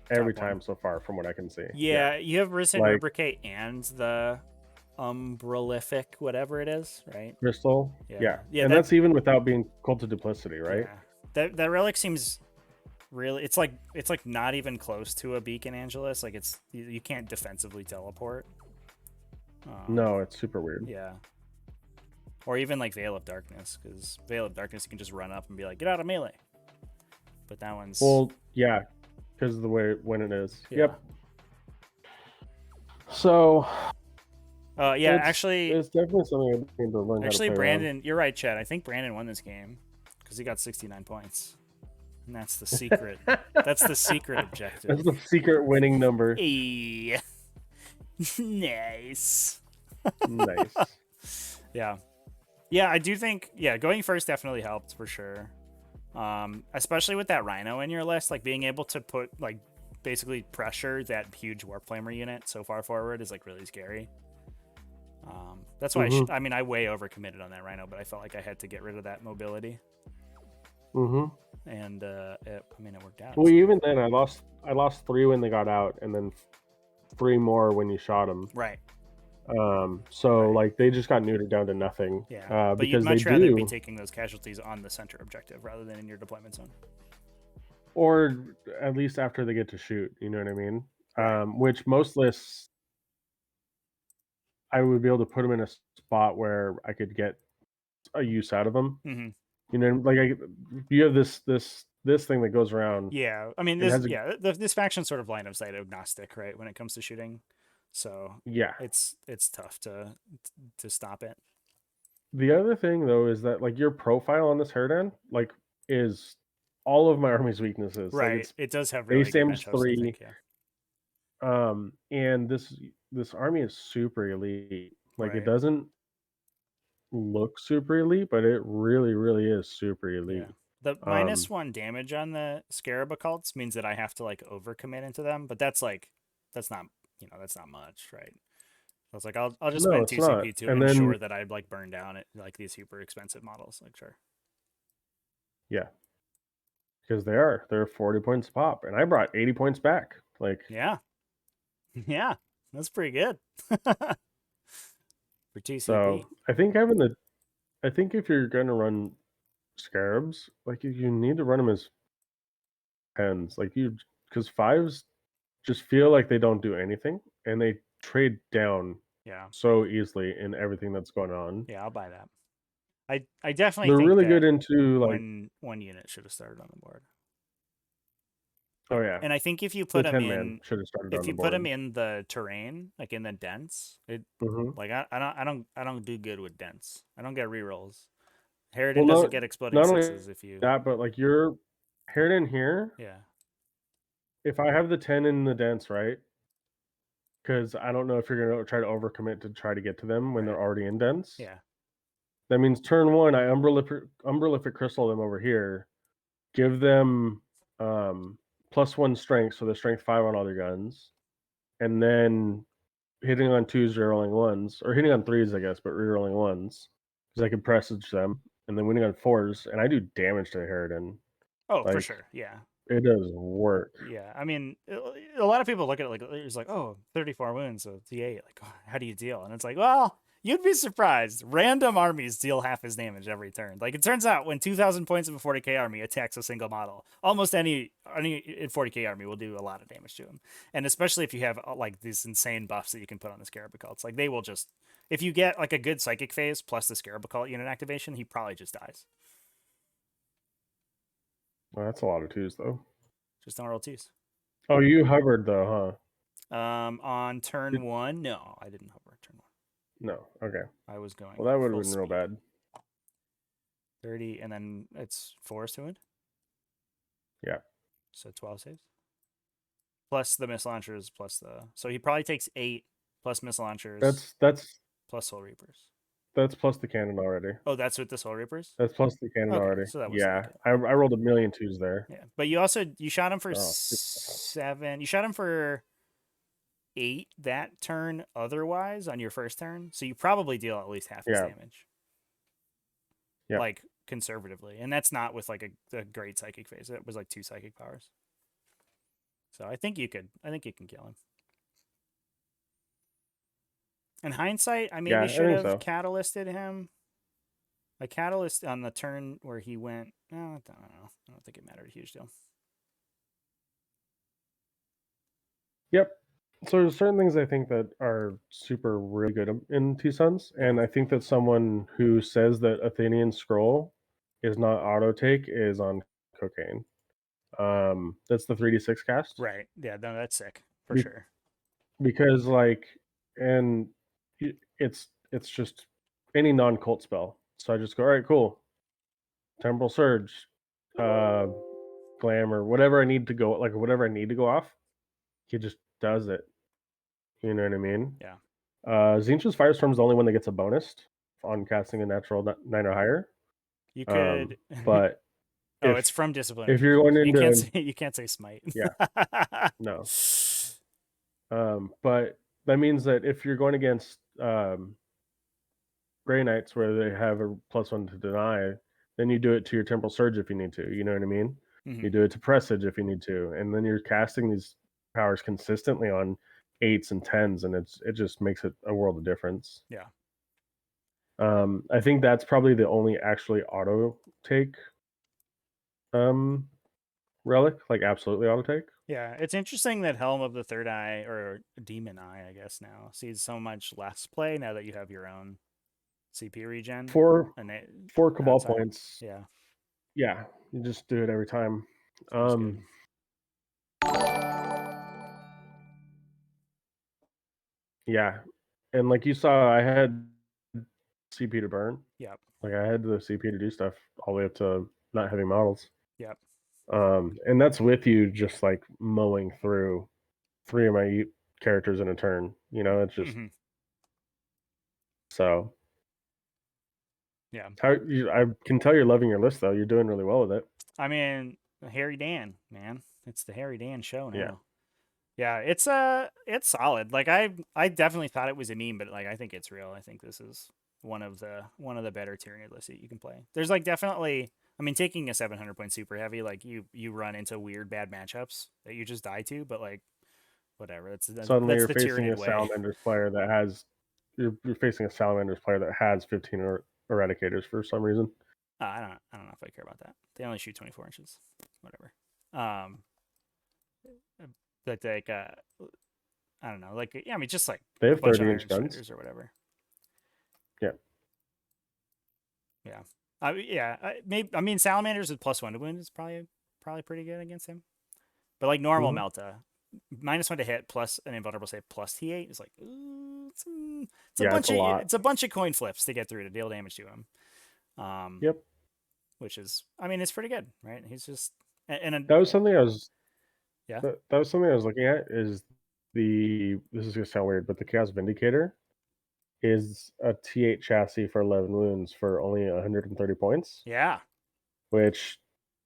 every time so far, from what I can see. Yeah, you have Risen Rubricate and the Umbralific, whatever it is, right? Crystal. Yeah, and that's even without being Cult of Duplicity, right? Yeah. That relic seems really. It's like not even close to a Beacon Angelus. Like you can't defensively teleport. No, it's super weird. Yeah. Or even like Veil of Darkness, because Veil of Darkness you can just run up and be like, get out of melee. But that one's because of the way when it is. Yeah. Yep. So. Actually, it's definitely something I need to learn. Actually, how to play Brandon, around. You're right, Chad. I think Brandon won this game because he got 69 points, and that's the secret. That's the secret objective. That's the secret winning number. Hey. Nice. Nice. Yeah, I do think going first definitely helped for sure. Especially with that Rhino in your list, like being able to put like basically pressure that huge Warp Flamer unit so far forward is like really scary. That's why Mm-hmm. I mean, I way overcommitted on that Rhino, but I felt like I had to get rid of that mobility, Mm-hmm. and I mean, it worked out. Well, So. even then, I lost 3 when they got out, and then 3 more when you shot them. Right. So Right. like they just got neutered down to nothing. Yeah, but you'd Because they much rather be do, taking those casualties on the center objective rather than in your deployment zone. or at least after they get to shoot. You know what I mean? Right. Which most lists, I would be able to put them in a spot where I could get a use out of them. Mm-hmm. You know, like you have this thing that goes around. Yeah, I mean, And has this faction's sort of line of sight agnostic, right, when it comes to shooting, so yeah. it's tough to stop it. The other thing though is that like your profile on this Harridan like is all of my army's weaknesses. Like Right, it's it does have really base good damage matchups, I 3. think. Yeah. And this army is super elite. Like it Right. doesn't look super elite, but it really, really is super Yeah. elite. The Um, -1 damage on the Scarab occults means that I have to like overcommit into them, but that's like that's not that's not much, right? I was like, I'll just no, spend it's two not. CP to And then ensure that I like burn down it like these super expensive models. Like, sure. yeah, because they're 40 points pop, and I brought 80 points back. Like Yeah. Yeah. That's pretty good. For 2 so, CP. I think if you're gonna run scarabs, like you need to run them as tens, like you because fives just feel like they don't do anything, and they trade down Yeah. so easily in everything that's going on. Yeah, I'll buy that. I definitely They're think really good that into like one unit should have started on the board. oh yeah, And I think if you the put them 10-man in should have started if on the you put them board. in the terrain, like in the dense, it Hmm. like I don't do good with dense. I don't get rerolls. Well, Harridan doesn't no, get exploding not only sixes if you that, but like your Harridan here, yeah. if I have the 10 in the dents, right? Because I don't know if you're gonna try to overcommit to try to get to them when Right. they're already in dents. Yeah. That means turn 1, I umbralific crystal them over here, give them +1 strength, so they're strength 5 on all their guns, and then hitting on 2s, rerolling 1s, or hitting on 3s, I guess, but rerolling 1s, because I can presage them, and then winning on 4s, and I do damage to Harridan. Oh, for Like, sure. Yeah. it does work. Yeah. I mean, a lot of people look at it like it's like, "Oh, 34 wounds, so D8, like, oh, how do you deal?" And it's like, "Well, you'd be surprised. Random armies deal half his damage every turn. Like it turns out when 2,000 points of a 40k army attacks a single model, almost any in 40k army will do a lot of damage to him. And especially if you have like these insane buffs that you can put on the Scarab occults, like they will just if you get like a good psychic phase plus the Scarab occult unit activation, he probably just dies. Well, that's a lot of 2s, though. Just don't roll twos. Oh, you hovered, though, huh? On turn Did, one, no, I didn't hover turn one. no, okay. I was going Well, that would have full been real speed. bad. 30, and then it's 4 to wound. Yeah. So 12 saves. Plus the missile launchers, plus the. So he probably takes 8 plus missile launchers, That's plus Soul Reapers. that's plus the cannon already. Oh, that's with the Soul Reapers? That's plus the cannon Okay, already. so that wasn't Yeah, like it. I rolled a million 2s there. Yeah, but you shot him for Oh, 7. You shot him for 8 that turn otherwise on your first turn. So you probably deal at least half his yeah, damage. yeah. Like conservatively. And that's not with like a great psychic phase. It was like 2 psychic powers. So I think you can kill him. In hindsight, I maybe Yeah, I should think have so. catalysted him. A catalyst on the turn where he went. I don't know. I don't think it mattered a huge deal. Yep. So there's certain things I think that are super really good in T Suns, Yeah. and I think that someone who says that Athenian Scroll is not auto take is on cocaine. That's the 3d6 cast. Right. Yeah, no, that's sick. For Be- sure. because like, and it's just any non-cult spell. So I just go, all right, cool. Temporal Surge, uh, Glamour, whatever I need to go, like whatever I need to go off, he just does it. You know what I mean? Yeah. Zincha's Firestorm is the only one that gets a bonus on casting a natural 9 or higher. You could But Oh, it's from Disciplinary if you're going Defense. into You can't say smite. yeah, no. But that means that if you're going against Grey Knights where they have a +1 to deny, then you do it to your Temporal Surge if you need to. You know what I mean? Mhm. You do it to Presage if you need to, and then you're casting these powers consistently on 8s and 10s, and it just makes it a world of difference. Yeah. I think that's probably the only actually auto take relic, like absolutely auto take. Yeah, it's interesting that Helm of the Third Eye, or Demon Eye, I guess now, sees so much less play now that you have your own CP regen. Four Cabal outside. points. Yeah, Yeah, you just do it every time. feels good. Yeah, and like you saw, I had CP to burn. Yep. Like I had the CP to do stuff all the way up to not having models. Yep. And that's with you just like mowing through 3 of my characters in a turn. You know, it's just so. Yeah. I can tell you're loving your list though. You're doing really well with it. I mean, Harry Dan, man, it's the Harry Dan show now. Yeah. It's solid. Like I definitely thought it was a meme, but like I think it's real. I think this is one of the better Tyranid lists that you can play. There's like definitely, I mean, taking a 700 point super heavy, like you run into weird bad matchups that you just die to, but like whatever. Suddenly That's you're the facing Tyranid a way. Salamanders player that has you're facing a Salamanders player that has 15 eradicators for some reason. I don't know if I care about that. They only shoot 24 inches. Whatever. But like I don't know, like yeah, I mean just like They a have bunch of 30-inch Iron guns. Striders or whatever. Yeah. Yeah. I mean Salamanders with +1 to wound is probably pretty good against him. But like normal Melta, -1 to hit plus an invulnerable save plus T8 is like it's a bunch of coin flips to get through to deal damage to him. Yep. Which is, I mean, it's pretty good, right? He's just that was something I was yeah. That was something I was looking at. Is this is gonna sound weird, but the Chaos Vindicator is a T8 chassis for 11 wounds for only 130 points. Yeah. Which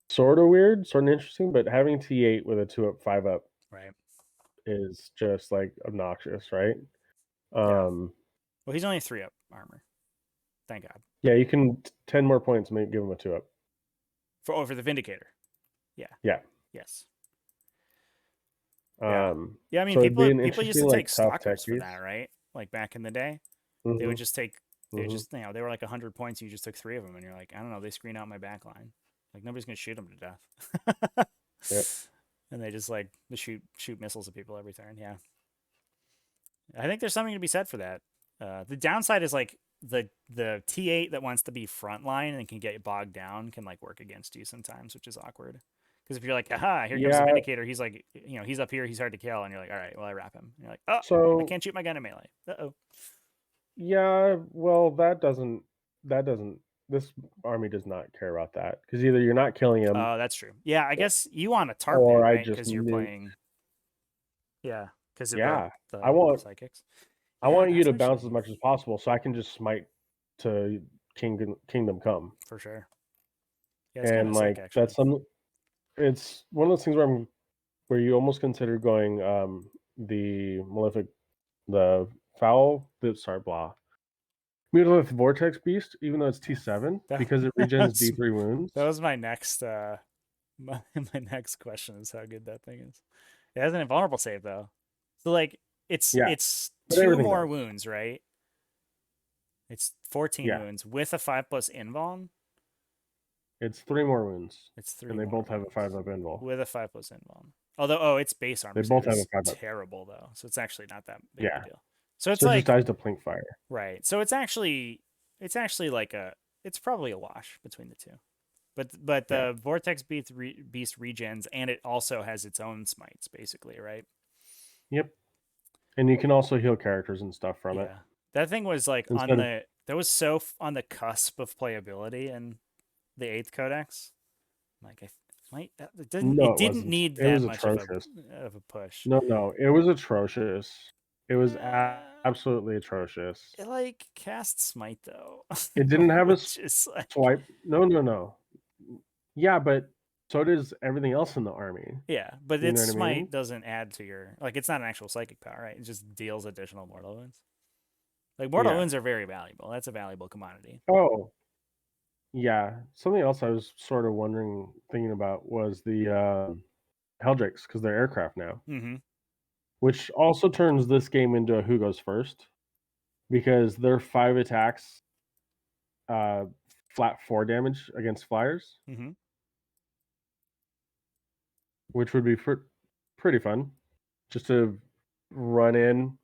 sort of weird, sort of interesting, but having T8 with a 2-up, 5-up Right. is just like obnoxious, right? Yeah. Well, he's only 3-up armor. Thank God. Yeah, you can 10 more points, give him a 2-up. For the Vindicator. Yeah. Yeah. Yes. Yeah. Yeah, I mean, so people used to take stalkers for piece. that, right? Like back in the day, they would just take they were like 100 points. You just took 3 of them, and you're like, I don't know, they screen out my back line. Like nobody's gonna shoot them to death. Yep. And they just like shoot missiles at people every turn. Yeah. I think there's something to be said for that. The downside is like the T8 that wants to be frontline and can get bogged down can like work against you sometimes, which is awkward. Because if you're like, aha, here comes the Vindicator, he's like, he's up here, he's hard to kill, and you're like, all right, well, I wrap him. And you're like, oh, so I can't shoot my gun in melee. Uh-oh. Yeah, well, that doesn't. This army does not care about that because either you're not killing him. Oh, that's true. Yeah, I guess you want a tarp, right? Because you're playing. Yeah, because of I want psychics. I want you to bounce as much as possible, so I can just smite to Kingdom Come for sure. Yeah, it's and like sick, that's some. It's one of those things where you almost consider going the Malefic, the foul. Sorry, blah. Mutilith Vortex Beast, even though it's T7, because it regens D3 wounds. That was my next my next question is how good that thing is. It has an invulnerable save though. So like it's 2 more wounds, right? It's 14 wounds with a 5+ invuln. It's 3 more wounds. It's 3 and they both have a 5-up invuln. With a 5+ invuln. Although its base armor they both have a 5-up. Terrible though. So it's actually not that big of a deal. So it's like, it just dies to Plink Fire. Right. So it's actually like it's probably a wash between the two. But the Vortex Beast regens, and it also has its own smites, basically, right? Yep. And you can also heal characters and stuff from it. That thing was like that was so on the cusp of playability in the 8th Codex. Like it didn't need that much of a push. No, it was atrocious. It was absolutely atrocious. It like cast smite though. It didn't have a swipe. No. Yeah, but so does everything else in the army. Yeah, but You know its what I smite mean? doesn't add to your like. It's not an actual psychic power, right? It just deals additional mortal wounds. Like mortal Yeah. wounds are very valuable. That's a valuable commodity. Oh, yeah. Something else I was sort of wondering, thinking about was the Heldrakes because they're aircraft now, Mm-hmm. which also turns this game into a who goes first because they're 5 attacks, uh, flat 4 damage against flyers, Mm-hmm. which would be pretty fun. Just to run in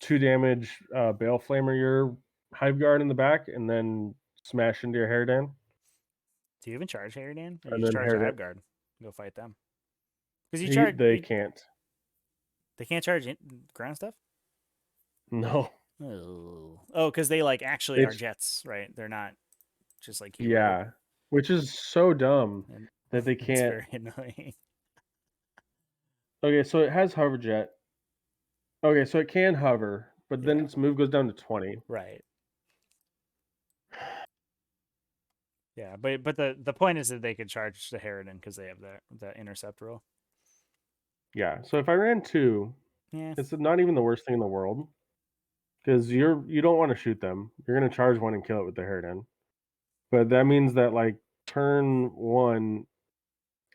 2 damage, Bale Flamer your Hive Guard in the back, and then smash into your Harridan, Do you even charge Harridan? Or you and just then charge the Harridan. Hive Guard? Go fight them. Because you charge. They can't. They can't charge ground stuff? No. Oh, because they like actually are It's jets, right? They're not just like keyboarded. yeah, which is so dumb And that they it's can't. very annoying. Okay, so it has hover jet. Okay, so it can hover, but then Yeah, its move goes down to 20. right. Yeah, but the point is that they could charge the Harridan because they have the intercept rule. Yeah, so if I ran 2, Yeah. it's not even the worst thing in the world because you don't want to shoot them. You're gonna charge one and kill it with the Harridan, but that means that like turn 1,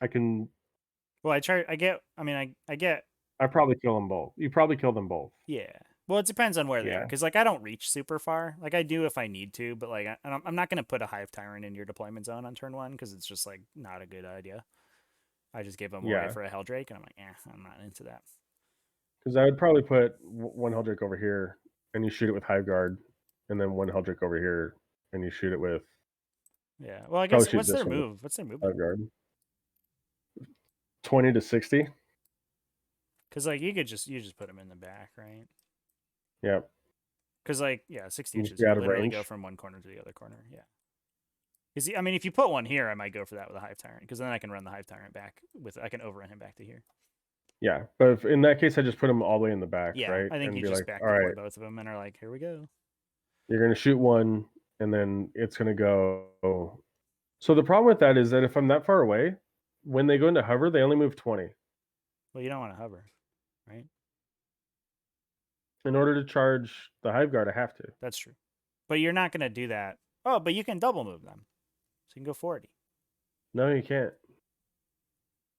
I can Well, I charge. I get. I mean, I get. I probably kill them both. You probably kill them both. Yeah. Well, it depends on where they are, Yeah, because like I don't reach super far. Like I do if I need to, but like I'm not gonna put a Hive Tyrant in your deployment zone on turn 1 because it's just like not a good idea. I just gave them away yeah, for a Helldrake, and I'm like, I'm not into that. because I would probably put one Helldrake over here, and you shoot it with Hive Guard, and then one Helldrake over here, and you shoot it with Yeah. Well, I probably guess shoot what's this their one with move? What's their movement? Hive Guard. 20 to 60. Because like you just put them in the back, right? Yeah, Because like 60 if inches, you're you out of literally go range. from one corner to the other corner. Yeah. Because I mean, if you put one here, I might go for that with a Hive Tyrant, because then I can run the Hive Tyrant back with I can overrun him back to here. Yeah, but if, in that case, I just put them all the way in the back, Yeah, right, I think and you be just like, back all deploy right, both of them and are like, here we go. you're gonna shoot one, and then it's gonna go. So the problem with that is that if I'm that far away, when they go into hover, they only move 20. Well, you don't want to hover, right? In order to charge the Hive Guard, I have to. That's true. But you're not going to do that. Oh, but you can double move them. So you can go 40. No, you can't.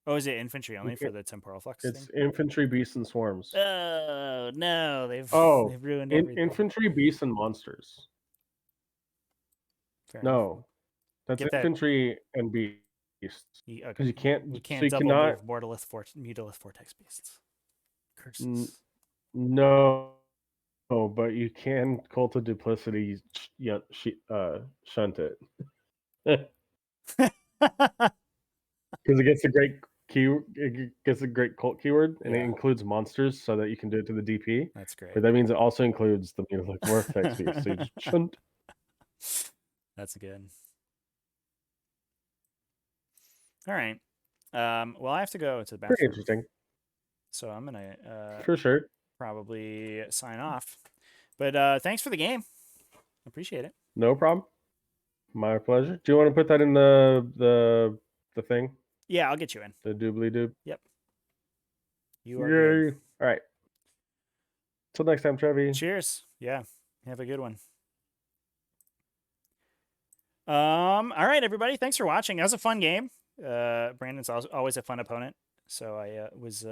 Oh, is it infantry You only for can't. the temporal flux It's thing? infantry, beasts, and swarms. Oh, no. Oh, They've ruined everything. infantry, beasts, and monsters. Fair enough. No, that's Get that. infantry and beasts. Okay. Because you can't. We So can't you double cannot. move Mutalith Vortex Beasts. N- Curses. no, but you can cult of duplicity. Shunt it because it gets a great key. It gets a great cult keyword, and it Yeah, includes monsters, so that you can do it to the DP. that's great. But that means it also includes the like vortex beast. So you just shunt. That's good. All right. Well, I have to go to the Pretty bathroom, interesting, so I'm gonna for sure. probably sign off. But thanks for the game. Appreciate it. No problem. My pleasure. Do you want to put that in the thing? Yeah, I'll get you in. The doobly doob. Yep. You are good. Yay! All right. Till next time, Trevy. Cheers. Yeah. Have a good one. All right, everybody. Thanks for watching. That was a fun game. Brandon's always a fun opponent, so I was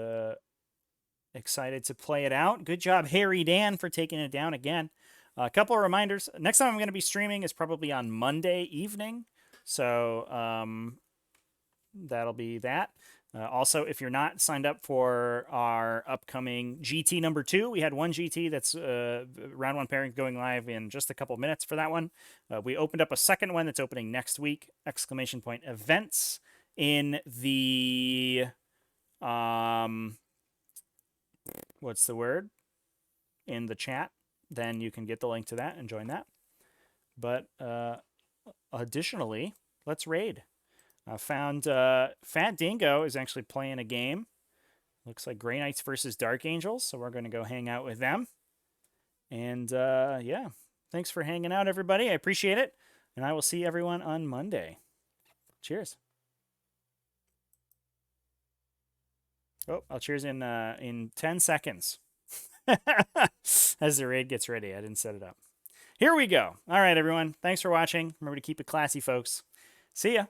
excited to play it out. Good job, Harry Dan, for taking it down again. A couple of reminders. Next time I'm going to be streaming is probably on Monday evening, so that'll be that. Also, if you're not signed up for our upcoming GT number 2, we had one GT that's round 1 pairing going live in just a couple minutes for that one. We opened up a second one that's opening next week, ! Events in the, what's the word? In the chat. Then you can get the link to that and join that. But additionally, let's raid. I found Fat Dingo is actually playing a game. Looks like Grey Knights versus Dark Angels, so we're going to go hang out with them. And yeah, thanks for hanging out, everybody. I appreciate it. And I will see everyone on Monday. Cheers. Oh, I'll cheers in 10 seconds. As the raid gets ready. I didn't set it up. Here we go. All right, everyone. Thanks for watching. Remember to keep it classy, folks. See ya.